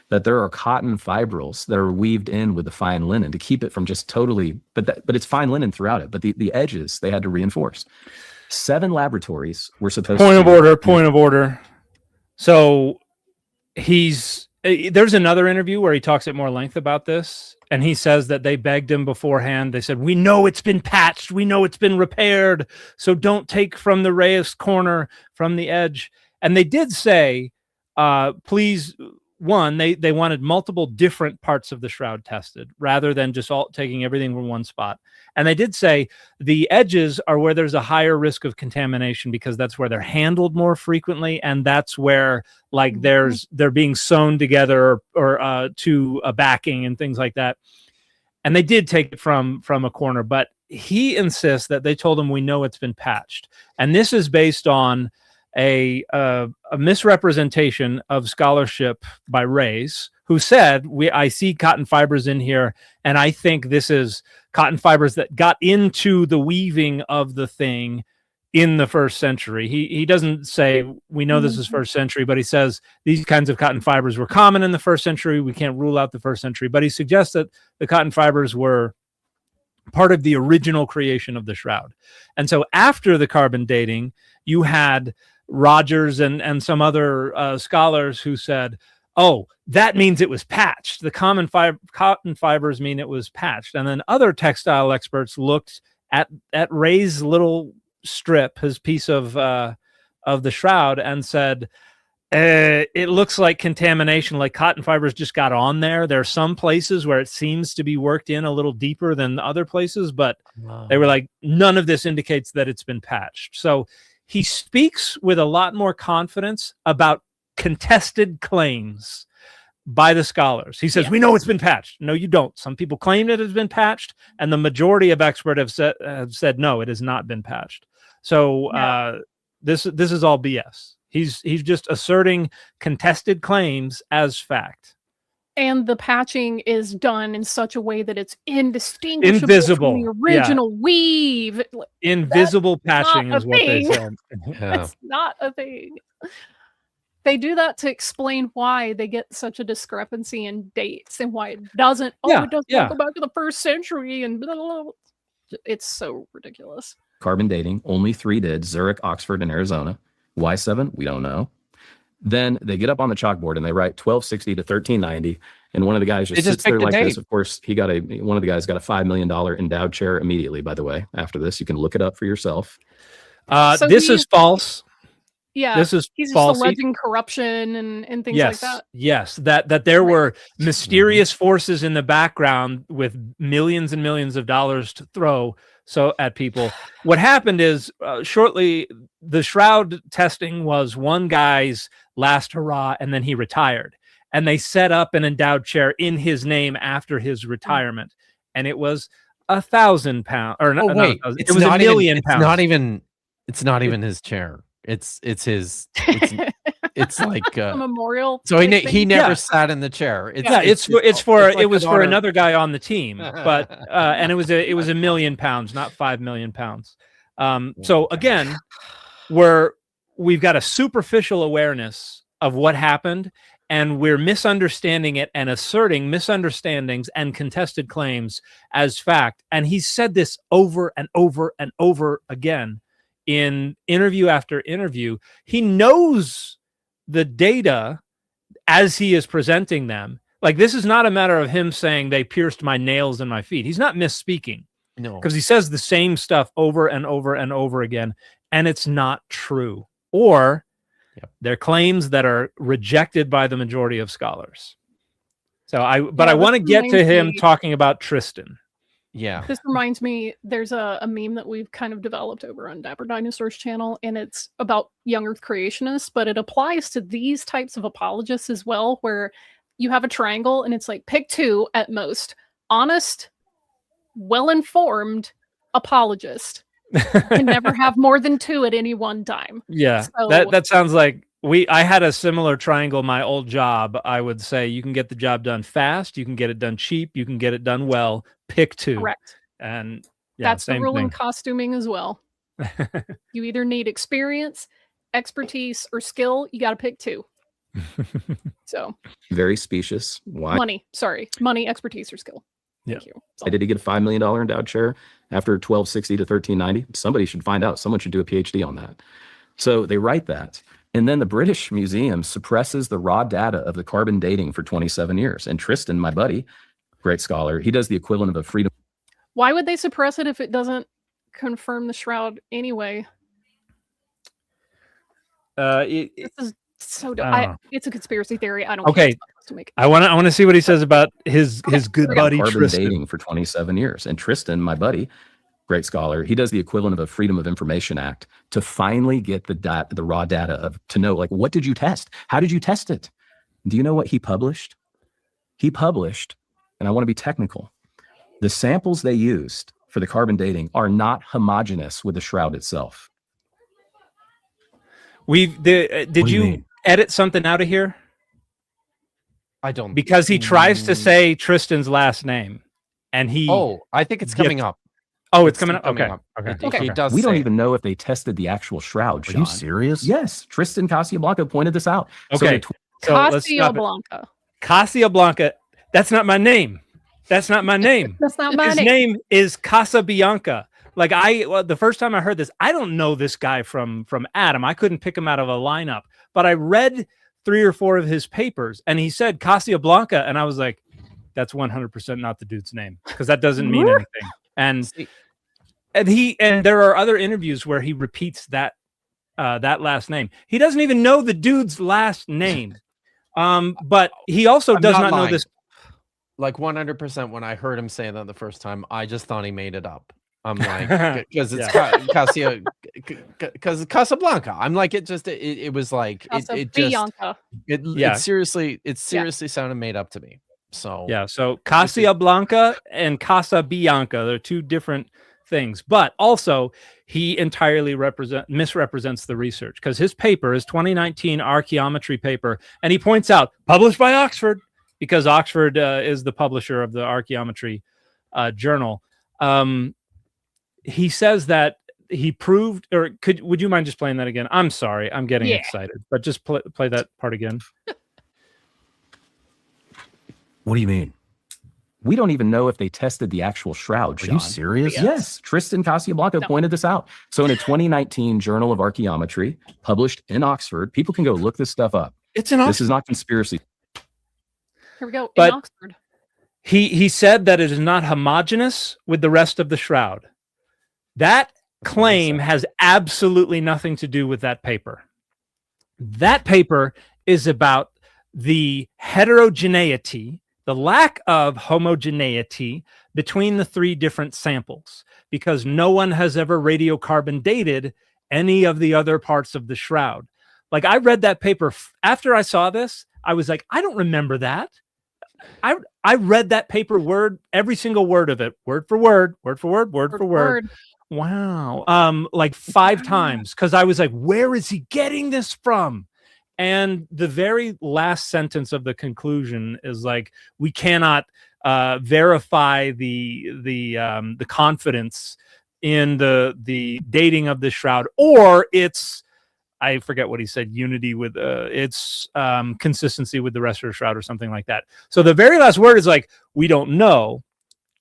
That there are cotton fibrils that are weaved in with the fine linen to keep it from just totally, but it's fine linen throughout it. But the edges, they had to reinforce. 7 laboratories were supposed Point of order. So there's another interview where he talks at more length about this, and he says that they begged him beforehand. They said, we know it's been patched, we know it's been repaired, so don't take from the raised corner, from the edge. And they did say, please, one, they wanted multiple different parts of the shroud tested rather than just all taking everything from one spot. And they did say the edges are where there's a higher risk of contamination because that's where they're handled more frequently, and that's where like they're being sewn together or to a backing and things like that. And they did take it from a corner, but he insists that they told him we know it's been patched, and this is based on a misrepresentation of scholarship by Reyes, who said, I see cotton fibers in here, and I think this is cotton fibers that got into the weaving of the thing in the 1st century. He doesn't say we know this is 1st century, but he says these kinds of cotton fibers were common in the 1st century. We can't rule out the 1st century, but he suggests that the cotton fibers were part of the original creation of the shroud. And so after the carbon dating, you had Rogers and some other scholars who said, oh, that means it was patched. The cotton fibers mean it was patched. And then other textile experts looked at Ray's little strip, his piece of the shroud, and said, it looks like contamination, like cotton fibers just got on there. There are some places where it seems to be worked in a little deeper than other places, but they were like, none of this indicates that it's been patched. So he speaks with a lot more confidence about contested claims by the scholars. He says, we know it's been patched. No, you don't. Some people claim it has been patched, and the majority of experts have said, no, it has not been patched. So this is all BS. He's just asserting contested claims as fact. And the patching is done in such a way that it's indistinguishable invisible from the original weave. Invisible patching is what they said. That's not a thing. They do that to explain why they get such a discrepancy in dates and why it doesn't. It doesn't go back to the 1st century and blah, blah, blah. It's so ridiculous. Carbon dating, only 3 did: Zurich, Oxford, and Arizona. Why 7? We don't know. Then they get up on the chalkboard and they write 1260 to 1390. And one of the guys just sits there like this. Of course, one of the guys got a $5 million endowed chair immediately, by the way. After this, you can look it up for yourself. This is false. Yeah, this is he's false. Just alleging corruption and things like that. Yes, that there were mysterious forces in the background with millions and millions of dollars to throw at people. What happened is shortly, the shroud testing was one guy's last hurrah, and then he retired. And they set up an endowed chair in his name after his retirement, and it was £1,000, or it was £1 million. It's not even his chair. It's his. It's like a memorial. So he never sat in the chair. It was for another guy on the team, but and it was £1 million, not £5 million. So again, we've got a superficial awareness of what happened, and we're misunderstanding it and asserting misunderstandings and contested claims as fact. And he's said this over and over and over again in interview after interview. He knows the data as he is presenting them. Like, this is not a matter of him saying they pierced my nails in my feet. He's not misspeaking. No, because he says the same stuff over and over and over again, and it's not true. Or they're claims that are rejected by the majority of scholars. So I want to get to him talking about Tristan. Yeah. This reminds me, there's a meme that we've kind of developed over on Dapper Dinosaur's channel, and it's about young Earth creationists, but it applies to these types of apologists as well, where you have a triangle and it's like, pick 2 at most. Honest, well-informed apologist. You can never have more than 2 at any one time. Yeah, so, that sounds like I had a similar triangle my old job. I would say you can get the job done fast, you can get it done cheap, you can get it done well. Pick 2. Correct. And that's the rule thing. in costuming as well. You either need experience, expertise, or skill. You got to pick 2. So very specious. Why? Money, expertise, or skill. Thank you. Why did he get a $5 million endowed chair after 1260 to 1390? Somebody should find out. Someone should do a PhD on that. So they write that. And then the British Museum suppresses the raw data of the carbon dating for 27 years. And Tristan, my buddy, great scholar, he does the equivalent of a freedom. Why would they suppress it if it doesn't confirm the shroud anyway? This is so dumb. It's a conspiracy theory. I don't care. To make I want to see what he says about his good buddy carbon Tristan. dating for 27 years. And Tristan, my buddy, great scholar, he does the equivalent of a Freedom of Information Act to finally get the raw data to know, like, what did you test? How did you test it? Do you know what he published? He published, and I want to be technical, the samples they used for the carbon dating are not homogeneous with the shroud itself. Did you edit something out of here? I don't, because he tries to say Tristan's last name, and he. Oh, I think it's coming up. Oh, it's coming up. Okay. Okay. He does. We don't even know if they tested the actual shroud. Sean. Are you serious? Yes, Tristan Casablanca pointed this out. Okay, so Casablanca. Casablanca. That's not my name. That's not my name. That's not my name. His name is Casabianca. Like the first time I heard this, I don't know this guy from Adam. I couldn't pick him out of a lineup, but I read 3 or 4 of his papers, and he said Casablanca, and I was like, that's 100% not the dude's name, because that doesn't mean anything. And there are other interviews where he repeats that last name. He doesn't even know the dude's last name. But he also does not know this. Like 100%. When I heard him say that the first time, I just thought he made it up. I'm like, because it's because Casablanca. I'm like, it was like it seriously sounded made up to me. So yeah, so Casablanca and Casabianca, they're 2 different things, but also he entirely misrepresents the research, because his paper is 2019 archaeometry paper, and he points out published by Oxford, because Oxford is the publisher of the archaeometry journal. He says that he proved, or would you mind just playing that again? I'm sorry, I'm getting excited, but just play that part again. What do you mean? We don't even know if they tested the actual shroud. Sean. Are you serious? Yes. Tristan Casablanca pointed this out. So in a 2019 Journal of Archaeometry published in Oxford, people can go look this stuff up. It's in Oxford. This is not conspiracy. Here we go. But in Oxford. He said that it is not homogeneous with the rest of the shroud. That claim has absolutely nothing to do with that paper. That paper is about the heterogeneity, the lack of homogeneity between the 3 different samples, because no one has ever radiocarbon dated any of the other parts of the shroud. Like, I read that paper after I saw this, I was like, I don't remember that. I read that paper every single word of it, word for word. Wow. Like 5 times, because I was like, where is he getting this from? And the very last sentence of the conclusion is like, we cannot verify the confidence in the dating of the shroud, or its, I forget what he said, unity with its consistency with the rest of the shroud, or something like that. So the very last word is like, we don't know.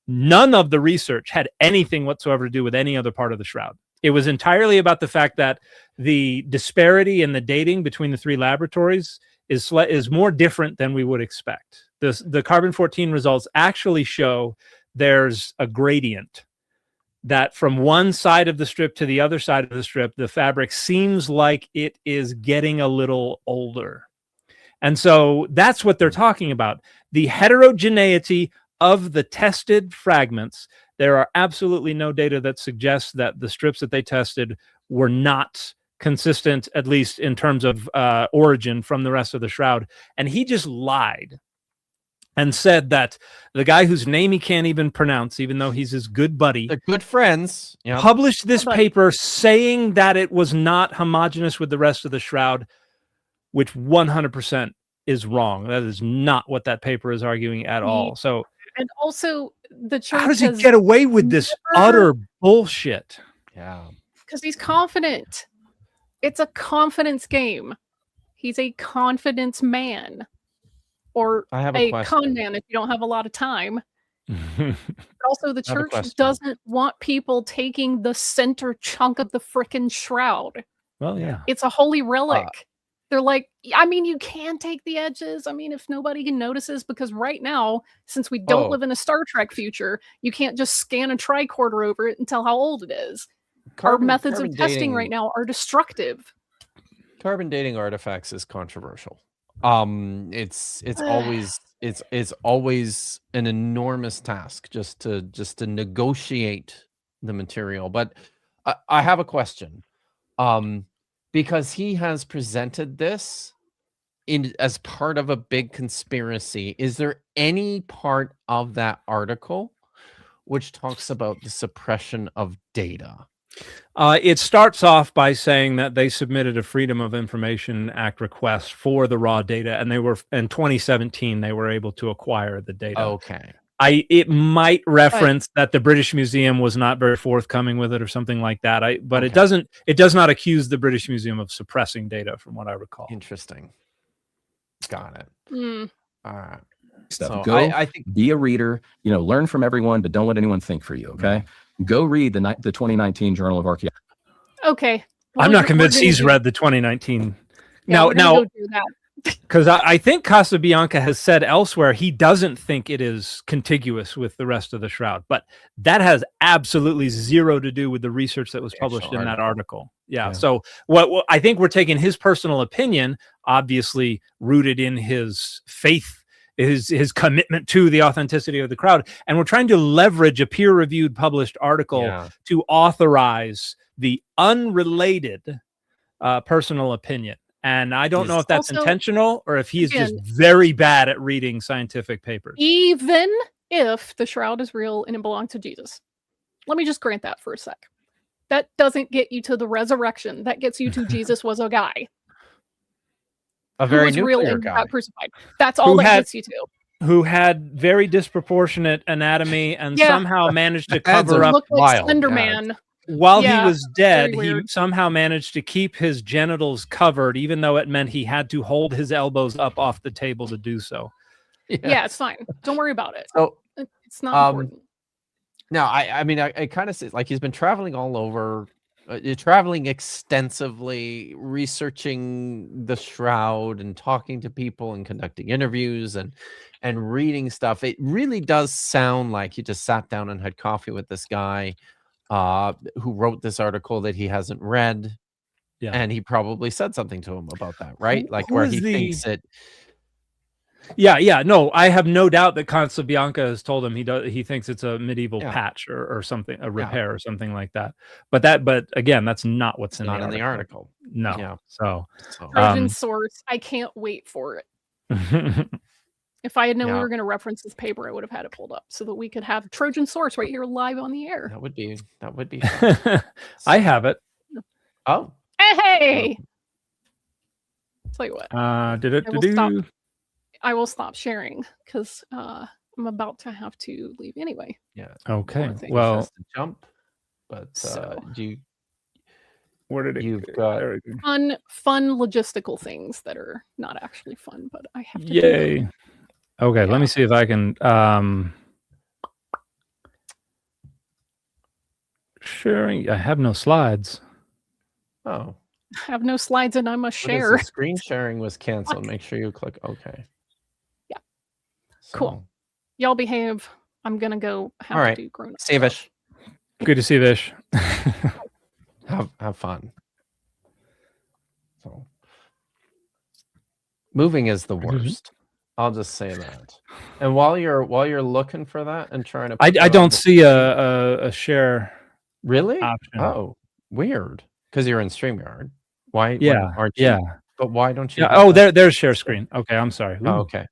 None of the research had anything whatsoever to do with any other part of the shroud. It was entirely about the fact that the disparity in the dating between the 3 laboratories is more different than we would expect. The carbon-14 results actually show there's a gradient, that from one side of the strip to the other side of the strip, the fabric seems like it is getting a little older. And so that's what they're talking about. The heterogeneity of the tested fragments. There are absolutely no data that suggests that the strips that they tested were not consistent, at least in terms of origin, from the rest of the shroud. And he just lied and said that the guy whose name he can't even pronounce, even though he's his good buddy, they're good friends, published this paper saying that it was not homogeneous with the rest of the shroud, which 100% is wrong. That is not what that paper is arguing at all. So, and also the church. How does he get away with this utter bullshit? Yeah, because he's confident. It's a confidence game. He's a confidence man, or a con man if you don't have a lot of time. But also, the church doesn't want people taking the center chunk of the frickin' shroud. Well, yeah, it's a holy relic. They're like, I mean, you can take the edges. I mean, if nobody notices, because right now, since we don't live in a Star Trek future, you can't just scan a tricorder over it and tell how old it is. Our methods of testing right now are destructive. Carbon dating artifacts is controversial. It's always an enormous task just to negotiate the material. But I have a question. Because he has presented this as part of a big conspiracy. Is there any part of that article which talks about the suppression of data? It starts off by saying that they submitted a Freedom of Information Act request for the raw data, and they were in 2017 they were able to acquire the data. Okay. It might reference that the British Museum was not very forthcoming with it or something like that. But it does not accuse the British Museum of suppressing data, from what I recall. Interesting. Got it. All right. Stuff. So I think be a reader. Learn from everyone, but don't let anyone think for you. Okay. Go read the 2019 Journal of Archaeology. Okay. I'm not convinced he's read the 2019. Now, go do that. Because I think Casabianca has said elsewhere he doesn't think it is contiguous with the rest of the Shroud, but that has absolutely zero to do with the research that was published in that article. Yeah. So what I think we're taking his personal opinion, obviously rooted in his faith, his commitment to the authenticity of the crowd, and we're trying to leverage a peer-reviewed published article to authorize the unrelated personal opinion. And I don't know if that's intentional or if he is just very bad at reading scientific papers. Even if the Shroud is real and it belonged to Jesus. Let me just grant that for a sec. That doesn't get you to the resurrection. That gets you to Jesus was a guy. A very nuclear guy. Got crucified. That's all that gets you to. Who had very disproportionate anatomy and somehow managed to cover up. Looked like Slender Man. While he was dead, he somehow managed to keep his genitals covered, even though it meant he had to hold his elbows up off the table to do so. Yeah, it's fine. Don't worry about it. So it's not important. No, I mean, I kind of see like he's been traveling all over, traveling extensively, researching the Shroud and talking to people and conducting interviews and reading stuff. It really does sound like he just sat down and had coffee with this guy who wrote this article that he hasn't read, and he probably said something to him about that, right? Like where he thinks it. No, I have no doubt that Casabianca has told him he thinks it's a medieval patch or something, a repair or something like that. But again, that's not what's in the article. No. Yeah. So Trojan source. I can't wait for it. If I had known we were going to reference this paper, I would have had it pulled up so that we could have Trojan source right here live on the air. That would be fun. I have it. Oh. Hey. Tell you what. I will stop sharing because I'm about to have to leave anyway. Yeah. Okay. Well, to jump, but where did it? You've got fun logistical things that are not actually fun, but I have to. Yay. Do okay. Let me see if I can. Sharing. I have no slides. Oh. I have no slides, and I must share. Screen sharing was canceled. Make sure you click OK. Yeah. So. Cool. Y'all behave. I'm gonna go have to do grown up. See you, Vish. Good to see you, Vish. have fun. So moving is the worst. I'll just say that. And while you're looking for that and trying to, I don't see a share. Really? Option. Oh, weird. Because you're in StreamYard. Why? Yeah. Aren't you? Yeah. But why don't you? Yeah. Oh, there's share screen. Okay, I'm sorry. Oh, okay.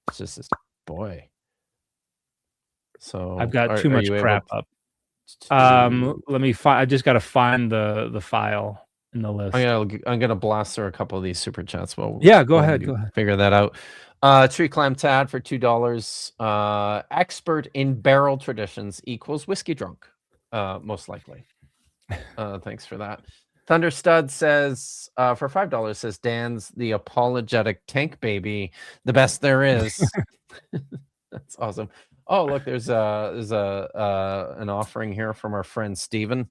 It's just this boy. So I've got too much crap up. Let me find. I just got to find the file in the list. I'm gonna blast through a couple of these super chats. Well, go ahead. Figure that out. Tree Clam Tad for $2. Expert in barrel traditions equals whiskey drunk. Most likely. Thanks for that. Thunder Stud says for $5 says Dan's the apologetic tank baby, the best there is. That's awesome. Oh, look, there's an offering here from our friend Steven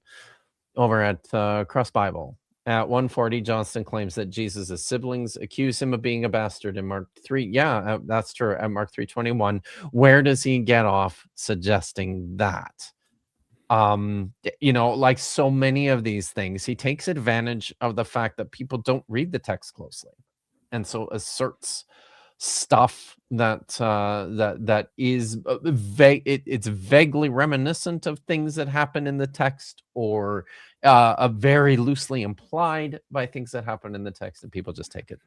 over at Cross Bible. At 140, Johnston claims that Jesus' siblings accuse him of being a bastard in Mark 3. Yeah, that's true. At Mark 3:21, where does he get off suggesting that? Like so many of these things, he takes advantage of the fact that people don't read the text closely, and so asserts stuff that is vague. It's vaguely reminiscent of things that happen in the text, or very loosely implied by things that happen in the text, and people just take it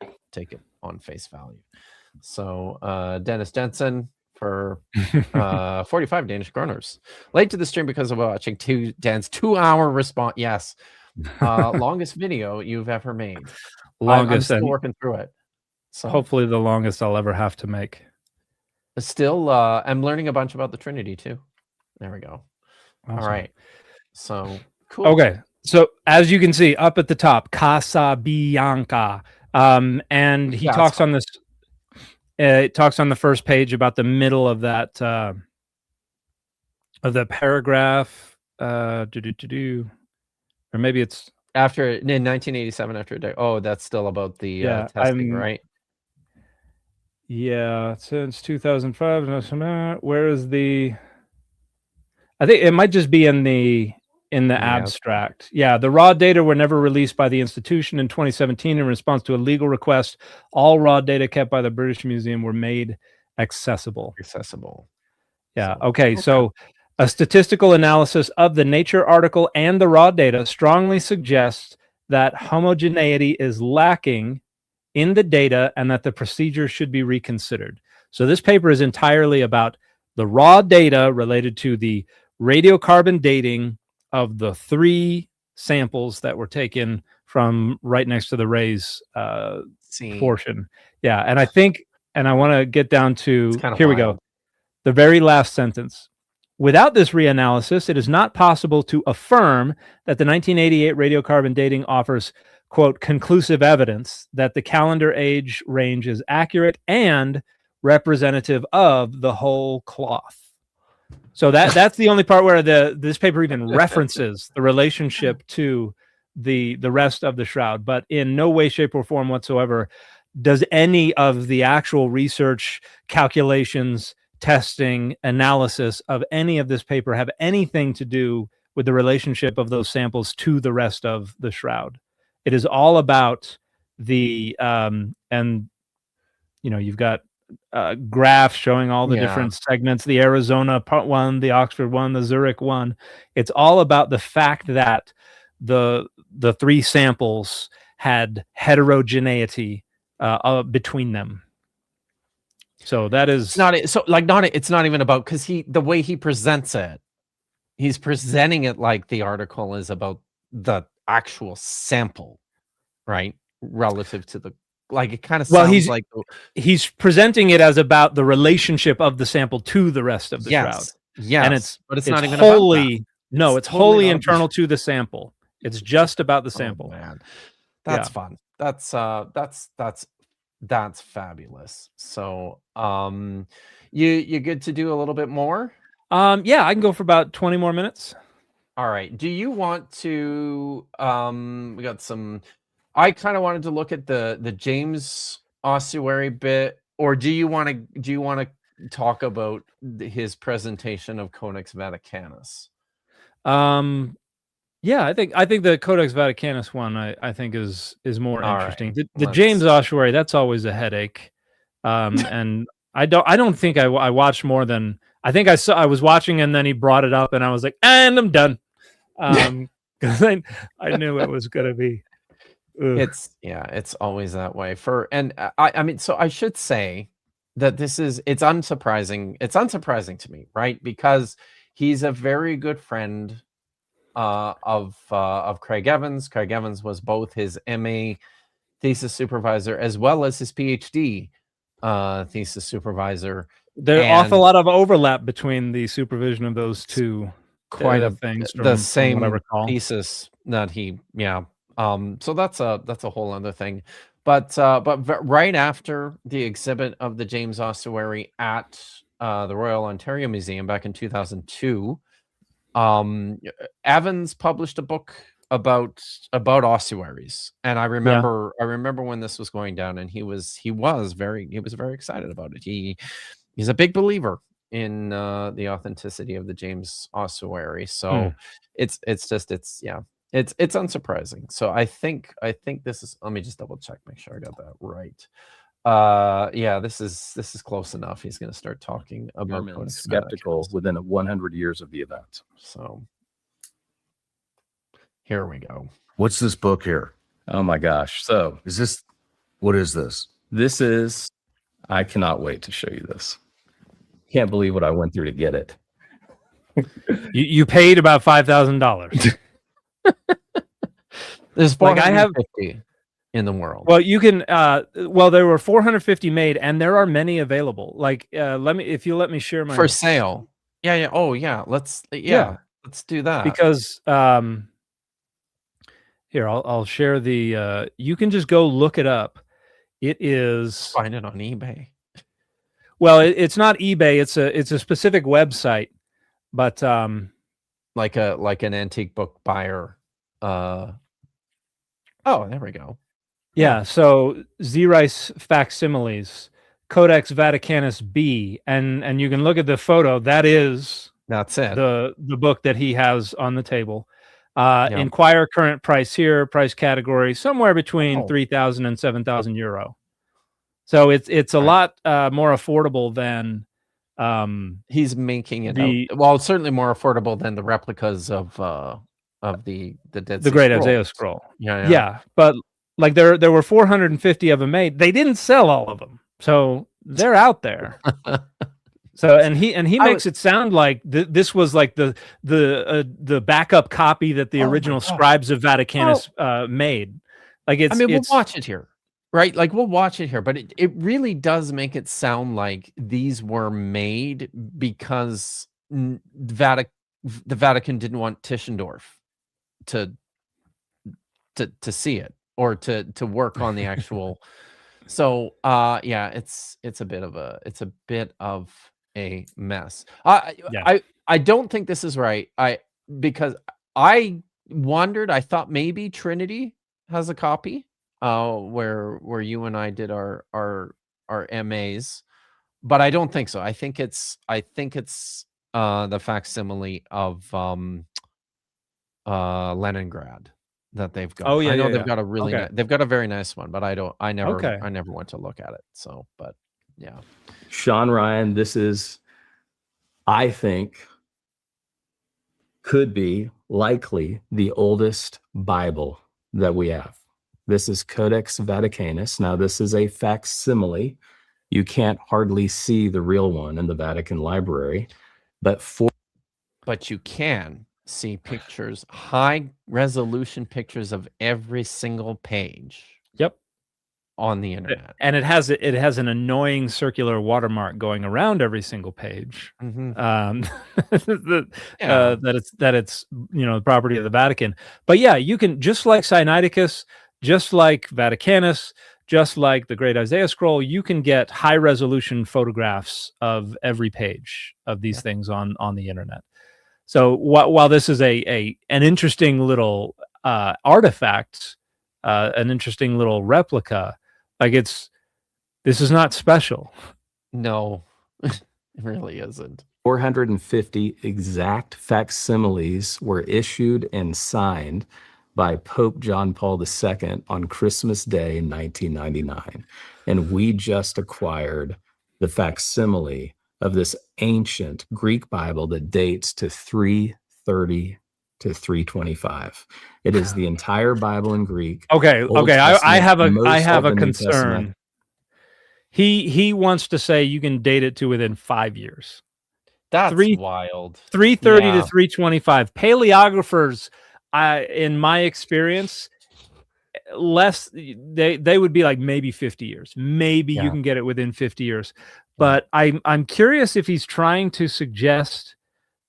on face value. So Dennis Jensen for 45 Danish kroners. Late to the stream because of watching Dan's 2-hour response. Yes, longest video you've ever made. I'm still working through it. So hopefully the longest I'll ever have to make. Still, I'm learning a bunch about the Trinity too. There we go. Awesome. All right. So cool. Okay. So as you can see up at the top, Casa Bianca, and he talks on this. It talks on the first page about the middle of that of the paragraph. Or maybe it's after in 1987 after a day. Oh, that's still about the testing, right? Yeah, since 2005. Where is the? I think it might just be in the abstract. Yeah, the raw data were never released by the institution in 2017 in response to a legal request. All raw data kept by the British Museum were made accessible. Yeah. Okay. So a statistical analysis of the Nature article and the raw data strongly suggests that homogeneity is lacking in the data and that the procedure should be reconsidered. So this paper is entirely about the raw data related to the radiocarbon dating of the 3 samples that were taken from right next to the rays portion. Yeah. And I think, and I want to get down to, here we go. The very last sentence. Without this reanalysis, it is not possible to affirm that the 1988 radiocarbon dating offers, quote, conclusive evidence that the calendar age range is accurate and representative of the whole cloth. So that's the only part where this paper even references the relationship to the rest of the shroud, but in no way, shape, or form whatsoever does any of the actual research, calculations, testing, analysis of any of this paper have anything to do with the relationship of those samples to the rest of the shroud. It is all about the and you've got graphs showing all the different segments, the Arizona part 1, the Oxford 1, the Zurich 1. It's all about the fact that the 3 samples had heterogeneity between them. So that is it's not even about, because the way he presents it, he's presenting it like the article is about the actual sample, right? Relative to the, like, it kind of sounds like he's presenting it as about the relationship of the sample to the rest of the shroud. Yes, and it's not even wholly about that. No, it's wholly internal to the sample. It's just about the sample. Oh, man, that's fun. That's fabulous. So you good to do a little bit more? Yeah, I can go for about 20 more minutes. All right. Do you want to we got some, I kind of wanted to look at the James ossuary bit, or do you want to talk about his presentation of Codex Vaticanus? Yeah, I think the Codex Vaticanus one I think is more interesting. Right. The James ossuary, that's always a headache. And I don't think I watched more than, I think I was watching and then he brought it up and I was like, and I'm done. Because I knew it was gonna be. It's always that way I mean, so I should say that it's unsurprising. It's unsurprising to me, right? Because he's a very good friend of Craig Evans. Craig Evans was both his MA thesis supervisor as well as his PhD thesis supervisor. There's an awful lot of overlap between the supervision of those two. Quite a things. The same thesis that he, so that's a whole other thing. But right after the exhibit of the James ossuary at the Royal Ontario Museum back in 2002, Evans published a book ossuaries, and I remember when this was going down, and he was very excited about it. He's a big believer in the authenticity of the James ossuary. So it's unsurprising. So I think this is. Let me just double check, make sure I got that right. This is close enough. He's going to start talking about skeptical within 100 years of the event. So here we go. What's this book here? Oh my gosh. So what is this? This is, I cannot wait to show you this. Can't believe what I went through to get it. You paid about $5,000. There's 450 in the world. Well, you can. There were 450 made, and there are many available. Like, if you let me share my for sale. Yeah. Oh, yeah. Let's do that because here I'll share the. You can just go look it up. It is find it on eBay. Well, it's not eBay. It's a specific website, but like an antique book buyer. Oh, there we go. Yeah, so Zereis facsimiles, Codex Vaticanus B, and you can look at the photo. That's it. The book that he has on the table. Inquire current price here, price category somewhere between 3,000 and 7,000 euro. So it's a lot more affordable than he's making it. It's certainly more affordable than the replicas of the Dead Sea Great Scrolls. Isaiah Scroll. Yeah. But like there were 450 of them made. They didn't sell all of them, so they're out there. So and he makes it sound like this was like the backup copy that the original scribes of Vaticanus made. Like we'll watch it here, right? Like we'll watch it here, but it really does make it sound like these were made because the Vatican didn't want Tischendorf to see it or to work on the actual. So it's a bit of a mess. I don't think this is right. Because I wondered, I thought maybe Trinity has a copy where you and I did our MAs, but I don't think so. I think it's the facsimile of Leningrad that they've got. Oh yeah, I know they've got a really they've got a very nice one, but I never went to look at it. So, but yeah. Sean Ryan, this is, I think, could be likely the oldest Bible that we have. This is Codex Vaticanus. Now, this is a facsimile. You can't hardly see the real one in the Vatican Library, but you can see pictures, high resolution pictures of every single page. Yep. On the internet, and it has an annoying circular watermark going around every single page. That it's the property of the Vatican. But yeah, you can, just like Sinaiticus, just like Vaticanus, just like the Great Isaiah Scroll, you can get high resolution photographs of every page of these things on the internet. So while this is an interesting little artifact, an interesting little replica. Like this is not special. No, it really isn't. 450 exact facsimiles were issued and signed by Pope John Paul II on Christmas Day, 1999. And we just acquired the facsimile of this ancient Greek Bible that dates to 330 to 325. It is the entire Bible in Greek. Okay. I have a concern. He wants to say you can date it to within 5 years. That's wild. 330 to 325. Paleographers, in my experience, they would be like maybe 50 years. Maybe you can get it within 50 years. But I'm curious if he's trying to suggest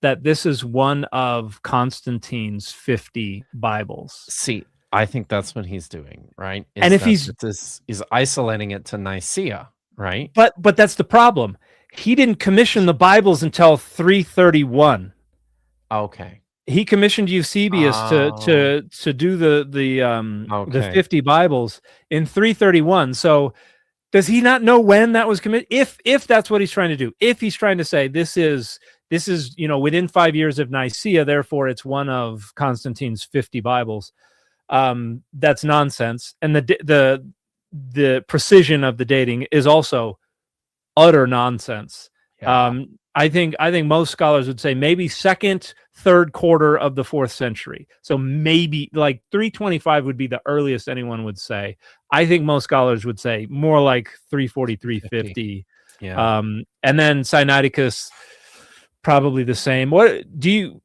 that this is one of Constantine's 50 Bibles. See, I think that's what he's doing, right? And if he's isolating it to Nicaea, right? But that's the problem. He didn't commission the Bibles until 331. Okay. he commissioned Eusebius to do the 50 Bibles in 331. So does he not know when that was committed? If that's what he's trying to do, if he's trying to say this is within 5 years of Nicaea, therefore it's one of Constantine's 50 Bibles, that's nonsense. And the precision of the dating is also utter nonsense. Yeah. I think most scholars would say maybe second, third quarter of the 4th century. So maybe like 325 would be the earliest anyone would say. I think most scholars would say more like 340, 350. Yeah. And then Sinaiticus, probably the same. What do you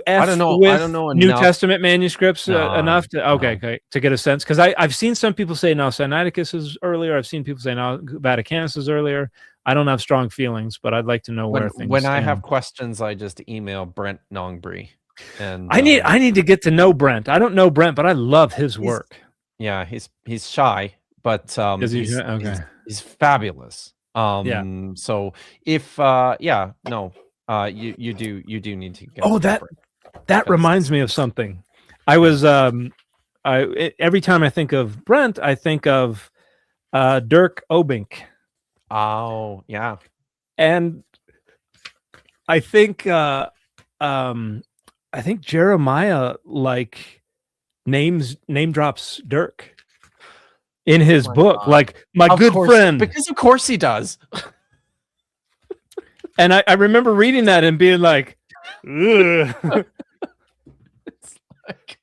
I don't know New Testament manuscripts enough to get a sense? Because I've seen some people say now Sinaiticus is earlier. I've seen people say now Vaticanus is earlier. I don't have strong feelings, but I'd like to know where things stand. I have questions, I just email Brent Nongbury. And I need to get to know Brent. I don't know Brent, but I love his work. Yeah, he's shy, but he's fabulous. So if you do need to get that reminds me of something. I was every time I think of Brent, I think of Dirk Obink. Oh yeah, and I think Jeremiah name drops Dirk in his book, God. Like my good friend, because of course he does. And I remember reading that and being like, ugh. It's like,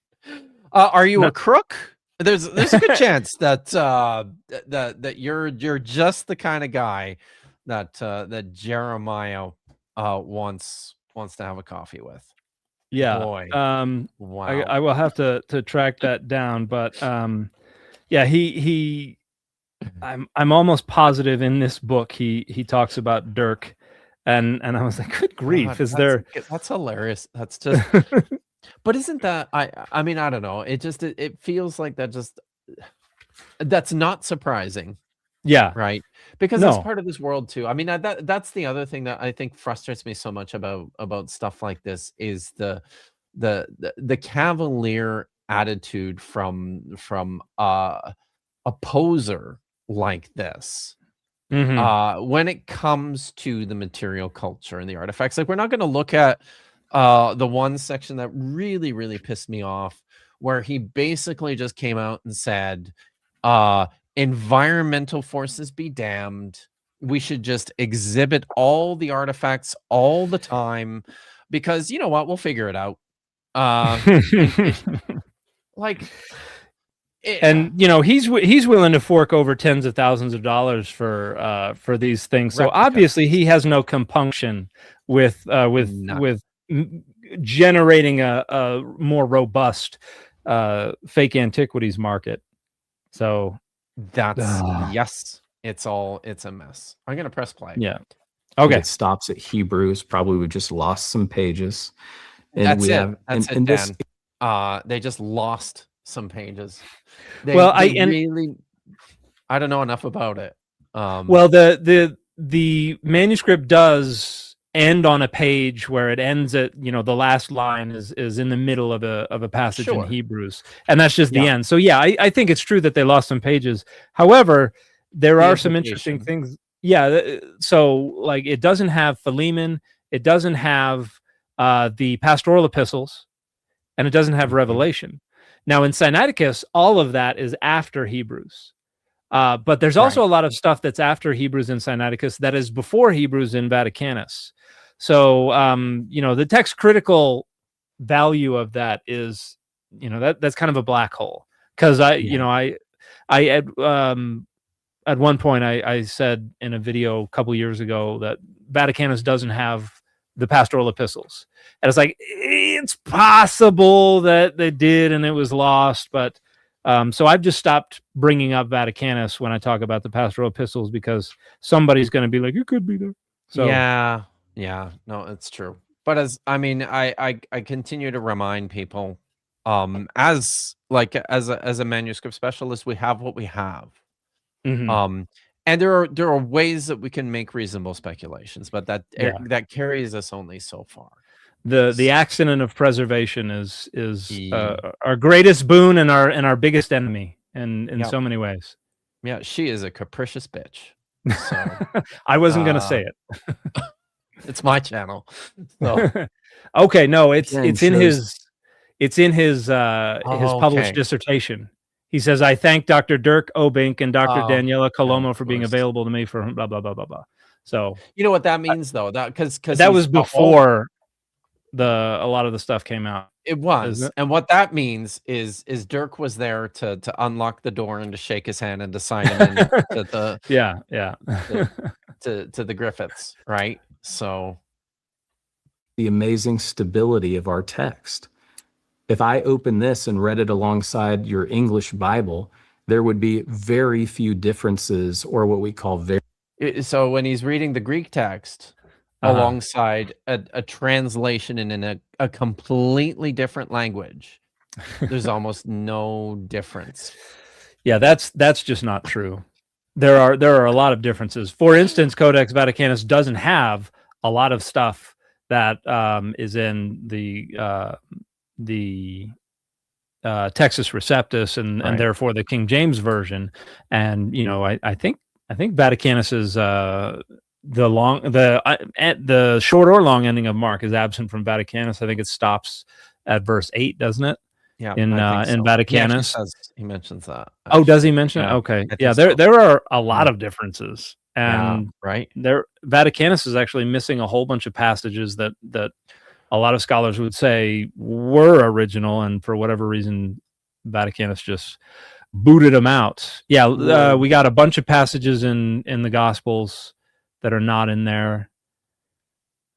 are you a crook? There's a good chance that that you're just the kind of guy that Jeremiah wants to have a coffee with. Yeah. Boy. Wow. I will have to track that down, but yeah, he I'm almost positive in this book he talks about Dirk. And I was like, good grief, God, that's hilarious. That's just but isn't that I mean, I don't know. It feels like that's not surprising. Yeah. Right. Because it's part of this world too. I mean, that's the other thing that I think frustrates me so much about stuff like this is the cavalier attitude from a poser like this. Mm-hmm. When it comes to the material culture and the artifacts, like we're not going to look at the one section that really, really pissed me off, where he basically just came out and said, environmental forces be damned. We should just exhibit all the artifacts all the time because you know what? We'll figure it out. And you know he's willing to fork over tens of thousands of dollars for these things. So obviously he has no compunction with generating a more robust fake antiquities market. So that's yes, it's a mess. I'm gonna press play. Yeah. Okay. It stops at Hebrews. Probably we just lost some pages. And they just lost some pages. I don't know enough about it. Well, the manuscript does end on a page where it ends at the last line is in the middle of a passage in Hebrews, and that's just the end. So yeah, I think it's true that they lost some pages. However, there are some interesting things. Yeah, so like it doesn't have Philemon, it doesn't have the pastoral epistles, and it doesn't have Revelation. Now in Sinaiticus, all of that is after Hebrews. But there's also a lot of stuff that's after Hebrews in Sinaiticus that is before Hebrews in Vaticanus. So, the text critical value of that is, that's kind of a black hole. Because at one point I said in a video a couple years ago that Vaticanus doesn't have the pastoral epistles. And it's like, it's possible that they did and it was lost, but so I've just stopped bringing up Vaticanus when I talk about the pastoral epistles because somebody's going to be like, it could be there. So yeah, no, it's true. But I continue to remind people, as a manuscript specialist, we have what we have. Mm-hmm. And there are ways that we can make reasonable speculations, but that carries us only so far. the accident of preservation is our greatest boon and our biggest enemy in so many ways. Yeah, she is a capricious bitch. So I wasn't going to say it. It's my channel. So. Okay, no, it's Again, in his published dissertation. He says, "I thank Dr. Dirk Obink and Dr. Daniela Colombo for being available to me for blah blah blah blah blah." So you know what that means, though, that because that was before a lot of the stuff came out. It was, and what that means is Dirk was there to unlock the door and to shake his hand and to sign him in to the to the Griffiths, right? So the amazing stability of our text. If I open this and read it alongside your English Bible, there would be very few differences, or what we call so when he's reading the Greek text alongside a translation in a completely different language, there's almost no difference. Yeah, that's just not true. There are a lot of differences. For instance, Codex Vaticanus doesn't have a lot of stuff that is in the Textus Receptus and therefore the King James version. And I think Vaticanus is the short or long ending of Mark is absent from Vaticanus. I think it stops at verse 8, doesn't it? Yeah, in Vaticanus, he mentions that. Actually. Oh, does he mention it? Okay, yeah. There are a lot of differences, and Vaticanus is actually missing a whole bunch of passages that a lot of scholars would say were original, and for whatever reason, Vaticanus just booted them out. Yeah, we got a bunch of passages in the Gospels that are not in there.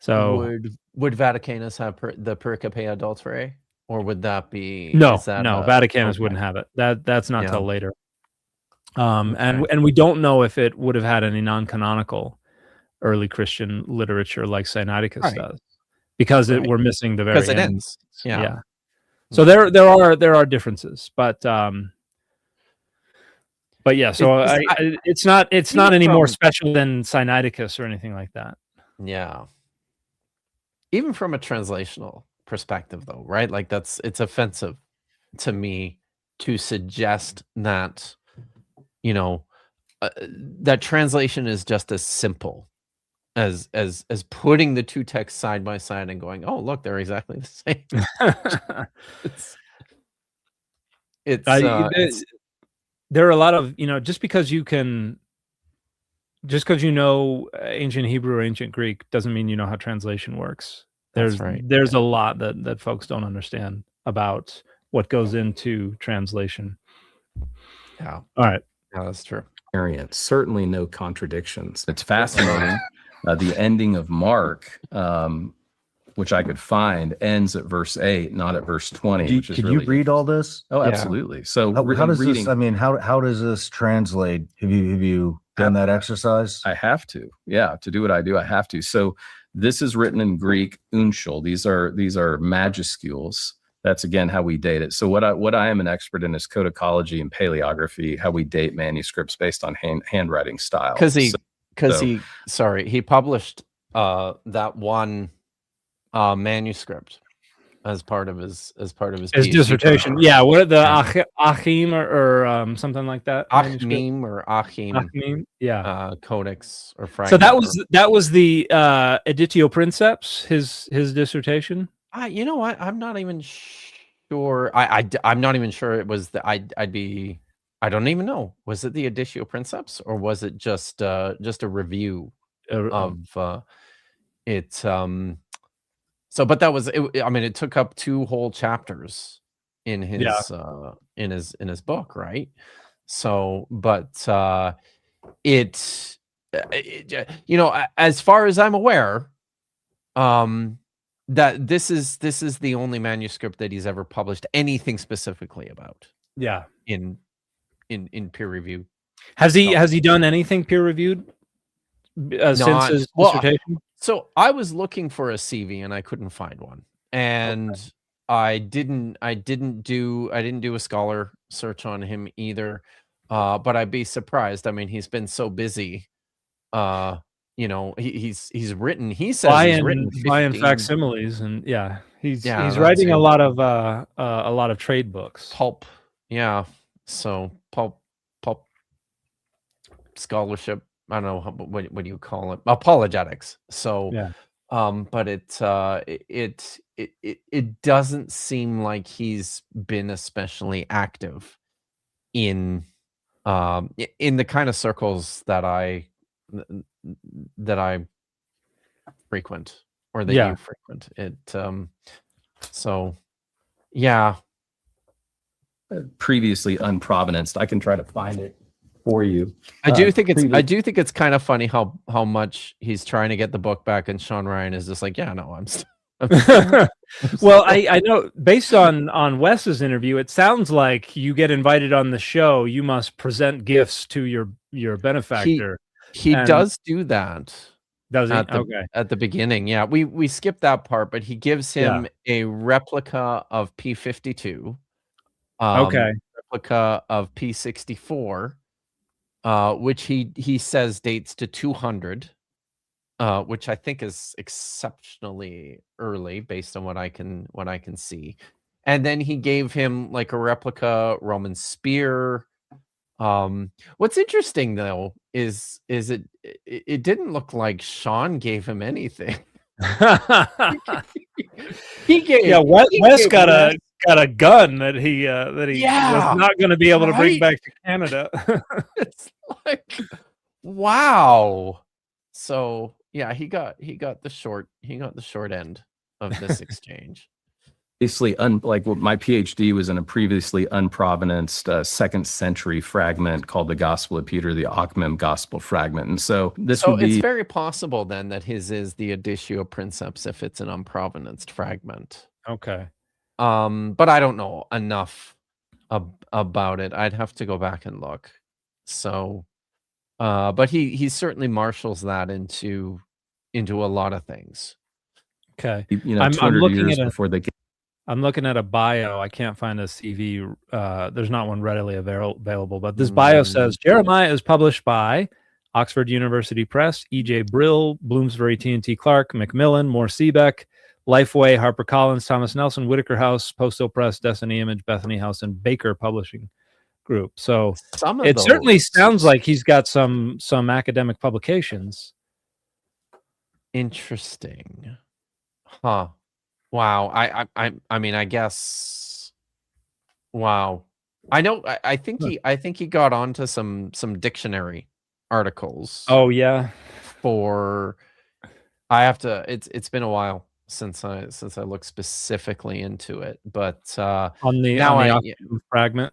So would Vaticanus have the pericope adulterae, or would that be no? Vaticanus wouldn't have it. That's not till later. And we don't know if it would have had any non-canonical early Christian literature like Sinaiticus does, because we're missing the very end. It ends. Yeah. So there are differences, but yeah. So it's not any more special than Sinaiticus or anything like that. Yeah. Even from a translational perspective, though, right? Like it's offensive to me to suggest that that translation is just as simple as putting the two texts side by side and going, oh, look, they're exactly the same. There are a lot of just because you know ancient Hebrew or ancient Greek doesn't mean you know how translation works. There's a lot that folks don't understand about what goes into translation. Yeah. All right. Yeah, that's true. Certainly no contradictions. It's fascinating. The ending of Mark, which I could find, ends at verse 8, not at verse 20. Could you read all this? Oh, absolutely. Yeah. So how does this? I mean, how does this translate? Have you done that exercise? I have to. Yeah, to do what I do, I have to. So this is written in Greek unshul. These are majuscules. That's again how we date it. So what I am an expert in is codicology and paleography, how we date manuscripts based on handwriting style. Because he published that one manuscript as part of his dissertation. Program. Yeah, what are the Achim or something like that? Achim or Achim. Achim, yeah. Codex or fragment. So that was the Editio Princeps, his dissertation. You know what? I'm not even sure. I'm not even sure it was the. I don't even know. Was it the Editio Princeps or was it just a review of it? So, but that was. I mean, it took up 2 whole chapters in his book, right? So, but as far as I'm aware, that this is the only manuscript that he's ever published anything specifically about. Yeah, in peer review. Has he done anything peer reviewed since his dissertation? So I was looking for a CV and I couldn't find one, and I didn't do a scholar search on him either. But I'd be surprised. I mean, he's been so busy you know, he's written. He says he's written buying 15 facsimiles, and he's that writing too. a lot of trade books. Pulp, yeah. So pulp scholarship. I don't know what do you call it? Apologetics. So Yeah. but it doesn't seem like he's been especially active in the kind of circles that I frequent, or that you frequent. It so yeah. Previously unprovenanced. I can try to find it for you. I do think it's kind of funny how much he's trying to get the book back, and Sean Ryan is just like, yeah, no, I'm well, I know based on Wes's interview, it sounds like you get invited on the show, you must present gifts to your benefactor. He does do that. Does he? At the beginning, yeah. We skipped that part, but he gives him a replica of P52. Replica of P64, which he says dates to 200, which I think is exceptionally early based on what I can see. And then he gave him like a replica Roman spear. What's interesting though is it didn't look like Sean gave him anything. Wes got a gun that he was not going to be able to bring back to Canada. It's like, wow. So yeah, he got the short end of this exchange. Basically, like my PhD was in a previously unprovenanced 2nd century fragment called the Gospel of Peter, the Ockmem Gospel fragment, and so would be. It's very possible then that his is the Editio Princeps if it's an unprovenanced fragment. Okay. But I don't know enough about it. I'd have to go back and look. So, but he certainly marshals that into a lot of things. Okay. You know, 200 years before they get. I'm looking at a bio. I can't find a CV. There's not one readily available, but this bio says Jeremiah is published by Oxford University Press, E.J. Brill, Bloomsbury T&T Clark, Macmillan, Moore Seebeck, Lifeway, HarperCollins, Thomas Nelson, Whitaker House, Postal Press, Destiny Image, Bethany House, and Baker Publishing Group. So it certainly sounds like he's got some academic publications. Interesting. Huh. Wow. I mean, I guess. Wow. I know. I think he got onto some dictionary articles. Oh yeah. I have to. It's been a while since I looked specifically into it, but on the fragment.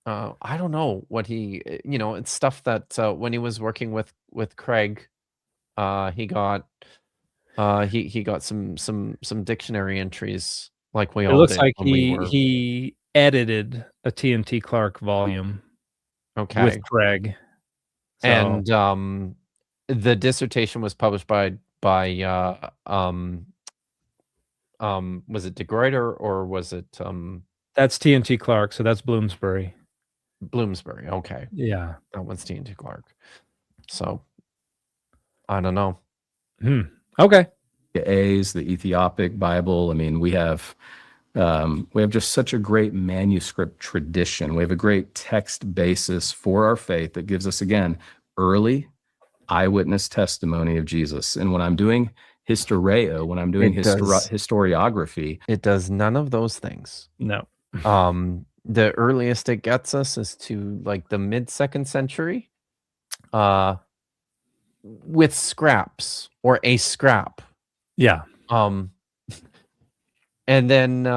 I don't know what he. It's stuff that when he was working with Craig, he got. He got some dictionary entries like we all did. It looks like he edited a T&T Clark volume. Okay. With Craig. So. And the dissertation was published by was it De Gruyter or was it That's T&T Clark, so that's Bloomsbury. Bloomsbury, okay. Yeah. That one's T&T Clark. So I don't know. Okay. The A's, the Ethiopic Bible. I mean, we have just such a great manuscript tradition. We have a great text basis for our faith that gives us, again, early eyewitness testimony of Jesus. And when I'm doing historiography, it does none of those things. No. The earliest it gets us is to like the mid-2nd century, with scraps or a scrap. Yeah. And then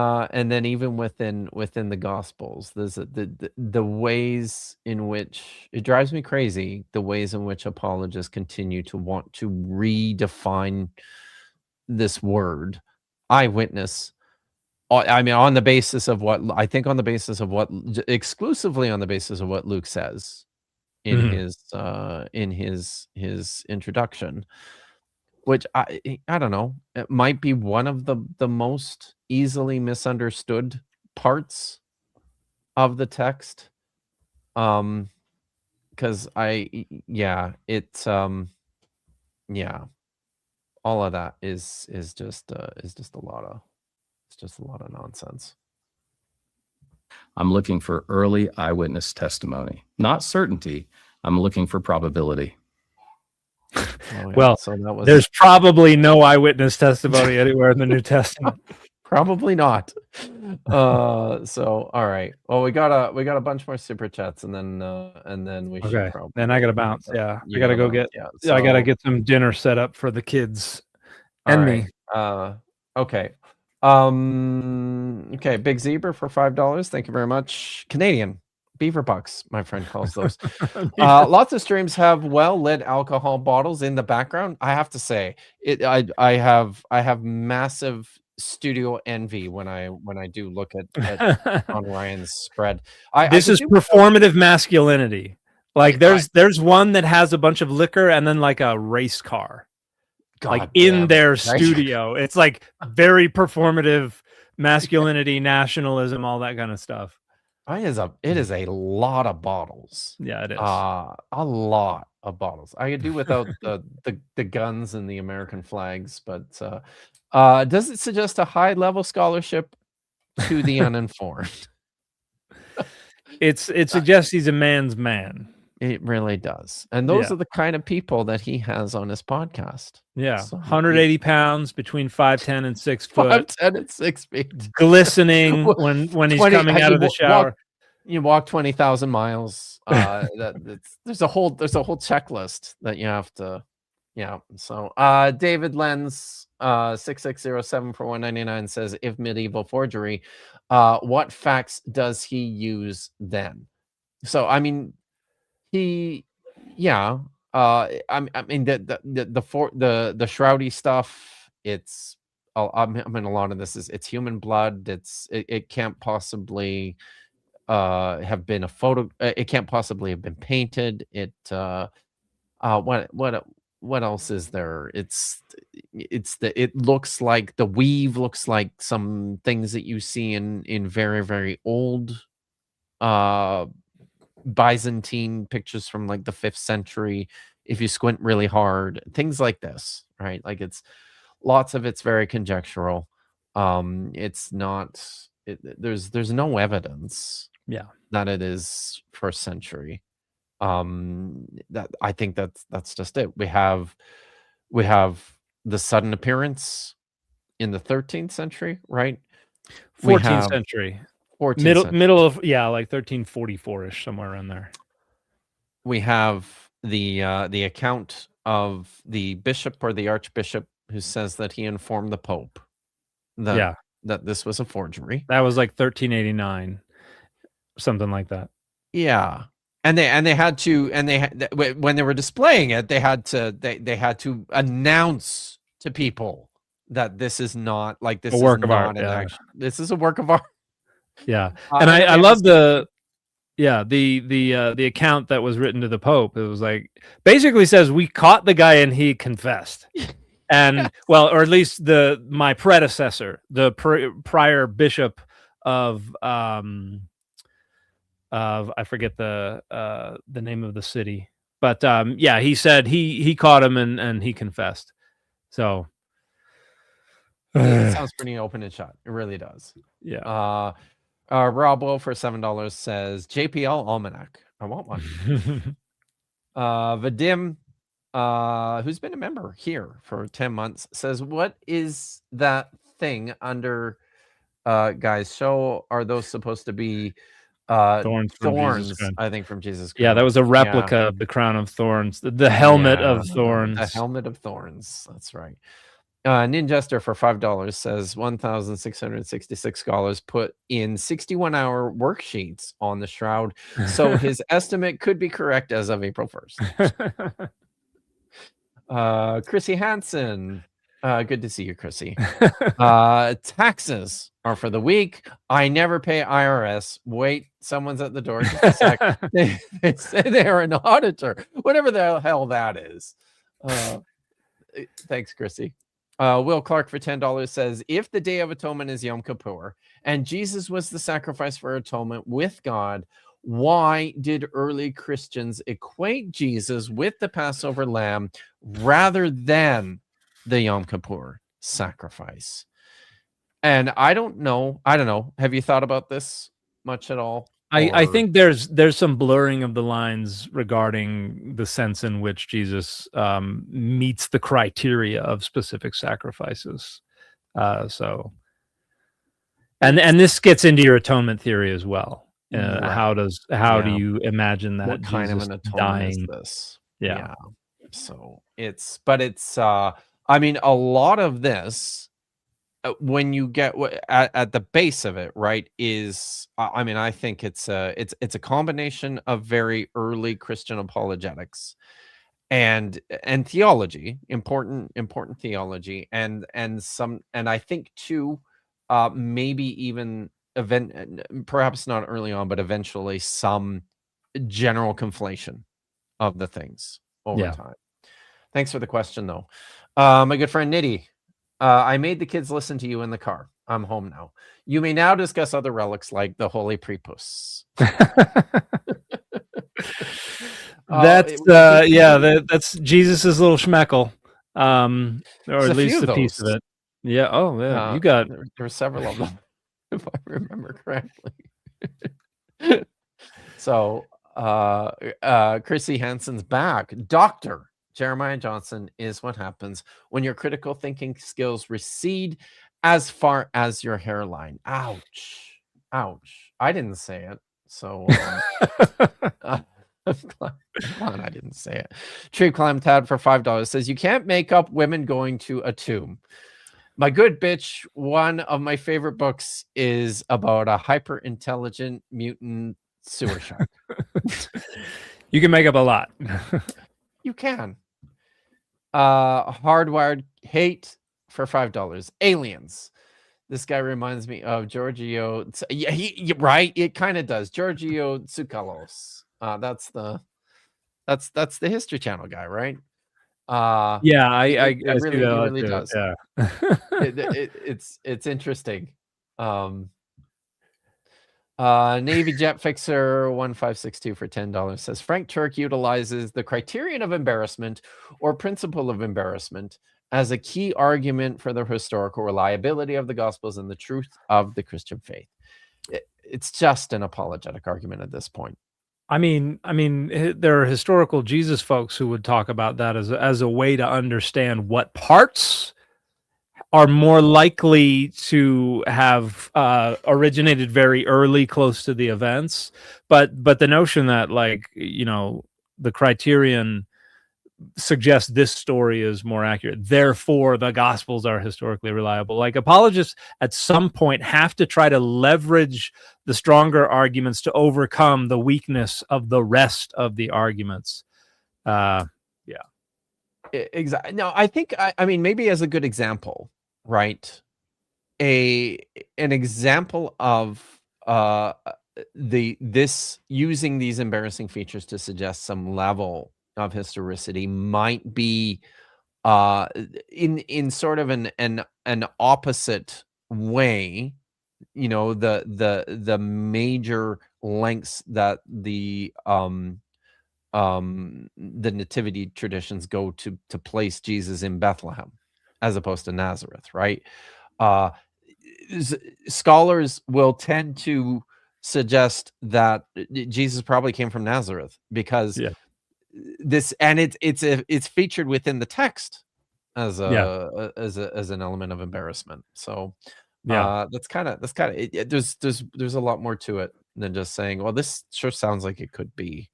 even within the Gospels, there's the ways in which it drives me crazy, the ways in which apologists continue to want to redefine this word eyewitness. I mean, exclusively on the basis of what Luke says in his introduction, which I don't know, it might be one of the most easily misunderstood parts of the text, because yeah, all of that is just a lot of nonsense. I'm looking for early eyewitness testimony, not certainty. I'm looking for probability. Oh, yeah. Well, so that was there's probably no eyewitness testimony anywhere in the New Testament. probably not. So all right. Well, we got a bunch more super chats, and then we should Okay. probably. Then I gotta bounce. Yeah, You I gotta go bounce, get. Yeah, I gotta so- get some dinner set up for the kids all and right. me. Okay. Okay. Big Zebra for $5. Thank you very much. Canadian beaver bucks, my friend calls those. Lots of streams have well-lit alcohol bottles in the background. I have to say, I have massive studio envy when I do look at on Ryan's spread. This is performative masculinity. Like there's one that has a bunch of liquor and then like a race car. Like in their studio. It's like very performative masculinity, nationalism, all that kind of stuff. It is a lot of bottles. Yeah, it is. A lot of bottles. I could do without the guns and the American flags, but does it suggest a high level scholarship to the uninformed? It suggests he's a man's man. It really does. And those are the kind of people that he has on his podcast. Yeah. So 180 pounds, between 5'10" and 6 foot. 5'10" and 6 feet. Glistening when he's coming out of the shower. You walk 20,000 miles. There's a whole checklist that you have to. Yeah. So David Lenz 6607 for 199 says, if medieval forgery, what facts does he use then? So I mean, I mean the shroudy stuff. It's I mean a lot of this is it's human blood. It can't possibly have been a photo. It can't possibly have been painted. What else is there? It looks like the weave looks like some things that you see in very, very old Byzantine pictures from like the 5th century. If you squint really hard, things like this, right? Like lots of it's very conjectural. It's not. There's no evidence. Yeah, that it is 1st century. That I think that's just it. We have the sudden appearance in the 13th century, right? 14th century. 14th middle of like 1344ish, somewhere around there. We have the account of the bishop or the archbishop who says that he informed the Pope that this was a forgery. That was like 1389, something like that. Yeah. And they had to, when they were displaying it, they had to announce to people that this is not like this a work is of not art. This is a work of art. Yeah, and I love the account that was written to the Pope. It was like basically says we caught the guy and he confessed, and well, or at least my predecessor, the prior bishop of I forget the name of the city, but he said he caught him and he confessed. So it sounds pretty open and shut. It really does. Yeah. Rob Will for $7 says JPL Almanac. I want one. Vadim, who's been a member here for 10 months, says, what is that thing under guys' show? Are those supposed to be thorns, I think, from Jesus Christ. Yeah, that was a replica of the crown of thorns, the helmet of thorns. The helmet of thorns. That's right. Ninjester for $5 says 1,666 scholars put in 61-hour worksheets on the Shroud, so his estimate could be correct as of April 1st. Chrissy Hansen, good to see you, Chrissy. Taxes are for the week. I never pay IRS. Wait, someone's at the door. Just a sec. They say they're an auditor, whatever the hell that is. Thanks, Chrissy. Will Clark for $10 says, if the Day of Atonement is Yom Kippur and Jesus was the sacrifice for atonement with God, Why did early Christians equate Jesus with the Passover lamb rather than the Yom Kippur sacrifice? And I don't know. Have you thought about this much at all? I think there's some blurring of the lines regarding the sense in which Jesus meets the criteria of specific sacrifices. So, and this gets into your atonement theory as well. How do you imagine that what kind Jesus of an atonement dying? is this? Yeah. So it's I mean, a lot of this, when you get at the base of it, right, is I mean, I think it's a combination of very early Christian apologetics and theology, important theology, and I think too, maybe even perhaps not early on, but eventually some general conflation of the things over time. Thanks for the question, though. My good friend Nitty, I made the kids listen to you in the car. I'm home now. You may now discuss other relics like the holy prepus. That's Jesus's little schmeckle, or at least a piece of it. Yeah. Oh, yeah. You got there were several of them, if I remember correctly. So, Chrissy Hansen's back. Dr. Jeremiah Johnston is what happens when your critical thinking skills recede as far as your hairline. Ouch. Ouch. I didn't say it. So I'm glad I didn't say it. Tree Climb Tad for $5 says, you can't make up women going to a tomb. My good bitch, one of my favorite books is about a hyper intelligent mutant sewer shark. You can make up a lot. You can. Hardwired Hate for $5. Aliens. This guy reminds me of Giorgio. Yeah, right. It kind of does. Giorgio Tsoukalos. That's the History Channel guy, right? Yeah, I really does. Yeah. It's interesting. Navy Jet Fixer 1562 for $10 says Frank Turk utilizes the criterion of embarrassment or principle of embarrassment as a key argument for the historical reliability of the Gospels and the truth of the Christian faith. It's just an apologetic argument at this point. I mean, there are historical Jesus folks who would talk about that as a way to understand what parts are more likely to have originated very early, close to the events. But the notion that, like, the criterion suggests this story is more accurate, therefore the Gospels are historically reliable. Like, apologists at some point have to try to leverage the stronger arguments to overcome the weakness of the rest of the arguments. Exactly. No, I think I mean, maybe as a good example, right? An example of this using these embarrassing features to suggest some level of historicity might be in sort of an opposite way. The major lengths that the nativity traditions go to place Jesus in Bethlehem as opposed to Nazareth, right? Scholars will tend to suggest that Jesus probably came from Nazareth because this, and it's featured within the text as an element of embarrassment. So that's kind of there's a lot more to it than just saying, well, this sure sounds like it could be.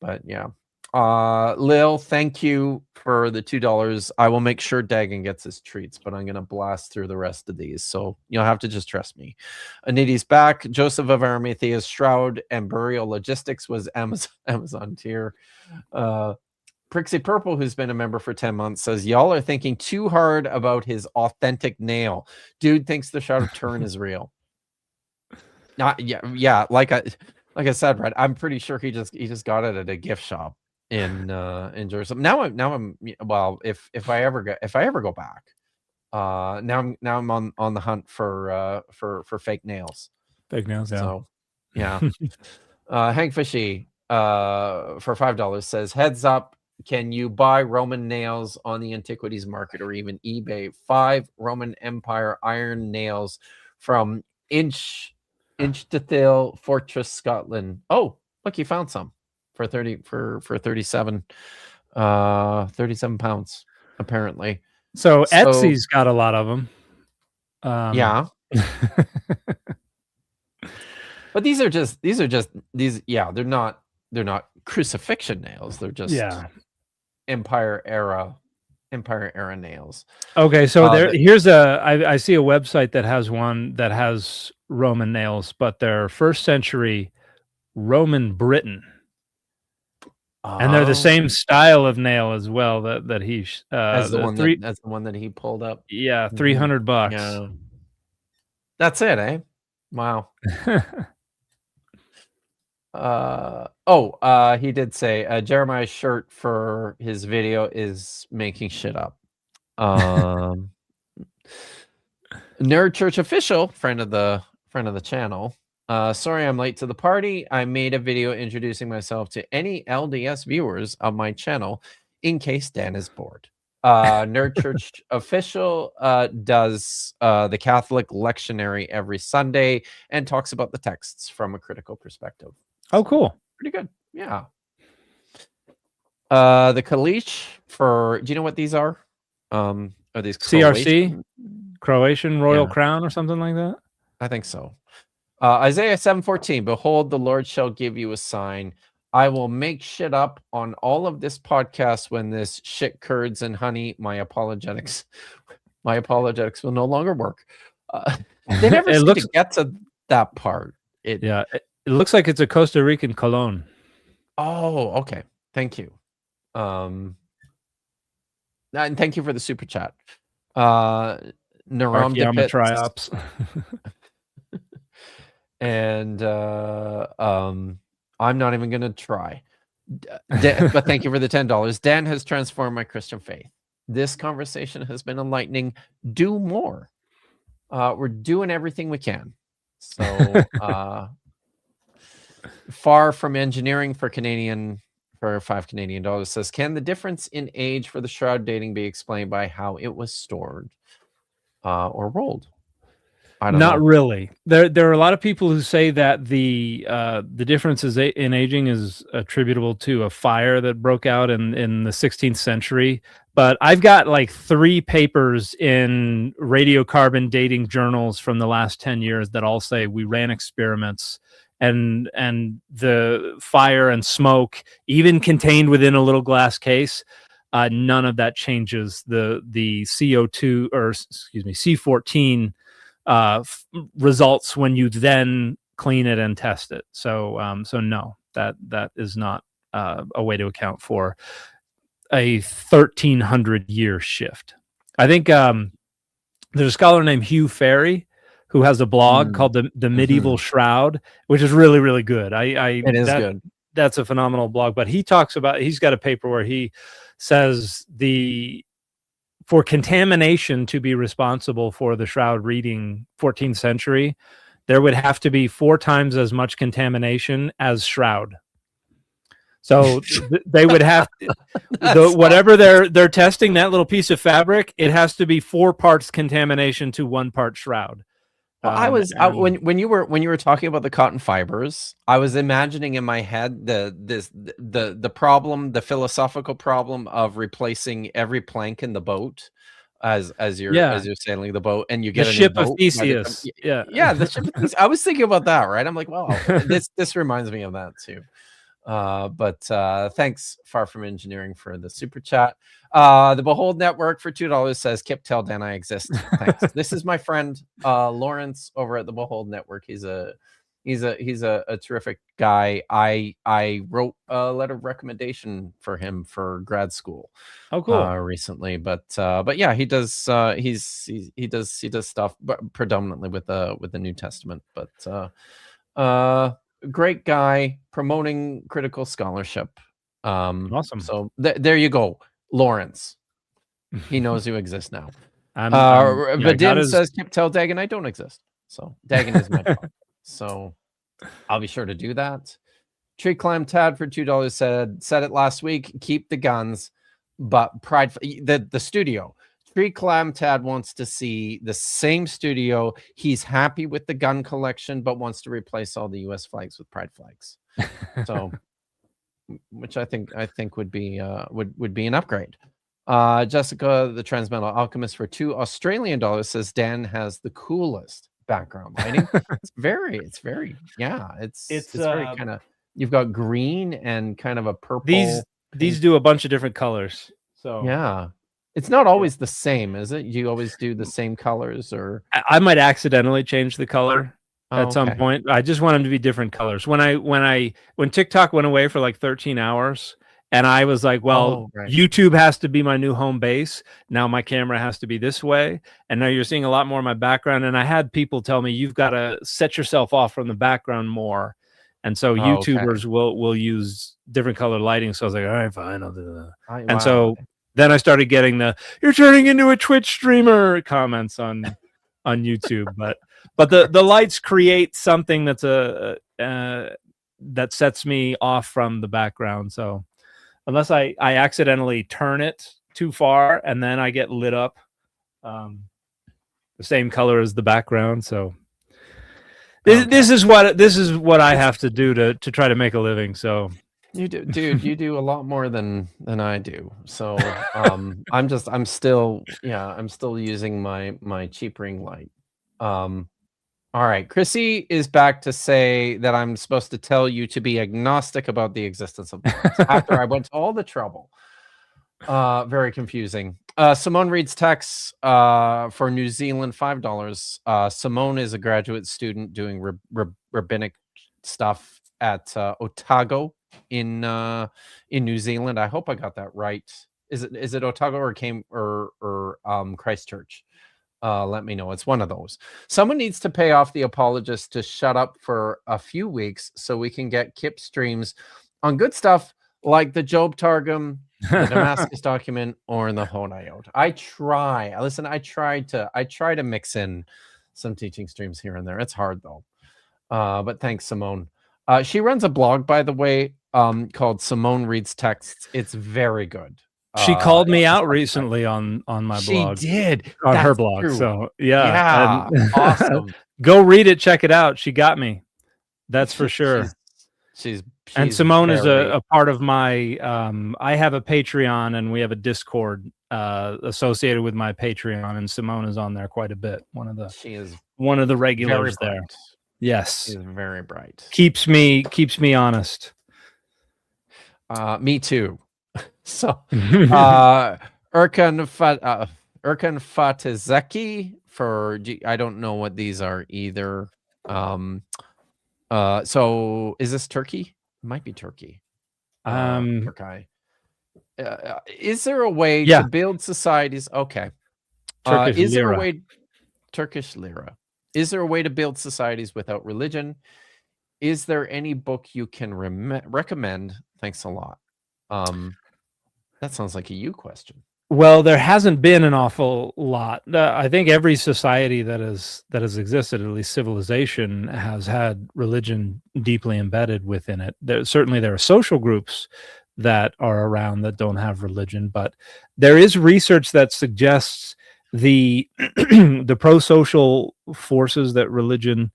But yeah. Lil, thank you for the $2. I will make sure Dagon gets his treats, but I'm gonna blast through the rest of these, so you'll have to just trust me. Aniti's back. Joseph of Arimathea's Shroud and Burial Logistics was Amazon tier. Prixie Purple, who's been a member for 10 months, says y'all are thinking too hard about his authentic nail. Dude thinks the Shroud of Turin is real. Like I said, right, I'm pretty sure he just got it at a gift shop in Jerusalem. Now I'm well, if I ever go back, now I'm on the hunt for fake nails. Fake nails, yeah. So yeah. Hank Fishy for $5 says, heads up, can you buy Roman nails on the antiquities market or even eBay? 5 Roman Empire iron nails from Inchtathil Fortress, Scotland. Oh, look, you found some for 37 pounds, apparently. So Etsy's got a lot of them. Yeah. But these are just yeah, they're not crucifixion nails. They're just Empire era nails. Okay, so here's I see a website that has one that has Roman nails, but they're 1st century Roman Britain. And they're the same style of nail as well that he that's the one that he pulled up. Yeah, $300. Yeah. That's it, eh? Wow. He did say Jeremiah's shirt for his video is making shit up. Nerd Church Official, friend of the channel. Sorry I'm late to the party. I made a video introducing myself to any LDS viewers of my channel in case Dan is bored. Nerd Church Official does the Catholic lectionary every Sunday and talks about the texts from a critical perspective. Oh, cool. Pretty good. Yeah. The Kalish do you know what these are? Are these CRC? Croatian Royal Crown or something like that? I think so. Isaiah 7:14, behold, the Lord shall give you a sign. I will make shit up on all of this podcast when this shit curds and honey, my apologetics will no longer work. They never seem to get to that part. It looks like it's a Costa Rican cologne. Oh, okay. Thank you. And thank you for the super chat. Archaeometry triops. And I'm not even going to try. But thank you for the $10. Dan has transformed my Christian faith. This conversation has been enlightening. Do more. We're doing everything we can. So far from engineering for $5 Canadian says, can the difference in age for the shroud dating be explained by how it was stored or rolled? Not really. There are a lot of people who say that the differences in aging is attributable to a fire that broke out in the 16th century. But I've got like 3 papers in radiocarbon dating journals from the last 10 years that all say we ran experiments and the fire and smoke, even contained within a little glass case, none of that changes the CO2 or C14 results when you then clean it and test it. So no, that is not a way to account for a 1300 year shift. I think there's a scholar named Hugh Ferry who has a blog called the Medieval Shroud, which is really, really good. It is good. That's a phenomenal blog. But he's got a paper where he says for contamination to be responsible for the shroud reading 14th century, there would have to be 4 times as much contamination as shroud. So they would have whatever they're testing, that little piece of fabric, it has to be 4 parts contamination to 1 part shroud. Well, when you were talking about the cotton fibers, I was imagining in my head the problem, the philosophical problem of replacing every plank in the boat as you're sailing the boat, and you get the ship of Theseus. The ship of Theseus. I was thinking about that, right? I'm like, wow, this reminds me of that too. But thanks, Far From Engineering, for the super chat. The Behold Network for $2 says, Kip, tell Dan I exist. Thanks. This is my friend Lawrence over at the Behold Network. He's a terrific guy. I wrote a letter of recommendation for him for grad school. Oh, cool. Recently, but yeah, he does he does stuff, but predominantly with the New Testament. But great guy promoting critical scholarship. Awesome. So there you go, Lawrence. He knows you exist now. Vadim says, Kip, tell Dagon I don't exist. So Dagon is my dog. So I'll be sure to do that. Tree Climb Tad for $2 said it last week. Keep the guns, but Pride the studio. Tree Climb Tad wants to see the same studio. He's happy with the gun collection, but wants to replace all the U.S. flags with Pride flags. So, which I think would be an upgrade. Jessica, the Transmetal Alchemist, for $2 Australian says Dan has the coolest background lighting. it's very it's very very kind of, you've got green and kind of a purple. These do a bunch of different colors. So yeah, it's not always the same, is it? You always do the same colors, or I might accidentally change the color at some point. I just want them to be different colors. When TikTok went away for like 13 hours, and I was like, well, YouTube has to be my new home base. Now my camera has to be this way. And now you're seeing a lot more of my background. And I had people tell me, you've got to set yourself off from the background more. And so YouTubers will use different color lighting. So I was like, all right, fine, I'll do that. So then I started getting you're turning into a Twitch streamer comments on YouTube. But the lights create something that's that sets me off from the background. So unless I accidentally turn it too far and then I get lit up the same color as the background. So this is what I have to do to try to make a living. So you do, dude, you do a lot more than I do. So I'm still using my cheap ring light. All right, Chrissy is back to say that I'm supposed to tell you to be agnostic about the existence of words after I went to all the trouble. Very confusing. Simone reads texts for New Zealand, $5. Simone is a graduate student doing rabbinic stuff at Otago in New Zealand. I hope I got that right. Is it Otago or Christchurch? Let me know. It's one of those. Someone needs to pay off the apologist to shut up for a few weeks so we can get Kip streams on good stuff like the Job Targum, the Damascus document, or in the Honayot. I try to mix in some teaching streams here and there. It's hard though. But thanks, Simone. She runs a blog, by the way, called Simone Reads Texts. It's very good. She called me out recently on my blog. She did. On her blog. True. So yeah. Awesome. Go read it, check it out. She got me. That's for sure. She's and Simone is a part of my I have a Patreon and we have a Discord associated with my Patreon, and Simone is on there quite a bit. She is one of the regulars there. Yes. She's very bright. Keeps me honest. Me too. So, Erkan Fatizeki for I don't know what these are either. So is this Turkey? It might be Turkey. Turkey. Is there a way to build societies? Okay. Is there a way? Turkish lira. Is there a way to build societies without religion? Is there any book you can recommend? Thanks a lot. That sounds like a you question. Well, there hasn't been an awful lot. I think every society that has existed, at least civilization, has had religion deeply embedded within it. There are social groups that are around that don't have religion, but there is research that suggests the the pro-social forces that religion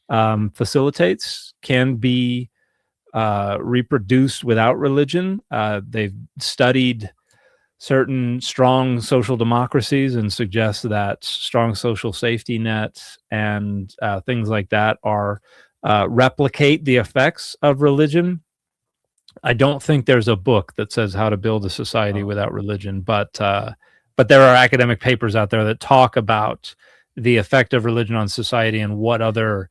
facilitates can be reproduced without religion. They've studied certain strong social democracies and suggest that strong social safety nets and things like that are replicate the effects of religion. I don't think there's a book that says how to build a society without religion, but there are academic papers out there that talk about the effect of religion on society and what other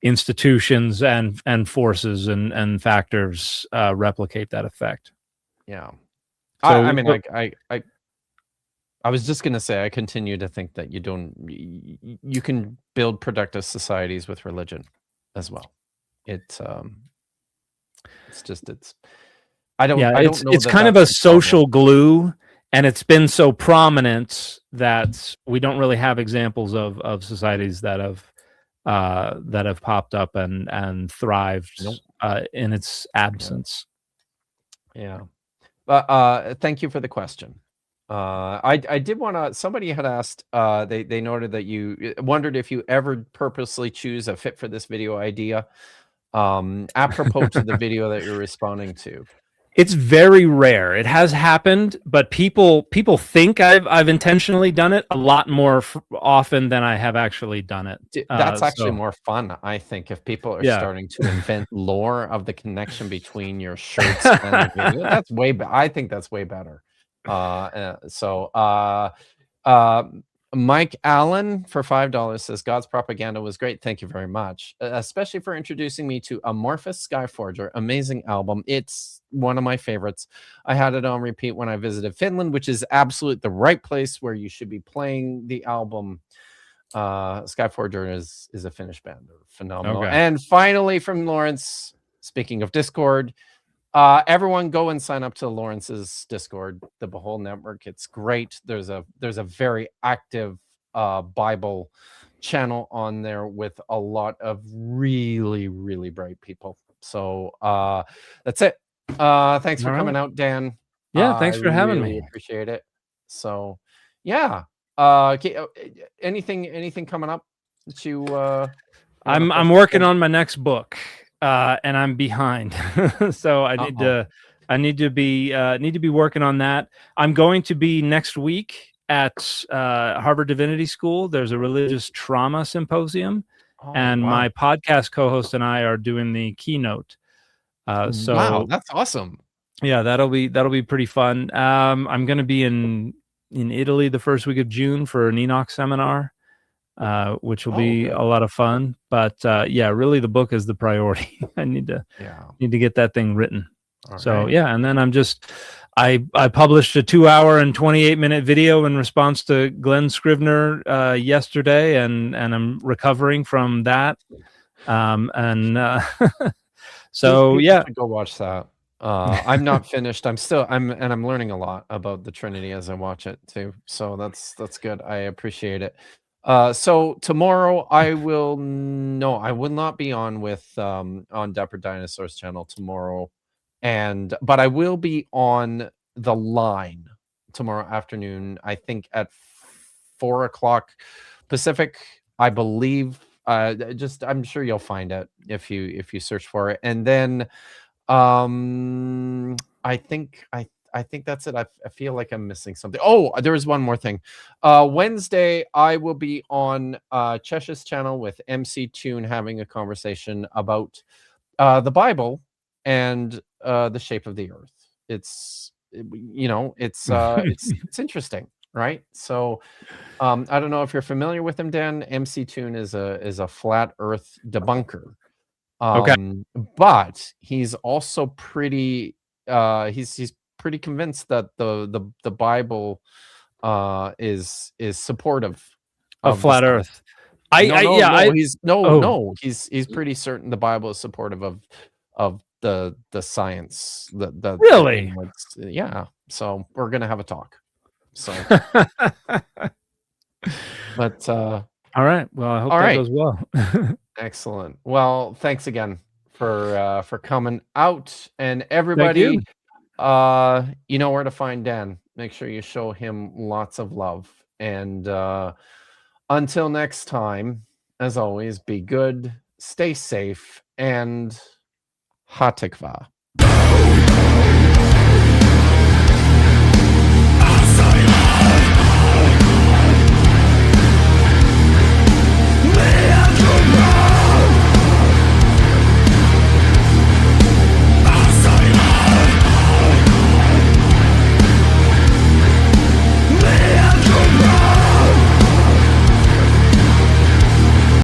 institutions and forces and factors replicate that effect. Yeah. So, I mean, I was just gonna say, I continue to think that you can build productive societies with religion as well. It's kind of a social glue, and it's been so prominent that we don't really have examples of societies that have that have popped up and thrived in its absence. Yeah. But thank you for the question. I did want to. Somebody had asked. They noted that you wondered if you ever purposely choose a fit for this video idea, apropos to the video that you're responding to. It's very rare. It has happened, but people think I've intentionally done it a lot more often than I have actually done it. That's actually more fun, I think, if people are starting to invent lore of the connection between your shirts and the video. That's I think that's way better. Mike Allen for $5 says God's propaganda was great. Thank you very much, especially for introducing me to Amorphous Skyforger. Amazing album. It's one of my favorites. I had it on repeat when I visited Finland, which is absolutely the right place where you should be playing the album. Skyforger is a Finnish band. They're phenomenal. Okay. And finally from Lawrence, speaking of Discord, everyone go and sign up to Lawrence's Discord, the Behold Network. It's great. There's a very active Bible channel on there with a lot of really, really bright people. So that's it. Thanks for coming out, Dan. Yeah, thanks for having me. Appreciate it. So yeah. Anything coming up that you I'm working on my next book. And I'm behind, so I need to be working on that. I'm going to be next week at Harvard Divinity School. There's a religious trauma symposium, and my podcast co-host and I are doing the keynote. So wow, that's awesome. Yeah, that'll be pretty fun. I'm going to be in Italy the first week of June for an Enoch seminar. Which will be a lot of fun, but yeah, really the book is the priority. I need to get that thing written. So yeah, and then I published a 2-hour and 28-minute video in response to Glenn Scrivener yesterday, and I'm recovering from that. So yeah, go watch that. I'm not finished. I'm learning a lot about the Trinity as I watch it too. So that's good. I appreciate it. So tomorrow I will not be on with on Dapper Dinosaur's channel tomorrow, but I will be on the line tomorrow afternoon. I think at 4:00 Pacific, I believe. I'm sure you'll find it if you search for it, and then I think that's it. I feel like I'm missing something. Oh, there is one more thing. Wednesday, I will be on Chesh's channel with MC Tune having a conversation about the Bible and the shape of the earth. It's interesting, right? So I don't know if you're familiar with him, Dan. MC Tune is a flat earth debunker. But he's also pretty he's pretty convinced that the Bible is supportive of flat earth. He's pretty certain the Bible is supportive of the science. Really? Yeah. So we're gonna have a talk. So but all right. Well, I hope that goes well. Excellent. Well, thanks again for coming out, and everybody. Thank you. You know where to find Dan. Make sure you show him lots of love. And until next time, as always, be good, stay safe, and Ha Tikva.